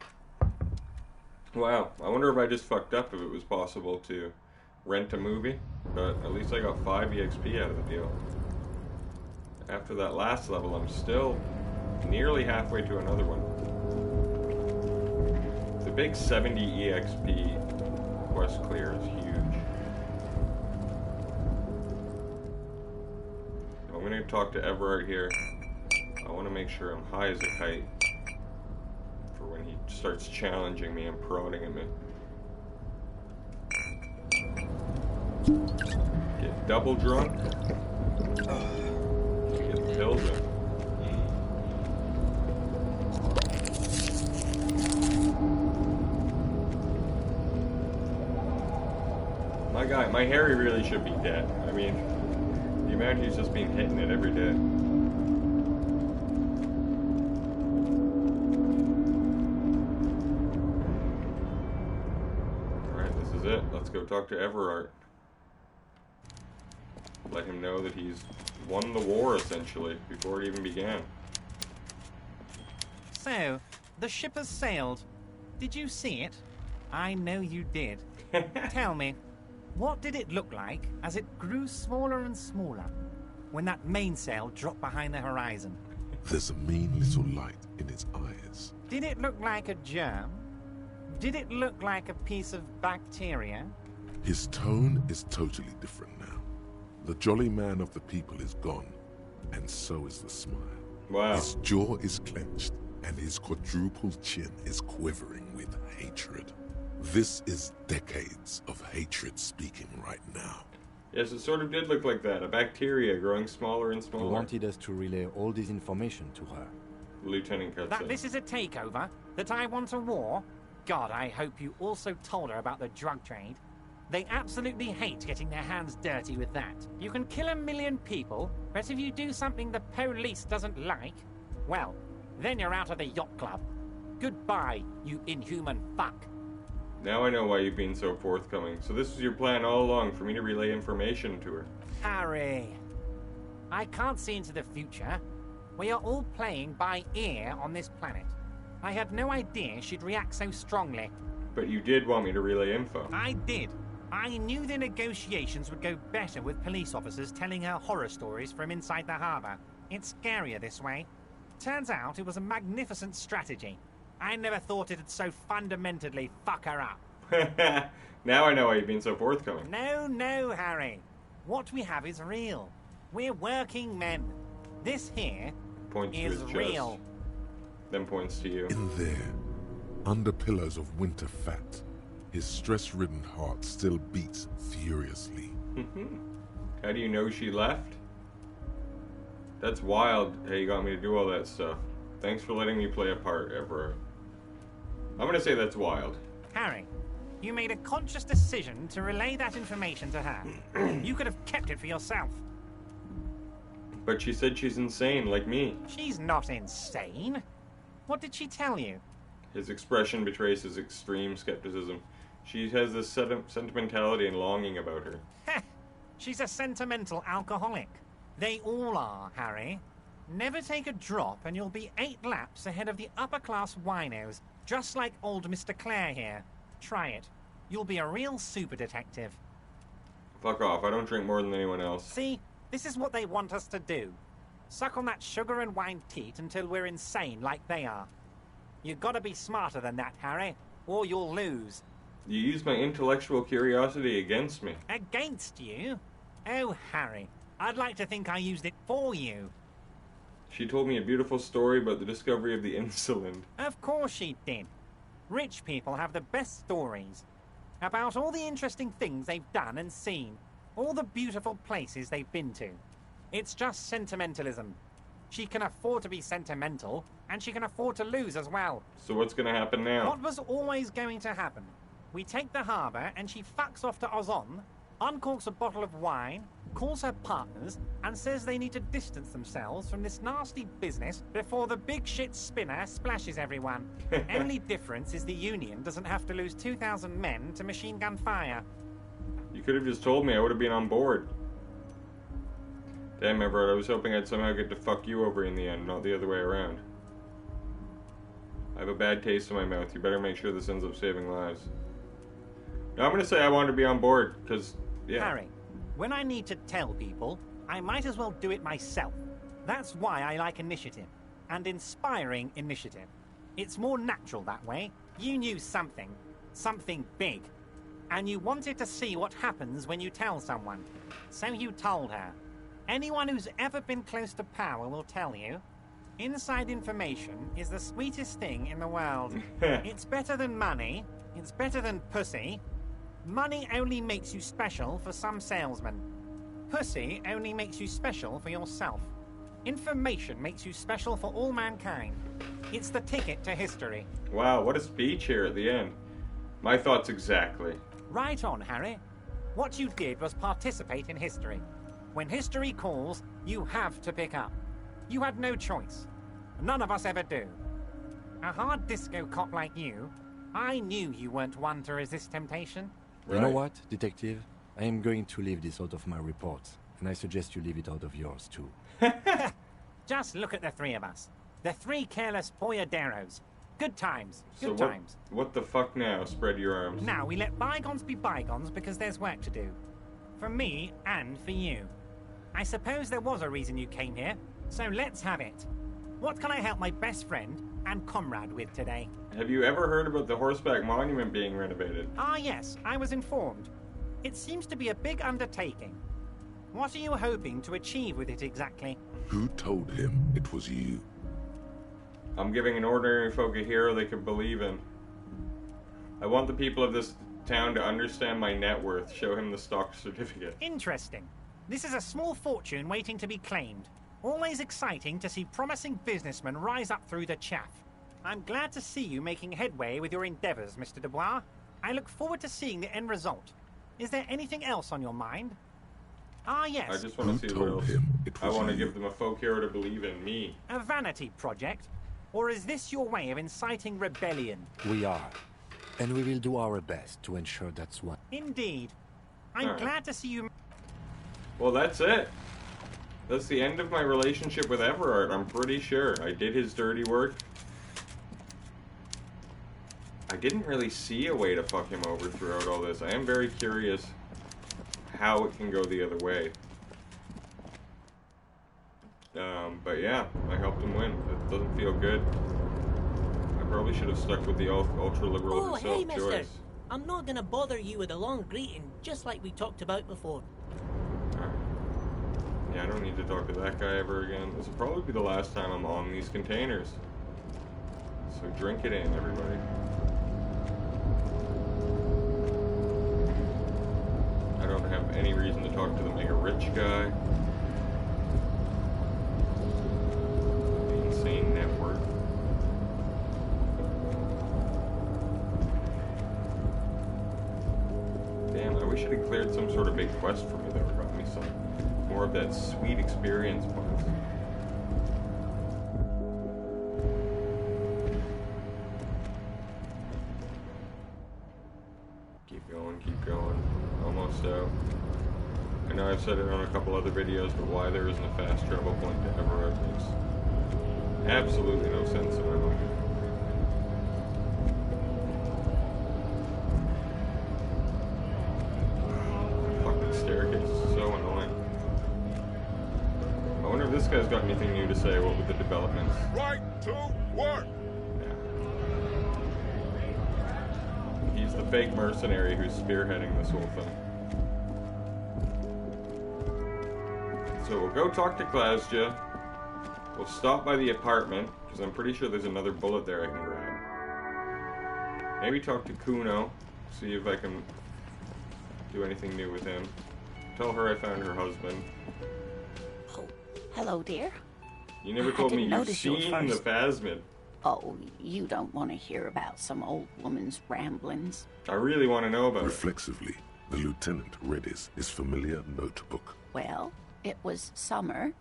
Wow, I wonder if I just fucked up if it was possible to rent a movie, but at least I got 5 EXP out of the deal. After that last level, I'm still nearly halfway to another one. The big 70 EXP quest clear is huge. I'm gonna talk to Evrart here. I want to make sure I'm high as a kite for when he starts challenging me and prodding at me. Get double drunk. Get the pills in. My guy, my Harry really should be dead. I mean, the amount he's just been hitting it every day. Alright, this is it. Let's go talk to Evrart. Let him know that he's won the war, essentially, before it even began. So, the ship has sailed. Did you see it? I know you did. Tell me, what did it look like as it grew smaller and smaller when that mainsail dropped behind the horizon? There's a mean little light in its eyes. Did it look like a germ? Did it look like a piece of bacteria? His tone is totally different now. The jolly man of the people is gone, and so is the smile. Wow. His jaw is clenched, and his quadruple chin is quivering with hatred. This is decades of hatred speaking right now. Yes, it sort of did look like that. A bacteria growing smaller and You smaller. wanted us to relay all this information to her. Lieutenant cuts That in. this is a takeover? That I want a war? God, I hope you also told her about the drug trade. They absolutely hate getting their hands dirty with that. You can kill 1 million people, but if you do something the police doesn't like, well, then you're out of the yacht club. Goodbye, you inhuman fuck. Now I know why you've been so forthcoming. So this was your plan all along, for me to relay information to her. Harry, I can't see into the future. We are all playing by ear on this planet. I had no idea she'd react so strongly. But you did want me to relay info. I did. I knew the negotiations would go better with police officers telling her horror stories from inside the harbour. It's scarier this way. Turns out it was a magnificent strategy. I never thought it'd so fundamentally fuck her up. Now I know why you've been so forthcoming. No, Harry. What we have is real. We're working men. This here Points to is his chest. real. Then points to you. In there, under pillows of winter fat, his stress-ridden heart still beats furiously. How do you know she left? That's wild how you got me to do all that stuff. Thanks for letting me play a part, Evrart. I'm gonna say that's wild. Harry, you made a conscious decision to relay that information to her. You could have kept it for yourself. But she said she's insane, like me. She's not insane. What did she tell you? His expression betrays his extreme skepticism. She has this sentimentality and longing about her. Heh, she's a sentimental alcoholic. They all are, Harry. Never take a drop and you'll be 8 laps ahead of the upper-class winos, just like old Mr. Clare here. Try it. You'll be a real super detective. Fuck off, I don't drink more than anyone else. See, this is what they want us to do. Suck on that sugar and wine teat until we're insane like they are. You've got to be smarter than that, Harry, or you'll lose. You use my intellectual curiosity against me. Against you? Oh, Harry, I'd like to think I used it for you. She told me a beautiful story about the discovery of the insulin. Of course she did. Rich people have the best stories. About all the interesting things they've done and seen. All the beautiful places they've been to. It's just sentimentalism. She can afford to be sentimental, and she can afford to lose as well. So what's gonna happen now? What was always going to happen? We take the harbour, and she fucks off to Ozon, uncorks a bottle of wine, calls her partners, and says they need to distance themselves from this nasty business before the big shit spinner splashes everyone. Only difference is the Union doesn't have to lose 2,000 men to machine gun fire. You could have just told me, I would have been on board. Damn, Evrart, I was hoping I'd somehow get to fuck you over in the end, not the other way around. I have a bad taste in my mouth. You better make sure this ends up saving lives. No, I'm gonna say I wanted to be on board, because, yeah. Harry, when I need to tell people, I might as well do it myself. That's why I like initiative, and inspiring initiative. It's more natural that way. You knew something big, and you wanted to see what happens when you tell someone. So you told her. Anyone who's ever been close to power will tell you, inside information is the sweetest thing in the world. It's better than money. It's better than pussy. Money only makes you special for some salesmen. Pussy only makes you special for yourself. Information makes you special for all mankind. It's the ticket to history. Wow, what a speech here at the end. My thoughts exactly. Right on, Harry. What you did was participate in history. When history calls, you have to pick up. You had no choice. None of us ever do. A hard disco cop like you, I knew you weren't one to resist temptation. You know what, Detective? I am going to leave this out of my report, and I suggest you leave it out of yours, too. Just look at the 3 of us. The 3 careless boyaderos. Good times. Good so times. What the fuck now? Spread your arms. Now we let bygones be bygones because there's work to do. For me and for you. I suppose there was a reason you came here, so let's have it. What can I help my best friend and comrade with today? Have you ever heard about the Horseback Monument being renovated? Ah, yes, I was informed. It seems to be a big undertaking. What are you hoping to achieve with it exactly? Who told him it was you? I'm giving an ordinary folk a hero they could believe in. I want the people of this town to understand my net worth. Show him the stock certificate. Interesting. This is a small fortune waiting to be claimed. Always exciting to see promising businessmen rise up through the chaff. I'm glad to see you making headway with your endeavors, Mr. Dubois. I look forward to seeing the end result. Is there anything else on your mind? Ah, yes. I just want to see what else. I want to give them a folk hero to believe in me. A vanity project? Or is this your way of inciting rebellion? We are. And we will do our best to ensure that's what. Indeed. I'm glad to see you... Well, that's it. That's the end of my relationship with Evrart, I'm pretty sure. I did his dirty work. I didn't really see a way to fuck him over throughout all this. I am very curious how it can go the other way. But yeah, I helped him win. It doesn't feel good. I probably should have stuck with the ultra-liberal herself, hey, mister. Joyce. I'm not gonna bother you with a long greeting, just like we talked about before. Yeah, I don't need to talk to that guy ever again. This will probably be the last time I'm on these containers. So drink it in, everybody. I don't have any reason to talk to the mega rich guy. The insane net worth. wish it had cleared some sort of big quest for me that would brought me some more of that sweet experience points. Keep going. Almost out. I know I've said it on a couple other videos, but why there isn't a fast travel point to Evrart makes absolutely no sense in my mind. Fucking staircase is so annoying. I wonder if this guy's got anything new to say. What with the developments? Right to work! He's the fake mercenary who's spearheading this whole thing. So we'll go talk to Klausja. We'll stop by the apartment, because I'm pretty sure there's another bullet there I can grab. Maybe talk to Kuno, see if I can do anything new with him. Tell her I found her husband. Oh, hello, dear. You never told me you've notice you seen at the first. phasmid. Oh, you don't want to hear about some old woman's ramblings. I really want to know about it. Reflexively, the lieutenant read his familiar notebook. Well, it was summer.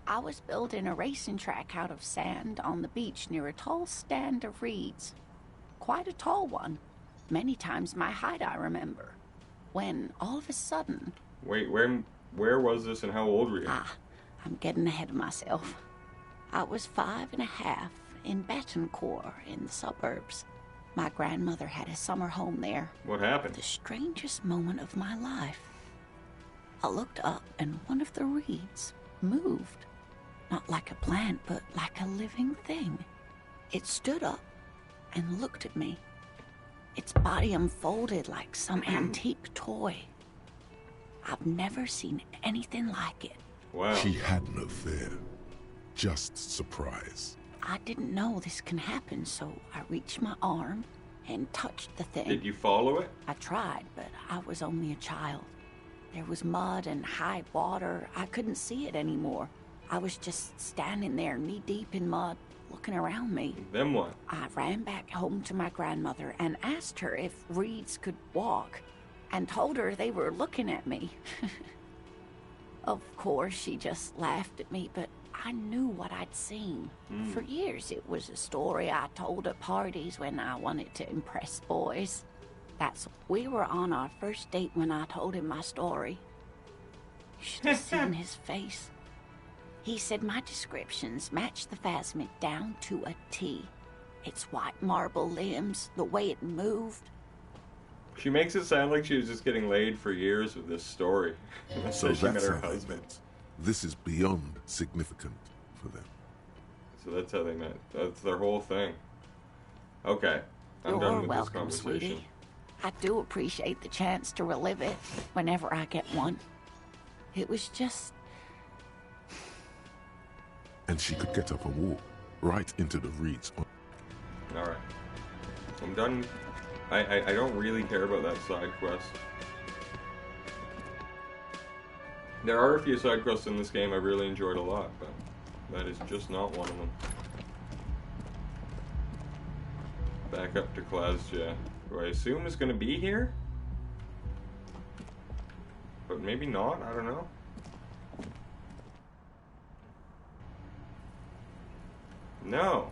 I was building a racing track out of sand on the beach near a tall stand of reeds. Quite a tall one. Many times my height, I remember. When, all of a sudden... Wait, where was this and how old were you? I'm getting ahead of myself. I was 5.5 in Betancourt in the suburbs. My grandmother had a summer home there. What happened? The strangest moment of my life. I looked up and one of the reeds moved. Not like a plant, but like a living thing. It stood up and looked at me. Its body unfolded like some antique toy. I've never seen anything like it. Wow. She had no fear, just surprise. I didn't know this can happen, so I reached my arm and touched the thing. Did you follow it? I tried, but I was only a child. There was mud and high water. I couldn't see it anymore. I was just standing there knee-deep in mud, looking around me. Then what? I ran back home to my grandmother and asked her if reeds could walk, and told her they were looking at me. Of course, she just laughed at me, but I knew what I'd seen. For years, it was a story I told at parties when I wanted to impress boys. We were on our first date when I told him my story. You should have seen his face. He said my descriptions matched the phasmid down to a T. Its white marble limbs, the way it moved. She makes it sound like she was just getting laid for years with this story. So she met that's her how they husband. met. This is beyond significant for them. So that's how they met. That's their whole thing. Okay. I'm done You're with welcome, this conversation. sweetie. I do appreciate the chance to relive it whenever I get one. It was just... And she could get up and walk right into the reeds. Alright. I'm done. I don't really care about that side quest. There are a few side quests in this game I really enjoyed a lot, but that is just not one of them. Back up to Klausja, who I assume is going to be here? But maybe not, I don't know. No.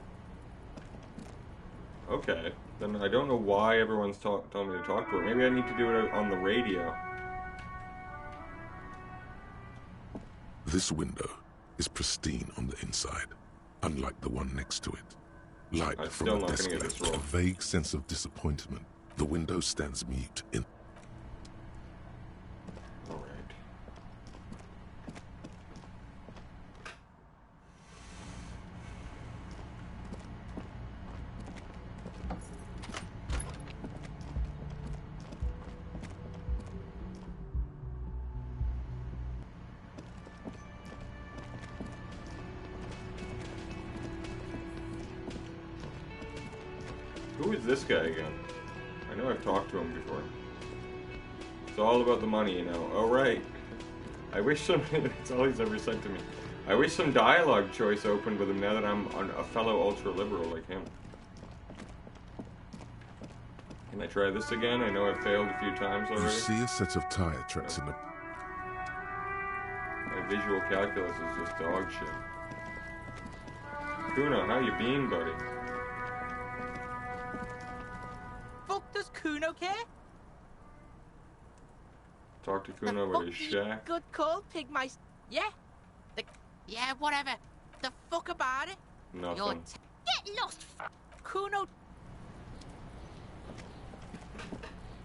Okay. Then I don't know why everyone's telling me to talk to her. Maybe I need to do it on the radio. This window is pristine on the inside, unlike the one next to it. Light I'm from still the not desk gonna get this left, a wrong. vague sense of disappointment. The window stands mute in... Alright. Who is this guy again? I know I've talked to him before. It's all about the money, you know. Oh, right. I wish some... That's all he's ever said to me. I wish some dialogue choice opened with him now that I'm a fellow ultra-liberal like him. Can I try this again? I know I've failed a few times already. You see a set of tire tracks in the... My visual calculus is just dog shit. Kuno, how you been, buddy? Fuck does Kuno care? Talk to Kuno about his shack. Good call, Pigmice. Yeah? Yeah, whatever. The fuck about it? Nothing. Get lost, Kuno.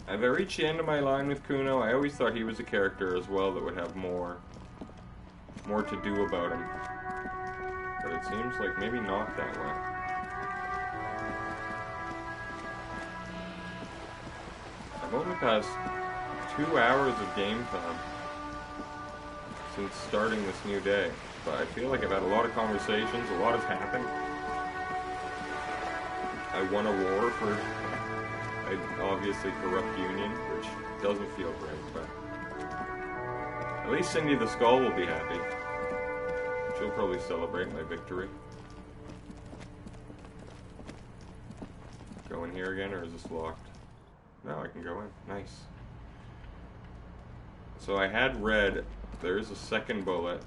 I've reached the end of my line with Kuno. I always thought he was a character as well that would have more to do about him. But it seems like maybe not that way. I've only passed 2 hours of game time since starting this new day, but I feel like I've had a lot of conversations, a lot has happened. I won a war for an obviously corrupt union, which doesn't feel great, but at least Cindy the Skull will be happy. She'll probably celebrate my victory. Go in here again, or is this locked? No, I can go in. Nice. So I had read there is a second bullet,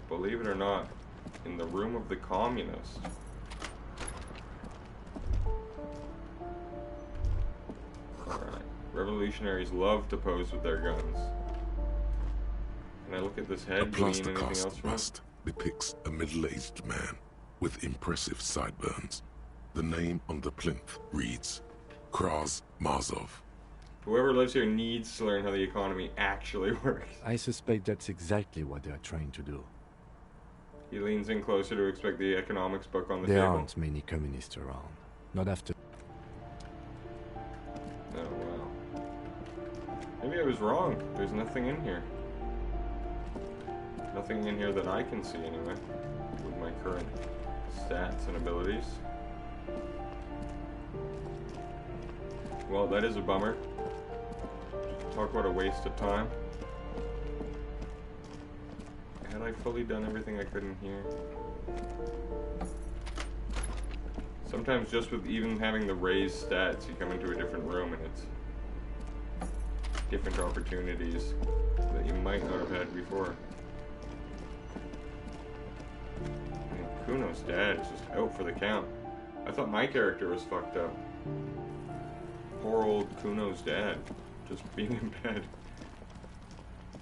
believe it or not, in the room of the communist. Alright. Revolutionaries love to pose with their guns. Can I look at this head? A plaster cast bust depicts a middle-aged man with impressive sideburns. The name on the plinth reads Kraz Marzov. Whoever lives here needs to learn how the economy actually works. I suspect that's exactly what they are trying to do. He leans in closer to expect the economics book on the There table. aren't many communists around. Not after... Oh, wow. Maybe I was wrong. There's nothing in here. Nothing in here that I can see, anyway, with my current stats and abilities. Well, that is a bummer. Talk about a waste of time. Had I fully done everything I could in here? Sometimes just with even having the raised stats, you come into a different room and it's different opportunities that you might not have had before. And Kuno's dad is just out for the count. I thought my character was fucked up. Poor old Kuno's dad, just being in bed,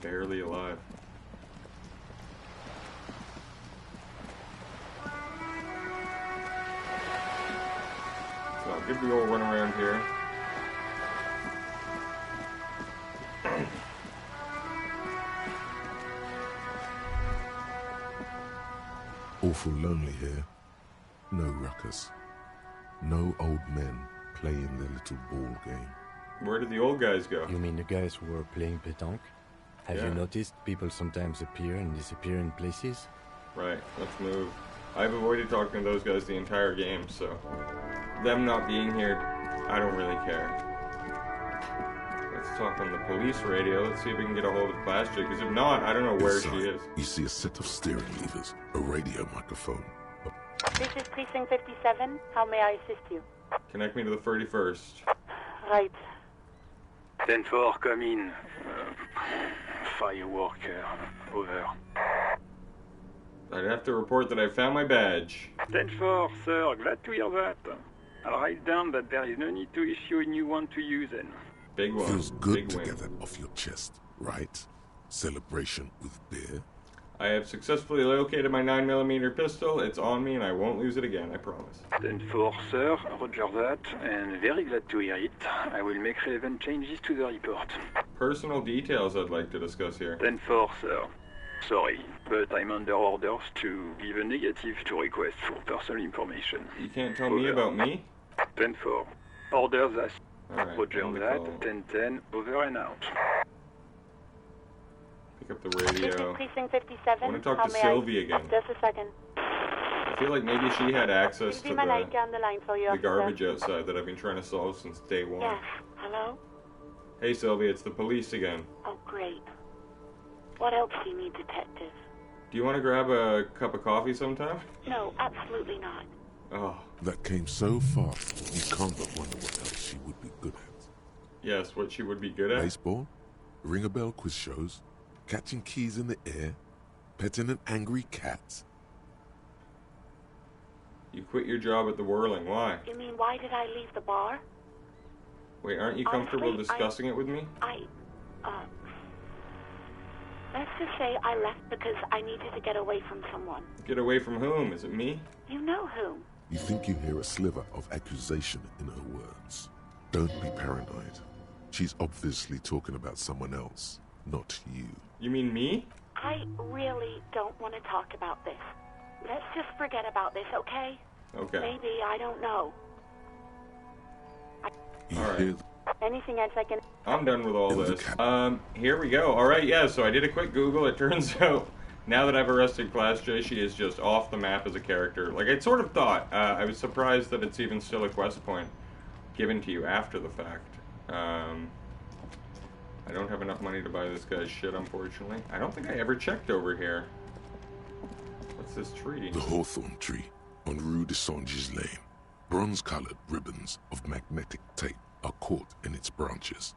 barely alive. So I'll give the old run around here. Awful lonely here. No ruckus. No old men playing their little ball game. Where did the old guys go? You mean the guys who were playing pétanque? Have you noticed people sometimes appear and disappear in places? Right, let's move. I've avoided talking to those guys the entire game, so them not being here, I don't really care. Let's talk on the police radio. Let's see if we can get a hold of Class Chick, because if not, I don't know where Inside, she is. You see a set of steering levers, a radio microphone. This is Precinct 57. How may I assist you? Connect me to the 31st. Right. 10-4, come in. Fireworker, over. I'd have to report that I found my badge. 10-4, sir, glad to hear that. I'll write down that there is no need to issue a new one to you then. Big one. Feels good Big to win. get that off your chest, right? Celebration with beer. I have successfully located my 9mm pistol. It's on me and I won't lose it again, I promise. 10-4, sir, roger that, and very glad to hear it. I will make relevant changes to the report. Personal details I'd like to discuss here. 10-4, sir. Sorry, but I'm under orders to give a negative to request for personal information. You can't tell me about me? 10-4. Orders as... Alright, roger end the that, call. 10-10, over and out. Pick up the radio. Precinct 57. I want to talk How to may Sylvie again. Just a second. I feel like maybe she had access to Be my light on the line for you, the officer. garbage outside that I've been trying to solve since day one. Yes. Hello? Hey Sylvie, it's the police again. Oh, great. What else do you need, detective? Do you want to grab a cup of coffee sometime? No, absolutely not. Oh. That came so fast, you can't but wonder what else she would be good at. Yes, what she would be good at? Baseball, ring-a-bell quiz shows, catching keys in the air, petting an angry cat. You quit your job at the Whirling. Why? You mean, why did I leave the bar? Wait, aren't you comfortable Honestly, discussing it with me? Let's just say I left because I needed to get away from someone. Get away from whom? Is it me? You know whom. You think you hear a sliver of accusation in her words. Don't be paranoid. She's obviously talking about someone else, not you. You mean me? I really don't want to talk about this. Let's just forget about this, okay? Okay. Maybe, I don't know. All right. Anything else I can... I'm done with all this. Here we go. All right, yeah, so I did a quick Google. It turns out, now that I've arrested Class J, she is just off the map as a character. Like, I sort of thought. I was surprised that it's even still a quest point given to you after the fact. I don't have enough money to buy this guy's shit, unfortunately. I don't think I ever checked over here. What's this tree? The hawthorn tree on Rue de Saint-Gilles Lane. Bronze-colored ribbons of magnetic tape are caught in its branches.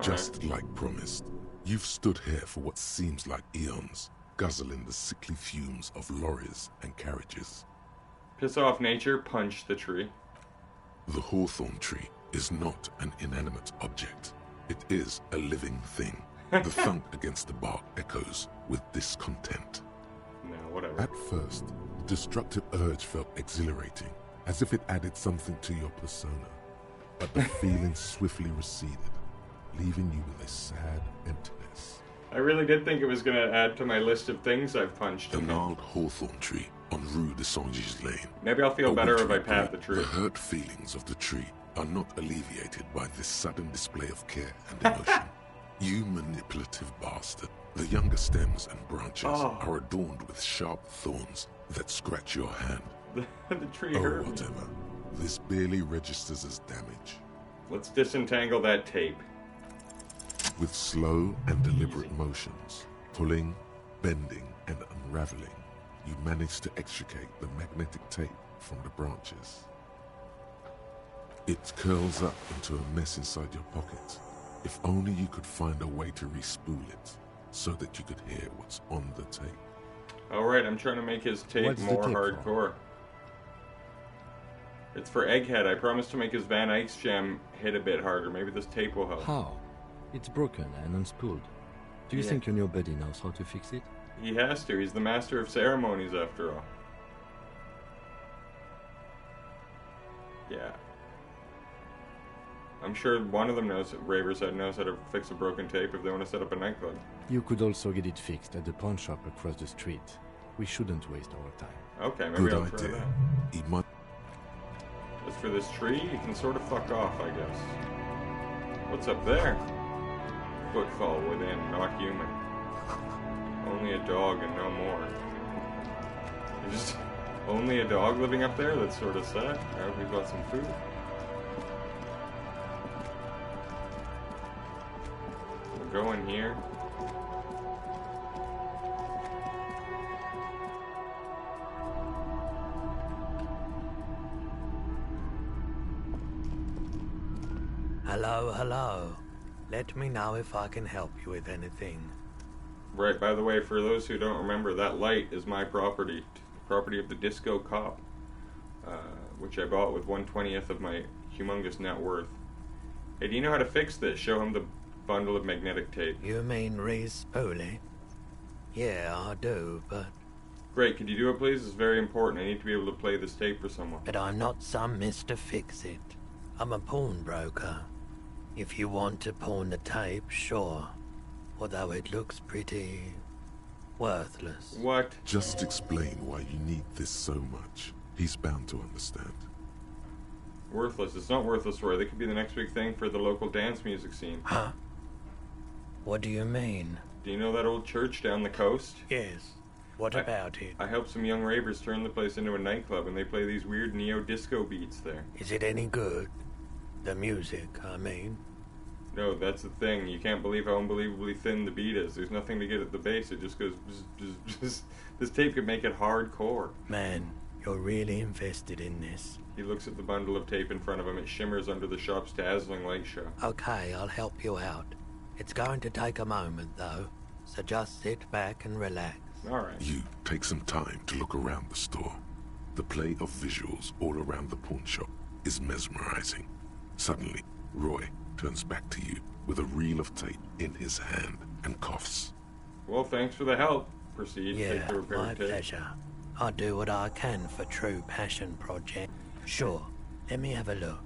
Just like promised, you've stood here for what seems like eons, guzzling the sickly fumes of lorries and carriages. Piss off, nature, punch the tree. The hawthorn tree is not an inanimate object. It is a living thing. The thunk against the bark echoes with discontent. No, whatever. At first, the destructive urge felt exhilarating, as if it added something to your persona. But the feeling swiftly receded, leaving you with a sad emptiness. I really did think it was going to add to my list of things I've punched. The gnarled hawthorn tree on Rue de Saint-Gilles Lane. Maybe I'll feel better if I pat the tree. The hurt feelings of the tree are not alleviated by this sudden display of care and emotion. You manipulative bastard. The younger stems and branches are adorned with sharp thorns that scratch your hand. The tree hurt me. Whatever. This barely registers as damage. Let's disentangle that tape. With slow and deliberate motions, pulling, bending, and unraveling, you manage to extricate the magnetic tape from the branches. It curls up into a mess inside your pocket. If only you could find a way to re-spool it, so that you could hear what's on the tape. Alright, I'm trying to make his tape more hardcore. It's for Egghead. I promised to make his Van Eyck's gem hit a bit harder. Maybe this tape will help. How? It's broken and unspooled. Do you think your new buddy knows how to fix it? He has to. He's the master of ceremonies, after all. Yeah. I'm sure one of them knows, Ravershead knows how to fix a broken tape if they want to set up a nightclub. You could also get it fixed at the pawn shop across the street. We shouldn't waste our time. Okay, maybe I'll try that. He might... As for this tree, you can sort of fuck off, I guess. What's up there? Footfall within, not human. Only a dog and no more. There's just only a dog living up there? That's sort of sad. I hope we've got some food. We'll go in here. Hello, hello. Let me know if I can help you with anything. Right, by the way, for those who don't remember, that light is my property. Property of the Disco Cop. Which I bought with 1/20th of my humongous net worth. Hey, do you know how to fix this? Show him the bundle of magnetic tape. You mean re-spool it? Yeah, I do, but... Great, could you do it please? It's very important. I need to be able to play this tape for someone. But I'm not some Mr. Fix-It. I'm a pawnbroker. If you want to pawn the tape, sure. Although it looks pretty... worthless. What? Just explain why you need this so much. He's bound to understand. Worthless. It's not worthless, Roy. They could be the next big thing for the local dance music scene. Huh? What do you mean? Do you know that old church down the coast? Yes. What about it? I helped some young ravers turn the place into a nightclub, and they play these weird neo-disco beats there. Is it any good? The music, I mean. No, that's the thing. You can't believe how unbelievably thin the beat is. There's nothing to get at the bass. It just goes... This tape could make it hardcore. Man, You're really invested in this. He looks at the bundle of tape in front of him. It shimmers under the shop's dazzling light show. Okay, I'll help you out. It's going to take a moment, though, so just sit back and relax. All right. You take some time to look around the store. The play of visuals all around the pawn shop is mesmerizing. Suddenly, Roy turns back to you with a reel of tape in his hand and coughs. Well, thanks for the help. Proceed. Yeah, Take the repair my tape. pleasure. I'll do what I can for True Passion Project. Sure, let me have a look.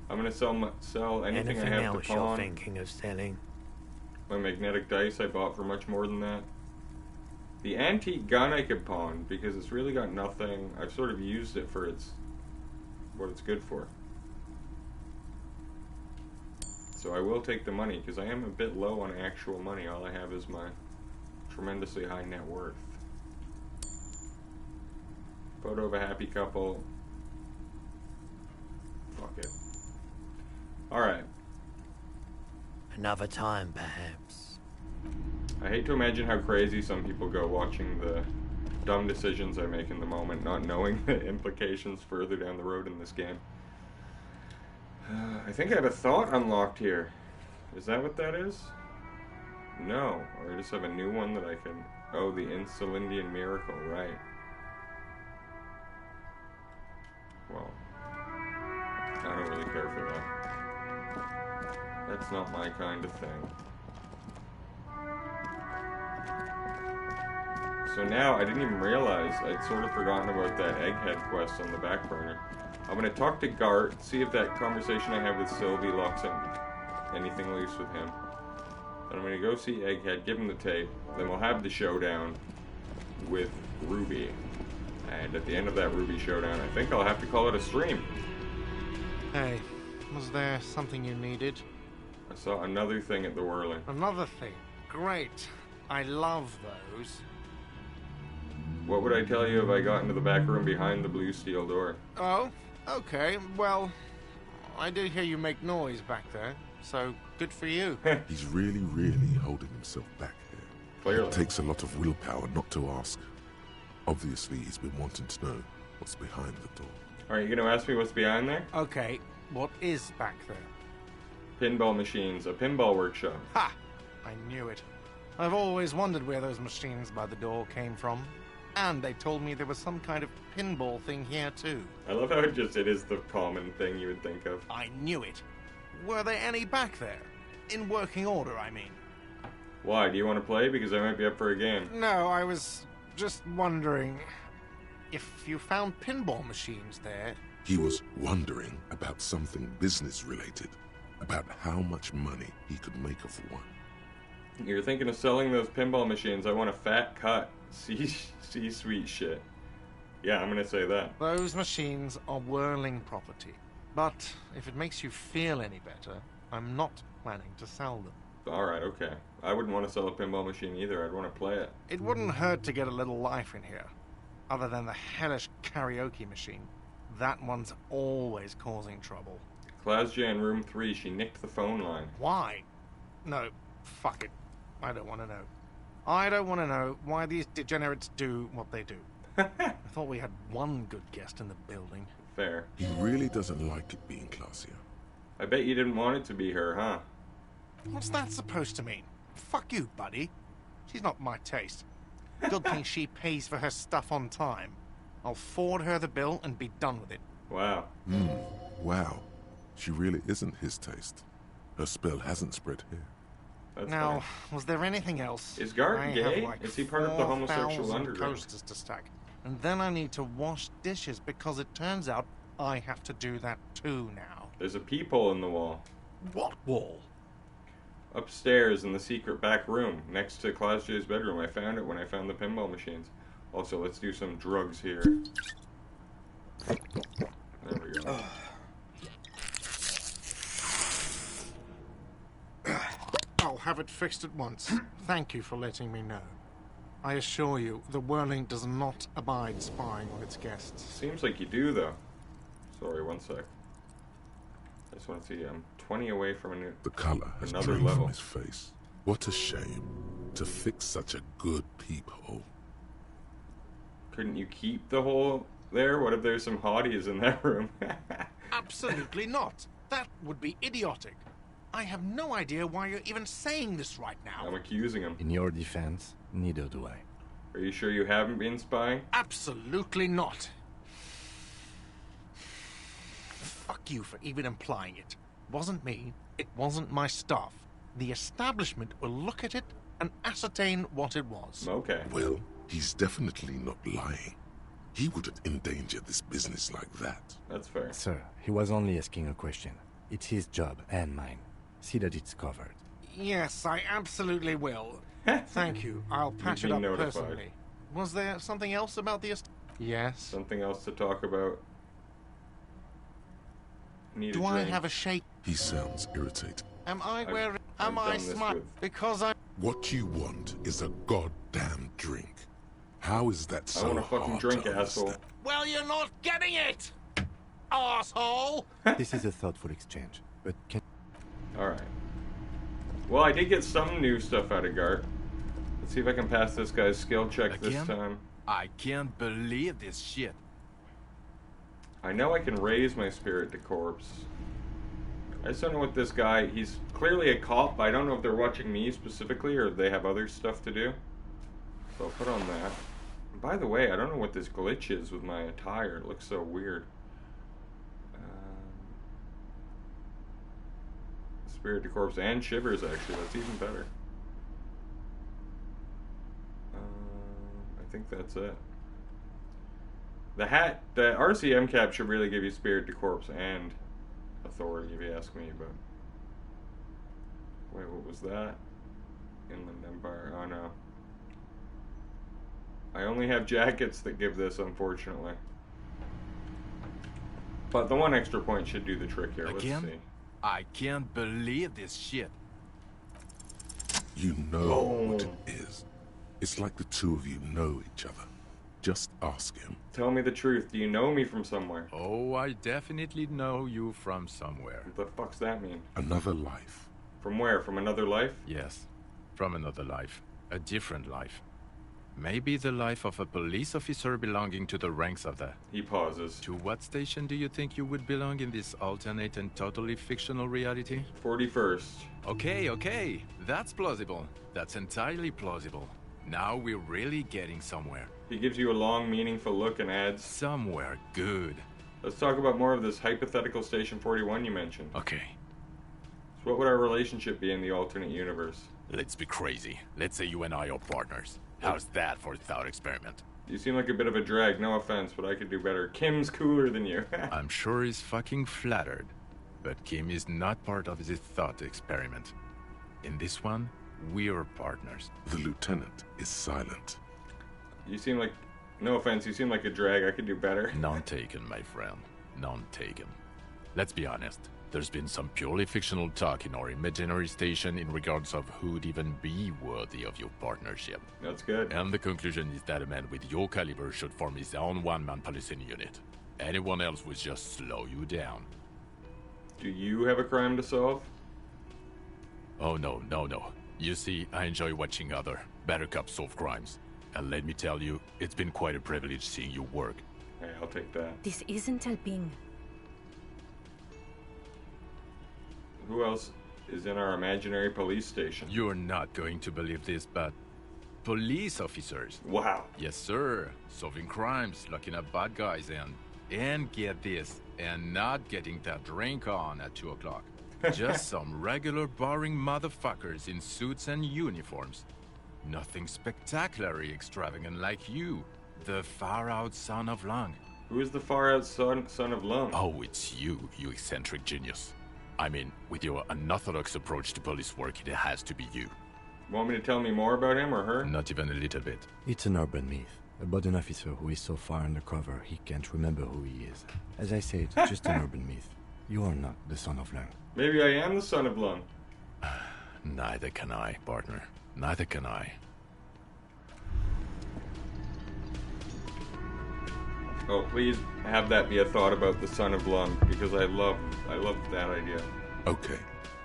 I'm gonna sell anything I have else to you're pawn. thinking of selling? My magnetic dice I bought for much more than that. The antique gun I could pawn because it's really got nothing. I've sort of used it for what it's good for. So I will take the money because I am a bit low on actual money. All I have is my tremendously high net worth. Photo of a happy couple. Fuck it. Alright. Another time, perhaps. I hate to imagine how crazy some people go watching the dumb decisions I make in the moment, not knowing the implications further down the road in this game. I think I have a thought unlocked here. Is that what that is? No. Or I just have a new one that I can... Oh, the Insulindian Miracle, right. Well, I don't really care for that. That's not my kind of thing. So now, I didn't even realize, I'd sort of forgotten about that egghead quest on the back burner. I'm going to talk to Gart, see if that conversation I have with Sylvie locks in anything loose with him. Then I'm going to go see Egghead, give him the tape, then we'll have the showdown with Ruby. And at the end of that Ruby showdown, I think I'll have to call it a stream. Hey, was there something you needed? I saw another thing at the Whirling. Another thing? Great. I love those. What would I tell you if I got into the back room behind the blue steel door? Oh, okay. Well, I did hear you make noise back there, so good for you. He's really holding himself back here. Clearly. It takes a lot of willpower not to ask. Obviously, he's been wanting to know what's behind the door. Are you going to ask me what's behind there? Okay, what is back there? Pinball machines, a pinball workshop. Ha! I knew it. I've always wondered where those machines by the door came from. And they told me there was some kind of pinball thing here, too. I love how it is the common thing you would think of. I knew it. Were there any back there? In working order, I mean. Why? Do you want to play? Because I might be up for a game. No, I was just wondering if you found pinball machines there. He was wondering about something business-related, about how much money he could make of one. You're thinking of selling those pinball machines. I want a fat cut. C-suite shit. Yeah, I'm gonna say that. Those machines are Whirling property. But if it makes you feel any better, I'm not planning to sell them. Alright, okay. I wouldn't want to sell a pinball machine either. I'd want to play it. It wouldn't hurt to get a little life in here. Other than the hellish karaoke machine. That one's always causing trouble. Klausja in room 3, she nicked the phone line. Why? No, fuck it. I don't want to know. I don't want to know why these degenerates do what they do. I thought we had one good guest in the building. Fair. He really doesn't like it being Klausja. I bet you didn't want it to be her, huh? What's that supposed to mean? Fuck you, buddy. She's not my taste. Good thing she pays for her stuff on time. I'll forward her the bill and be done with it. Wow. Wow. She really isn't his taste. Her spell hasn't spread here. That's now, fine. was there anything else? Is Gart I gay? have like Is he part of the homosexual 4,000 underground? coasters to stack. And then I need to wash dishes because it turns out I have to do that too now. There's a peephole in the wall. What wall? Upstairs in the secret back room, next to Klausja's bedroom. I found it when I found the pinball machines. Also, let's do some drugs here. There we go. I'll have it fixed at once. Thank you for letting me know. I assure you, the Whirling does not abide spying on its guests. Seems like you do, though. Sorry, one sec. I just want to see. I'm 20 away from The color has another drained level. from his face. What a shame to fix such a good peephole. couldn't you keep the hole there? What if there's some hotties in that room? Absolutely not. That would be idiotic. I have no idea why you're even saying this right now. I'm accusing him. In your defense, neither do I. Are you sure you haven't been spying? Absolutely not. Fuck you for even implying it. It wasn't me. It wasn't my stuff. The establishment will look at it and ascertain what it was. Okay. Well, he's definitely not lying. He wouldn't endanger this business like that. That's fair. Sir, he was only asking a question. It's his job and mine. See that it's covered. Yes, I absolutely will. Thank you. I'll patch it You've up been notified. personally. Was there something else about the Yes. Something else to talk about? Need Do a I drink. have a shake? He sounds irritated. Am I wearing... Am I've I done this smart? with- Because I... What you want is a goddamn drink. How is that so I want a fucking hard drink, to asshole. understand? Well, you're not getting it! Asshole! This is a thoughtful exchange, but can... Alright. Well, I did get some new stuff out of Gart. Let's see if I can pass this guy's skill check this Again? time. I can't believe this shit. I know I can raise my spirit to corpse. I just don't know what this guy... He's clearly a cop, but I don't know if they're watching me specifically or if they have other stuff to do. So I'll put on that. And by the way, I don't know what this glitch is with my attire. It looks so weird. Spirit to corpse and shivers, actually. That's even better. I think that's it. The hat, the RCM cap should really give you spirit to corpse and authority, if you ask me, but... Wait, what was that? Inland Empire, oh no. I only have jackets that give this, unfortunately. But the one extra point should do the trick here, let's Again? see. I can't believe this shit. You know what it is. It's like the two of you know each other. Just ask him. Tell me the truth, do you know me from somewhere? Oh, I definitely know you from somewhere. What the fuck's that mean? Another life. From where? From another life? Yes, from another life. A different life. Maybe the life of a police officer belonging to the ranks of the... He pauses. To what station do you think you would belong in this alternate and totally fictional reality? 41st. Okay. That's plausible. That's entirely plausible. Now we're really getting somewhere. He gives you a long, meaningful look and adds... Somewhere good. Let's talk about more of this hypothetical Station 41 you mentioned. Okay. So what would our relationship be in the alternate universe? Let's be crazy. Let's say you and I are partners. How's that for a thought experiment? You seem like a bit of a drag, no offense, but I could do better. Kim's cooler than you. I'm sure he's fucking flattered. But Kim is not part of this thought experiment. In this one, we're partners. The lieutenant is silent. You seem like... No offense, you seem like a drag. I could do better. None taken, my friend. None taken. Let's be honest. There's been some purely fictional talk in our imaginary station in regards of who'd even be worthy of your partnership. That's good. And the conclusion is that a man with your caliber should form his own one-man policing unit. Anyone else would just slow you down. Do you have a crime to solve? Oh, no. You see, I enjoy watching other better cops solve crimes. And let me tell you, it's been quite a privilege seeing you work. Hey, I'll take that. This isn't helping. Who else is in our imaginary police station? You're not going to believe this, but... police officers. Wow. Yes, sir. Solving crimes, locking up bad guys, and get this, and not getting that drink on at 2 o'clock. Just some regular boring motherfuckers in suits and uniforms. Nothing spectacularly extravagant like you, the far-out son of Lung. Who is the far-out son of Lung? Oh, it's you eccentric genius. I mean, with your unorthodox approach to police work, it has to be you. Want me to tell me more about him or her? Not even a little bit. It's an urban myth about an officer who is so far undercover he can't remember who he is. As I said, just an urban myth. You are not the son of Lung. Maybe I am the son of Lung. Neither can I, partner. Neither can I. Oh, please have that be a thought about the son of Lung, because I love that idea. Okay,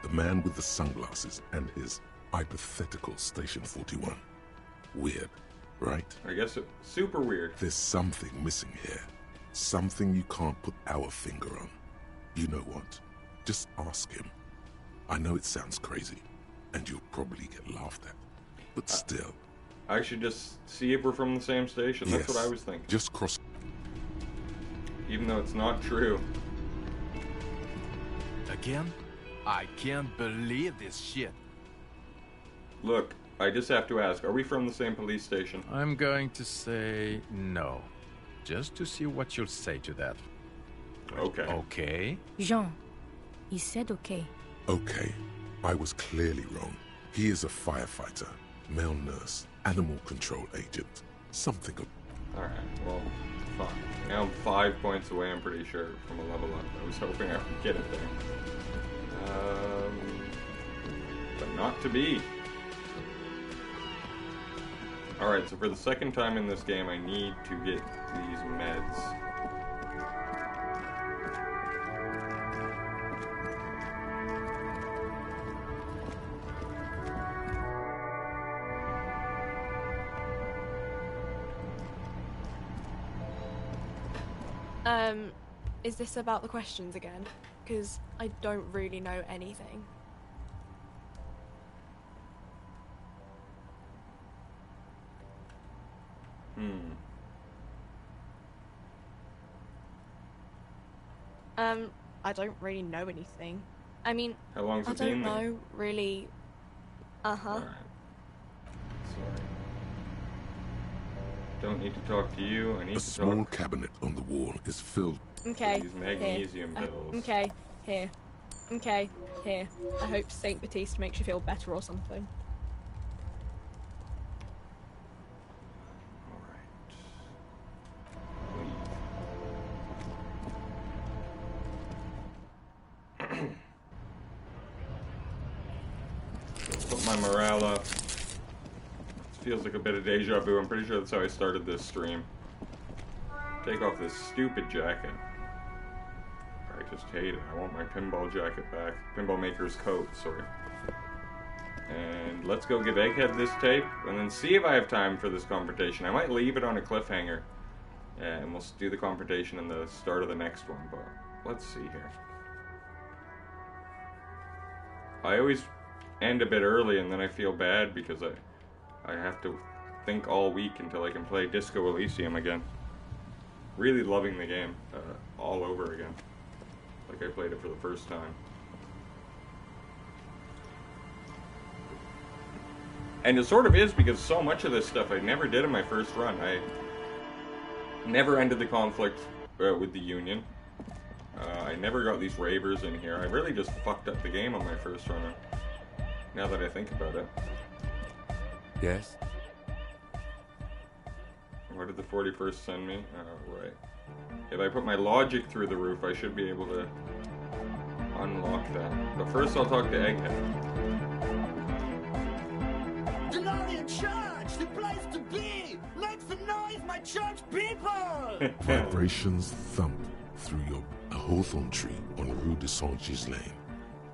the man with the sunglasses and his hypothetical Station 41. Weird. right? I guess it's super weird. There's something missing here. Something you can't put our finger on. You know what? Just ask him. I know it sounds crazy, and you'll probably get laughed at. But still. I should just see if we're from the same station. That's what I was thinking. Just cross. Even though it's not true. Again? I can't believe this shit. Look, I just have to ask, are we from the same police station? I'm going to say no. Just to see what you'll say to that. Okay. Okay? Jean, he said okay. Okay. I was clearly wrong. He is a firefighter, male nurse, animal control agent, something of... Alright, well, fuck. Now I'm 5 points away, I'm pretty sure, from a level up. I was hoping I would get it there. But not to be. Alright, so for the second time in this game, I need to get these meds. Is this about the questions again? Because I don't really know anything. I don't really know anything. I mean, how long's I it don't been know then? really. Alright. Sorry. Don't need to talk to you. I need A to small talk. cabinet on the wall is filled Okay. These magnesium here. pills. Okay, here. Okay, here. I hope Saint Baptiste makes you feel better or something. Put my morale up. Feels like a bit of deja vu. I'm pretty sure that's how I started this stream. Take off this stupid jacket. I just hate it. I want my pinball jacket back. Pinball maker's coat, sorry. And let's go give Egghead this tape, and then see if I have time for this confrontation. I might leave it on a cliffhanger, and we'll do the confrontation in the start of the next one, but let's see here. I always end a bit early, and then I feel bad because I have to think all week until I can play Disco Elysium again. Really loving the game all over again. Like I played it for the first time. And it sort of is because so much of this stuff I never did in my first run. I never ended the conflict with the Union. I never got these ravers in here. I really just fucked up the game on my first run. Now that I think about it. Yes? What did the 41st send me? Oh, right. If I put my logic through the roof, I should be able to unlock that. But first I'll talk to Egghead. Delorian Church! The place to be! Make some noise, my church people! Vibrations thump through a hawthorn tree on Rue de Saint-Gislain.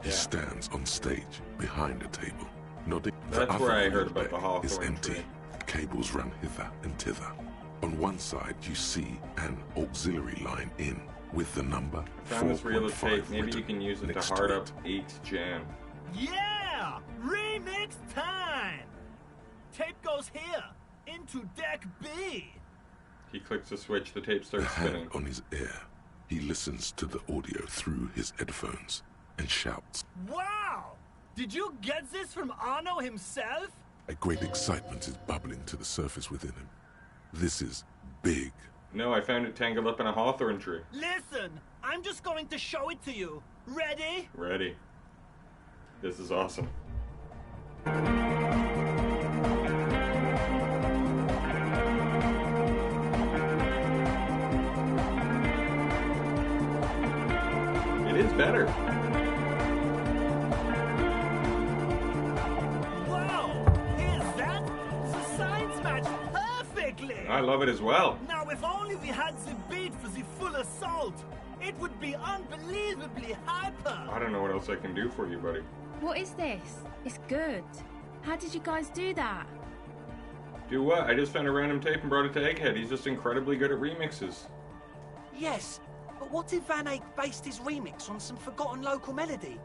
He stands on stage behind a table, nodding. That's where I heard about the is hawthorn empty. tree. Cables run hither and thither. On one side, you see an auxiliary line in with the number Found this reel of 4.5 tape. Maybe you written can use it to next hard it. up 8's jam. Yeah! Remix time! Tape goes here, into deck B. He clicks a switch, the tape The starts hand spinning. on his ear, he listens to the audio through his headphones and shouts. Wow! Did you get this from Arno himself? A great excitement is bubbling to the surface within him. This is big. No, I found it tangled up in a hawthorn tree. Listen, I'm just going to show it to you. Ready? Ready. This is awesome. It is better. Wow! Here's that? The signs match perfectly! I love it as well. Now, if only we had the beat for the full assault, it would be unbelievably hyper! I don't know what else I can do for you, buddy. What is this? It's good. How did you guys do that? Do what? I just found a random tape and brought it to Egghead. He's just incredibly good at remixes. Yes, but what if Van Eyck based his remix on some forgotten local melody,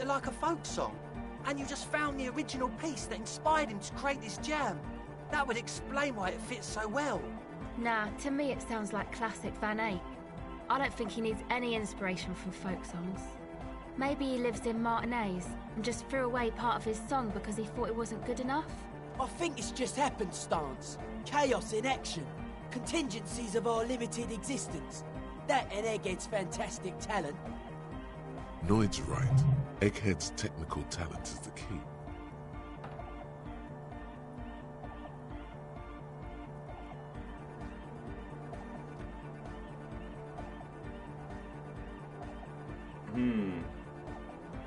like a folk song, and you just found the original piece that inspired him to create this jam? That would explain why it fits so well. Nah, to me it sounds like classic Van Eyck. I don't think he needs any inspiration from folk songs. Maybe he lives in Martinez and just threw away part of his song because he thought it wasn't good enough. I think it's just happenstance. Chaos in action. Contingencies of our limited existence. That and Egghead's fantastic talent. Noid's right. Egghead's technical talent is the key.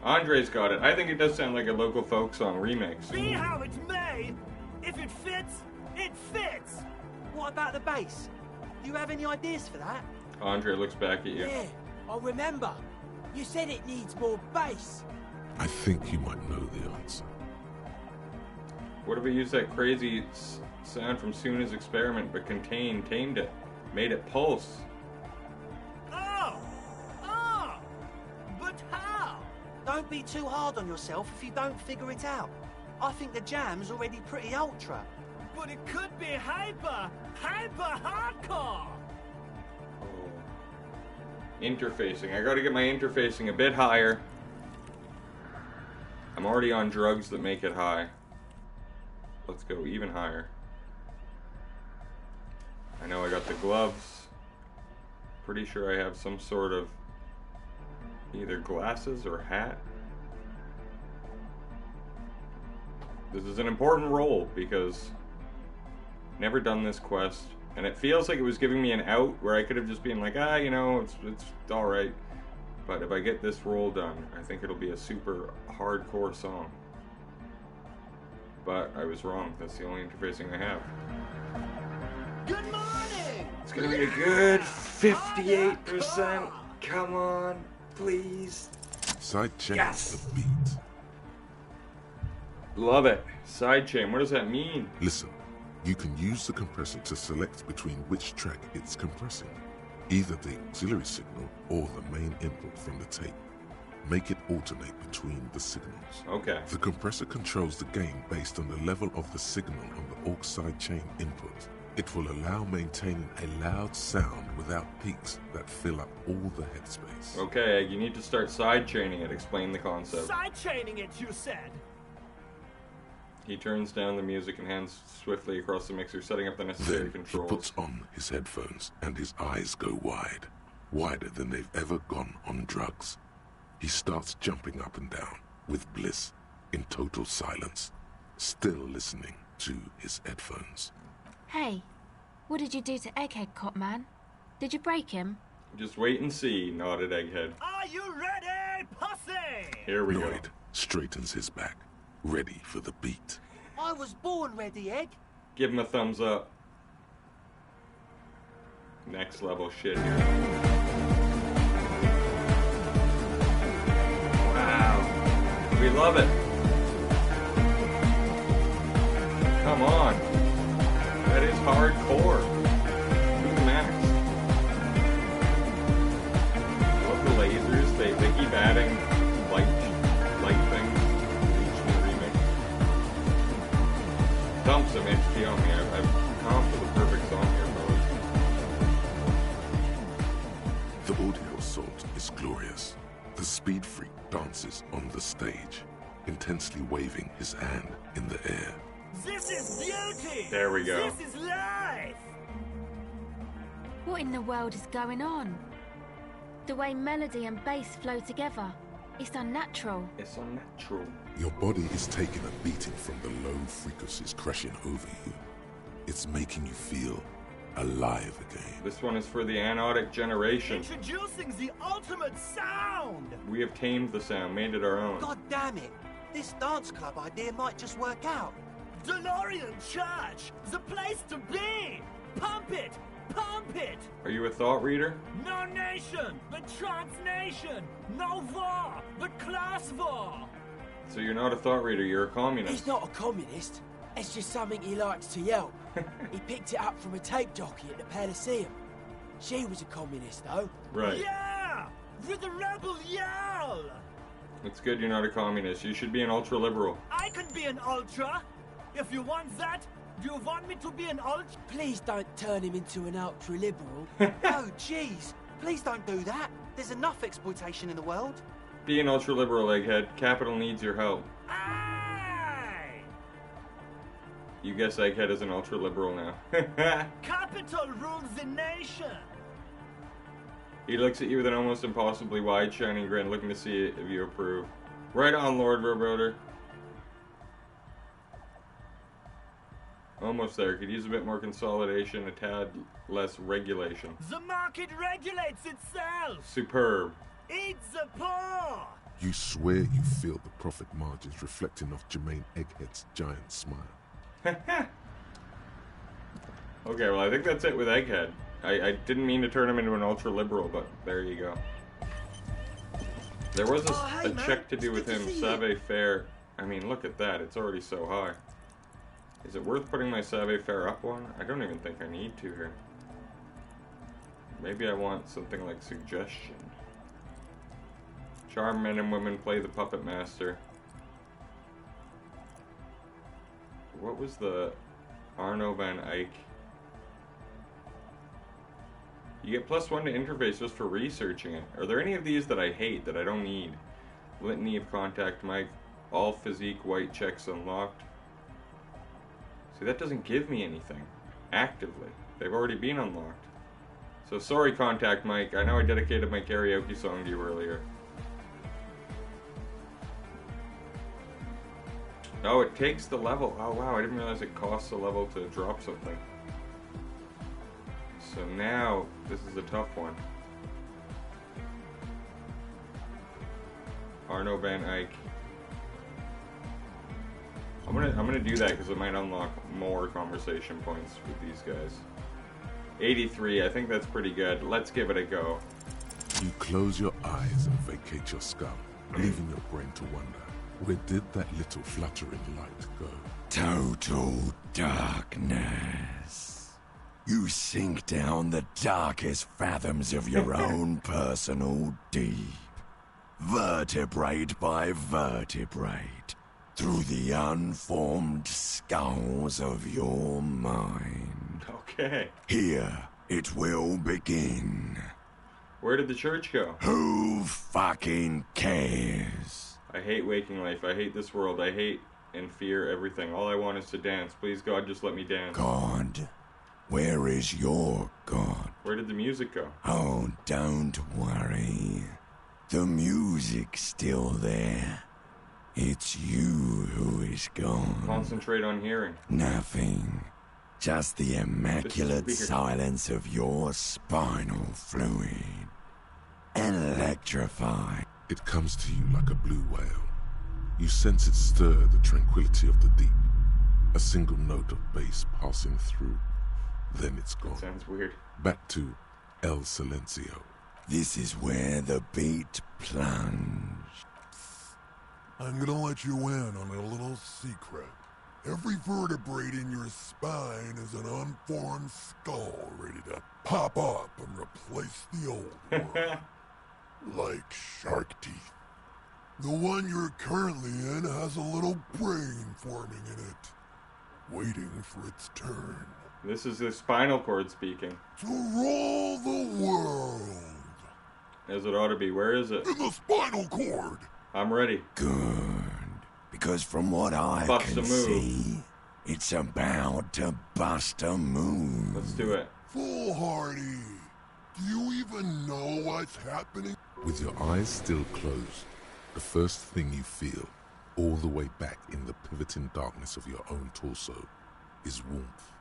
Andre's got it. I think it does sound like a local folk song remix. Be how it's made! If it fits, it fits! What about the bass? Do you have any ideas for that? Andre looks back at you. Yeah, I remember. You said it needs more bass. I think you might know the answer. What if we used that crazy sound from Suna's experiment, but tamed it, made it pulse? But how? Don't be too hard on yourself if you don't figure it out. I think the jam's already pretty ultra. But it could be hyper hardcore! Interfacing. I gotta get my interfacing a bit higher. I'm already on drugs that make it high. Let's go even higher. I know I got the gloves. Pretty sure I have some sort of either glasses or hat. This is an important role because never done this quest, and it feels like it was giving me an out where I could have just been like, you know, it's all right. But if I get this role done, I think it'll be a super hardcore song. But I was wrong. That's the only interfacing I have. Good morning! It's gonna be a good 58%. Come on, please. Sidechain Yes! the beat. Love it. Sidechain. What does that mean? Listen, you can use the compressor to select between which track it's compressing. Either the auxiliary signal or the main input from the tape. Make it alternate between the signals. Okay. The compressor controls the gain based on the level of the signal on the aux sidechain input. It will allow maintaining a loud sound without peaks that fill up all the headspace. Okay, you need to start sidechaining it. Explain the concept. Sidechaining it, you said? He turns down the music and hands swiftly across the mixer, setting up the necessary Then controls. he puts on his headphones and his eyes go wide. Wider than they've ever gone on drugs. He starts jumping up and down, with bliss, in total silence, still listening to his headphones. Hey, what did you do to Egghead, Cop Man? Did you break him? Just wait and see, nodded Egghead. Are you ready, pussy? Here we go. Lloyd straightens his back, ready for the beat. I was born ready, Egg. Give him a thumbs up. Next level shit here. Wow. We love it. Come on. That is hardcore. To the max. I love the lasers. They keep adding light things each new remix. Dump some XP on me. I've come to the perfect song here, fellas. The audio assault is glorious. The speed freak dances on the stage, intensely waving his hand in the air. This is beauty! There we go. This is life! What in the world is going on? The way melody and bass flow together. It's unnatural. It's unnatural. Your body is taking a beating from the low frequencies crashing over you. It's making you feel alive again. This one is for the anodic generation. Introducing the ultimate sound! We have tamed the sound, made it our own. God damn it. This dance club idea might just work out. DeLorean Church! The place to be! Pump it! Pump it! Are you a thought reader? No nation, but trans nation! No war, but class war! So you're not a thought reader, you're a communist. He's not a communist. It's just something he likes to yelp. He picked it up from a tape jockey at the Elysium. She was a communist, though. Right. Yeah! With the rebel yell! It's good you're not a communist. You should be an ultra-liberal. I could be an ultra. If you want that, do you want me to be an ultra? Please don't turn him into an ultra-liberal. Oh, jeez. Please don't do that. There's enough exploitation in the world. Be an ultra-liberal, Egghead. Capital needs your help. Aye! You guess Egghead is an ultra-liberal now. Capital rules the nation. He looks at you with an almost impossibly wide, shining grin, looking to see if you approve. Right on, Lord Verboter. Almost there. Could use a bit more consolidation, a tad less regulation. The market regulates itself. Superb. Eat the poor. You swear you feel the profit margins reflecting off Jermaine Egghead's giant smile. Okay, well, I think that's it with Egghead. I didn't mean to turn him into an ultra-liberal, but there you go. There was a check to do with him, Savoir-faire. I mean, look at that. It's already so high. Is it worth putting my Savoir-faire up one? I don't even think I need to here. Maybe I want something like suggestion. Charm men and women, play the puppet master. What was the Arno van Eyck? You get +1 to interface just for researching it. Are there any of these that I hate, that I don't need? Litany of contact mic, all physique white checks unlocked. See, that doesn't give me anything. Actively. They've already been unlocked. So sorry, Contact Mike. I know I dedicated my karaoke song to you earlier. Oh, it takes the level. Oh wow, I didn't realize it costs a level to drop something. So now, this is a tough one. Arno van Eyck. I'm gonna do that because it might unlock more conversation points with these guys. 83, I think that's pretty good. Let's give it a go. You close your eyes and vacate your skull, leaving your brain to wonder, where did that little fluttering light go? Total darkness. You sink down the darkest fathoms of your own personal deep, vertebrate by vertebrate, through the unformed skulls of your mind. Okay. Here it will begin. Where did the church go? Who fucking cares? I hate waking life. I hate this world. I hate and fear everything. All I want is to dance. Please, God, just let me dance. God? Where is your God? Where did the music go? Oh, don't worry. The music's still there. It's you who is gone. Concentrate on hearing. Nothing. Just the immaculate silence of your spinal fluid. Electrified. It comes to you like a blue whale. You sense it stir the tranquility of the deep. A single note of bass passing through. Then it's gone. That sounds weird. Back to El Silencio. This is where the beat plunged. I'm gonna let you in on a little secret. Every vertebrae in your spine is an unformed skull ready to pop up and replace the old one. Like shark teeth. The one you're currently in has a little brain forming in it, waiting for its turn. This is the spinal cord speaking. To rule the world. As it ought to be. Where is it? In the spinal cord. I'm ready. Good. Because from what I can see, it's about to bust a move. Let's do it. Foolhardy. Do you even know what's happening? With your eyes still closed, the first thing you feel, all the way back in the pivoting darkness of your own torso, is warmth.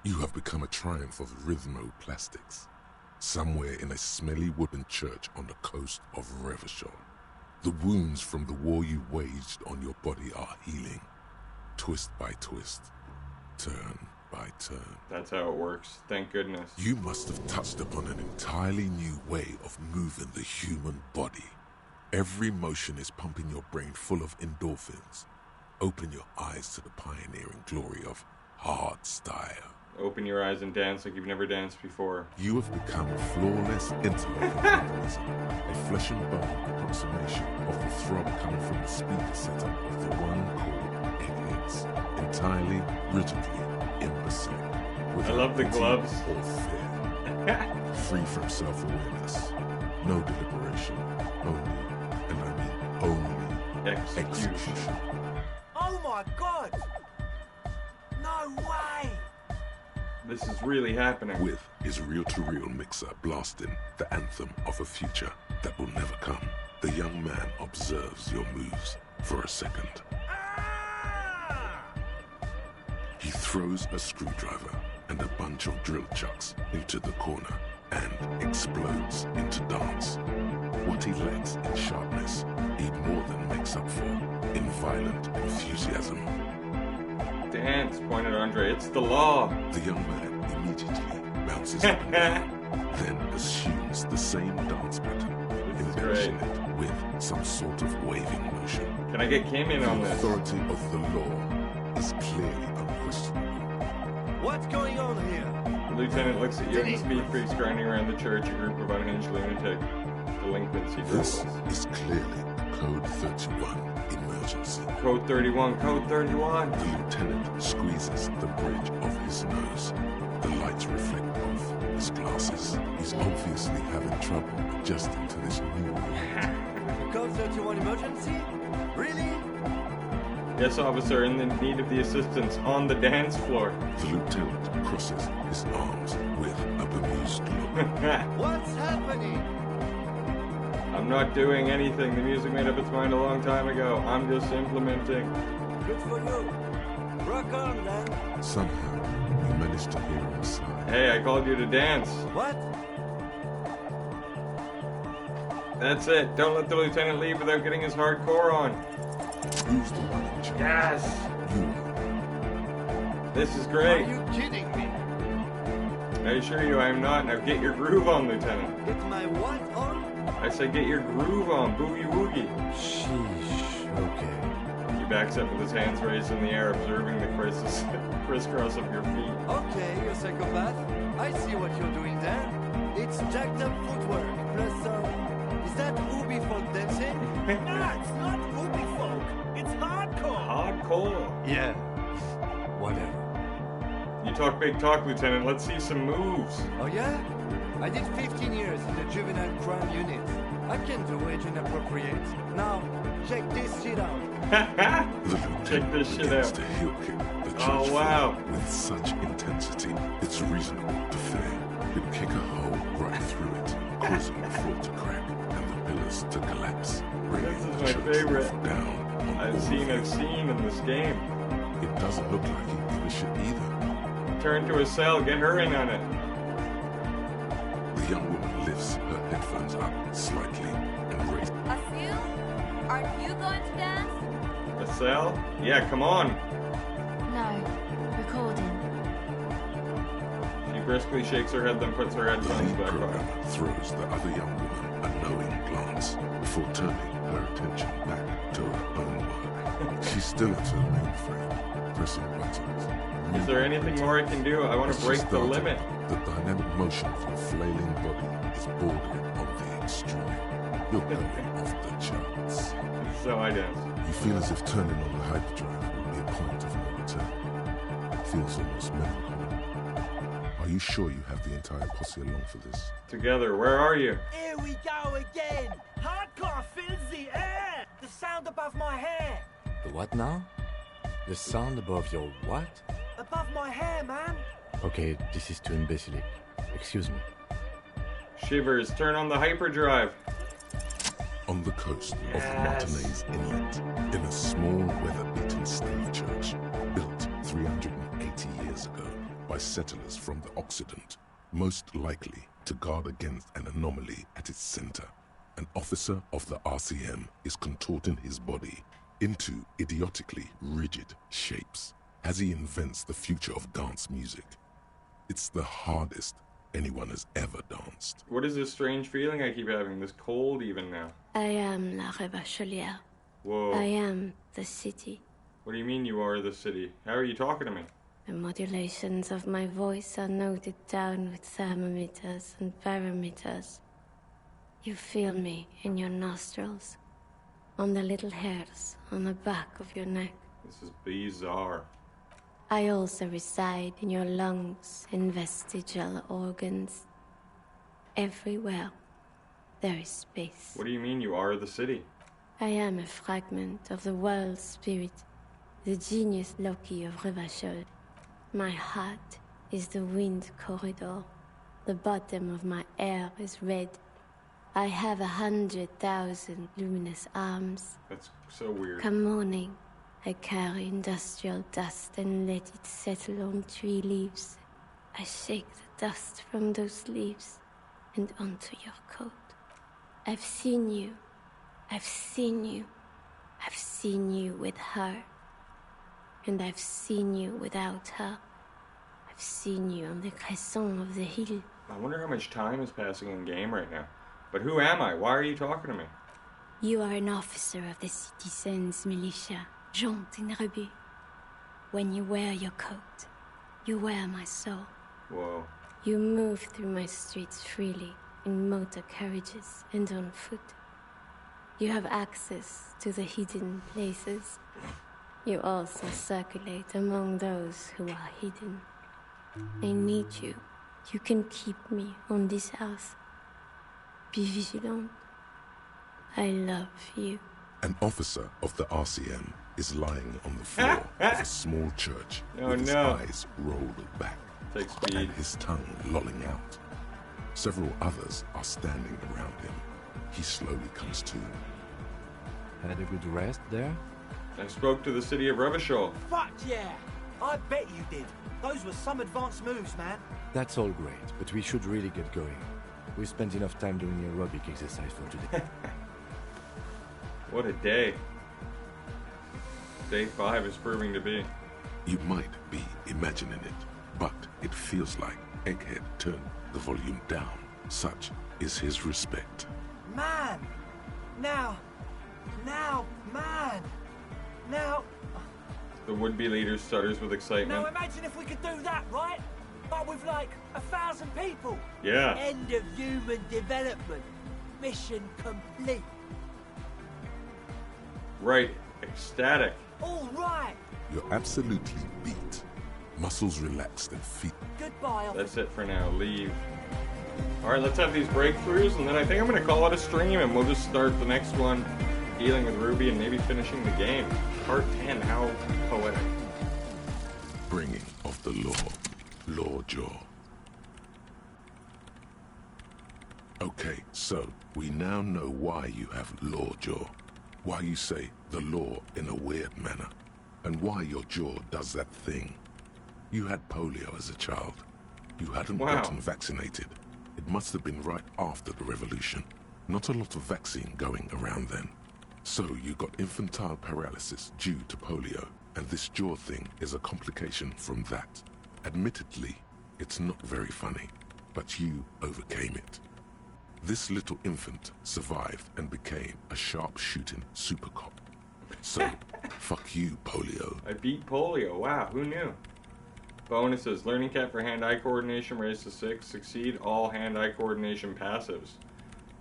You have become a triumph of rhythmoplastics, somewhere in a smelly wooden church on the coast of Revachol. The wounds from the war you waged on your body are healing, twist by twist, turn by turn. That's how it works, thank goodness. You must have touched upon an entirely new way of moving the human body. Every motion is pumping your brain full of endorphins. Open your eyes to the pioneering glory of hardstyle. Open your eyes and dance like you've never danced before. You have become a flawless interlocutor mechanism, a flesh and bone approximation of the throb coming from the speaker setup of the one called Eggheads, entirely, rigidly imbecile. I love the gloves. Or fear. Free from self-awareness. No deliberation. Only, and I mean only, execution. Oh my god! No way! This is really happening. With his reel-to-reel mixer blasting the anthem of a future that will never come, the young man observes your moves for a second. He throws a screwdriver and a bunch of drill chucks into the corner and explodes into dance. What he lacks in sharpness, he more than makes up for in violent enthusiasm. Dance, pointed Andre. It's the law. The young man immediately bounces up and down, then assumes the same dance pattern, embellishing it with some sort of waving motion. Can I get Kim in on this? The authority of the law is clearly unquestionable. What's going on here? The lieutenant looks at you and speed freaks grinding around the church, a group of unhinged lunatic delinquency This dribbles. is clearly Code 31 emergency. Code 31, Code 31. The lieutenant squeezes the bridge of his nose. The lights reflect off his glasses. He's obviously having trouble adjusting to this new world. Code 31 emergency? Really? Yes, officer, in the need of the assistance on the dance floor. The lieutenant crosses his arms with a bemused look. What's happening? I'm not doing anything. The music made up its mind a long time ago. I'm just implementing. Good for you. Rock on, then. Somehow, you manage to hear him sigh. Hey, I called you to dance. What? That's it. Don't let the lieutenant leave without getting his hardcore on. Who's the one in charge? Yes! You. This is great. Are you kidding me? I assure you I am not. Now get your groove on, Lieutenant. Get my what on? I said get your groove on. Boogie woogie. Sheesh, okay. He backs up with his hands raised in the air, observing the crisscross of your feet. Okay, you psychopath. I see what you're doing there. It's jacked up footwork, plus is that Ubi folk dancing? No, it's not Ubi folk. It's hardcore. Hardcore? Yeah. Whatever. You talk big talk, Lieutenant. Let's see some moves. Oh yeah? I did 15 years in the juvenile crime unit. I can do age inappropriate. Now, check this shit out. Check this shit out. To heel kick the church Oh, wow. floor with such intensity, it's reasonable to fear he'll kick a hole right through it, causing the floor to crack and the pillars to collapse, bringing This is the my church favorite roof down on I've all seen of in this game. It doesn't look like he gives a shit either. Turn to a cell. Get her in on it. The young woman lifts her headphones up slightly and raises. Asil, aren't you going to dance? A cell? Yeah, come on. No, recording. She briskly shakes her head, then puts her The headphones lead back on. programmer throws the other young woman a knowing glance before turning her attention back to her own work. She's still at her mainframe, pressing buttons. Is there anything more I can do? I want to break the limit. The dynamic motion of your flailing body is bordering on the extreme. You're going off the charts. So I dance. You feel as if turning on the hyperdrive would be a point of no return. Feels almost melancholy. Are you sure you have the entire posse along for this? Together, where are you? Here we go again! Hardcore fills the air! The sound above my hair! The what now? The sound above your what? Above my hair, man! Okay, this is too imbecilic. Excuse me. Shivers, turn on the hyperdrive. On the coast of the Martinez Inlet, in a small weather-beaten stave church, built 380 years ago by settlers from the Occident, most likely to guard against an anomaly at its center. An officer of the RCM is contorting his body into idiotically rigid shapes as he invents the future of dance music. It's the hardest anyone has ever danced. What is this strange feeling I keep having? This cold even now. I am La Rebachelière. Whoa. I am the city. What do you mean you are the city? How are you talking to me? The modulations of my voice are noted down with thermometers and barometers. You feel me in your nostrils, on the little hairs on the back of your neck. This is bizarre. I also reside in your lungs and vestigial organs. Everywhere there is space. What do you mean you are the city? I am a fragment of the world spirit, the genius Loki of Revachol. My heart is the wind corridor. The bottom of my air is red. I have 100,000 luminous arms. That's so weird. Come morning, I carry industrial dust and let it settle on tree leaves. I shake the dust from those leaves and onto your coat. I've seen you. I've seen you. I've seen you with her. And I've seen you without her. I've seen you on the crescent of the hill. I wonder how much time is passing in game right now. But who am I? Why are you talking to me? You are an officer of the citizens' militia, Jean Tenrebu. When you wear your coat, you wear my soul. Whoa. You move through my streets freely, in motor carriages and on foot. You have access to the hidden places. You also circulate among those who are hidden. I need you. You can keep me on this earth. Be vigilant. I love you. An officer of the RCM is lying on the floor of a small church with his eyes rolled back and his tongue lolling out. Several others are standing around him. He slowly comes to. Had a good rest there? I spoke to the city of Revachol. Fuck yeah! I bet you did. Those were some advanced moves, man. That's all great, but we should really get going. We spent enough time doing aerobic exercise for today. What a day. Day 5 is proving to be. You might be imagining it, but it feels like Egghead turned the volume down. Such is his respect. Man! Now, man! Now... The would-be leader stutters with excitement. Now imagine if we could do that, right? But with like 1,000 people. Yeah. End of human development. Mission complete. Right. Ecstatic. All right. You're absolutely beat. Muscles relaxed and feet. Goodbye. That's it for now. Leave. Alright, let's have these breakthroughs, and then I think I'm going to call it a stream, and we'll just start the next one dealing with Ruby and maybe finishing the game. Part 10, how poetic. Bringing of the law. Lawjaw. Okay, so we now know why you have Lawjaw. Why you say the law in a weird manner. And why your jaw does that thing. You had polio as a child. You hadn't gotten vaccinated. It must have been right after the revolution. Not a lot of vaccine going around then. So you got infantile paralysis due to polio. And this jaw thing is a complication from that. Admittedly, it's not very funny, but you overcame it. This little infant survived and became a sharp-shooting super cop. So, fuck you, polio. I beat polio. Wow, who knew? Bonuses. Learning cap for hand-eye coordination raised to 6. Succeed all hand-eye coordination passives.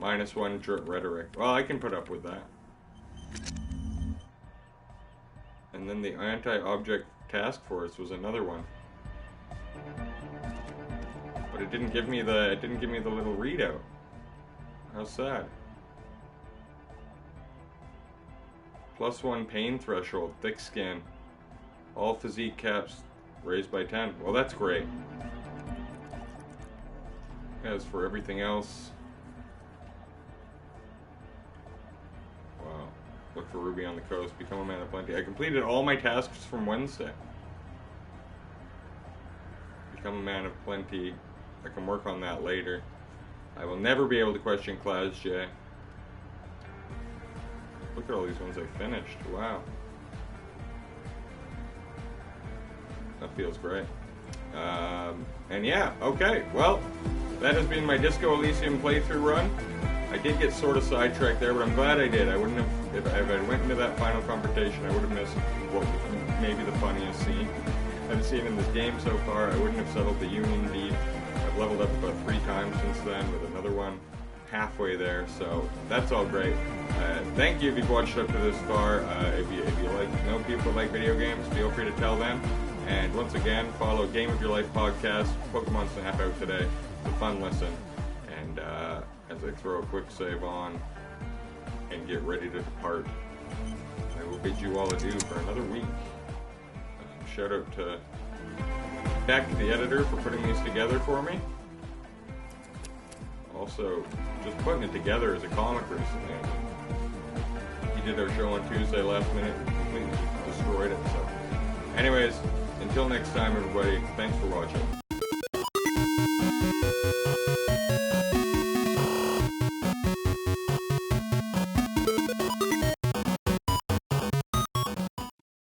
-1 rhetoric. Well, I can put up with that. And then the anti-object task force was another one. But it didn't give me the little readout. How sad. +1 pain threshold, thick skin. All physique caps raised by 10. Well, that's great. As for everything else, wow. Look for Ruby on the coast. Become a man of plenty. I completed all my tasks from Wednesday. Become a man of plenty. I can work on that later. I will never be able to question Class J. Look at all these ones I finished. Wow. That feels great. And yeah, okay. Well, that has been my Disco Elysium playthrough run. I did get sort of sidetracked there, but I'm glad I did. I wouldn't have, if I went into that final confrontation, I would have missed what was maybe the funniest scene I've seen in this game so far. I wouldn't have settled the Union Deep. I've leveled up about 3 times since then, with another one halfway there, so that's all great. Thank you if you've watched up to this far. If you know people that like video games, feel free to tell them. And once again, follow Game of Your Life podcast, Pokemon Snap out today. It's a fun listen. And as I throw a quick save on and get ready to depart, I will bid you all adieu for another week. Shout out to Beck, the editor, for putting these together for me. Also, just putting it together as a comic recently. He did our show on Tuesday last minute and completely destroyed it. So, anyways, until next time, everybody, thanks for watching.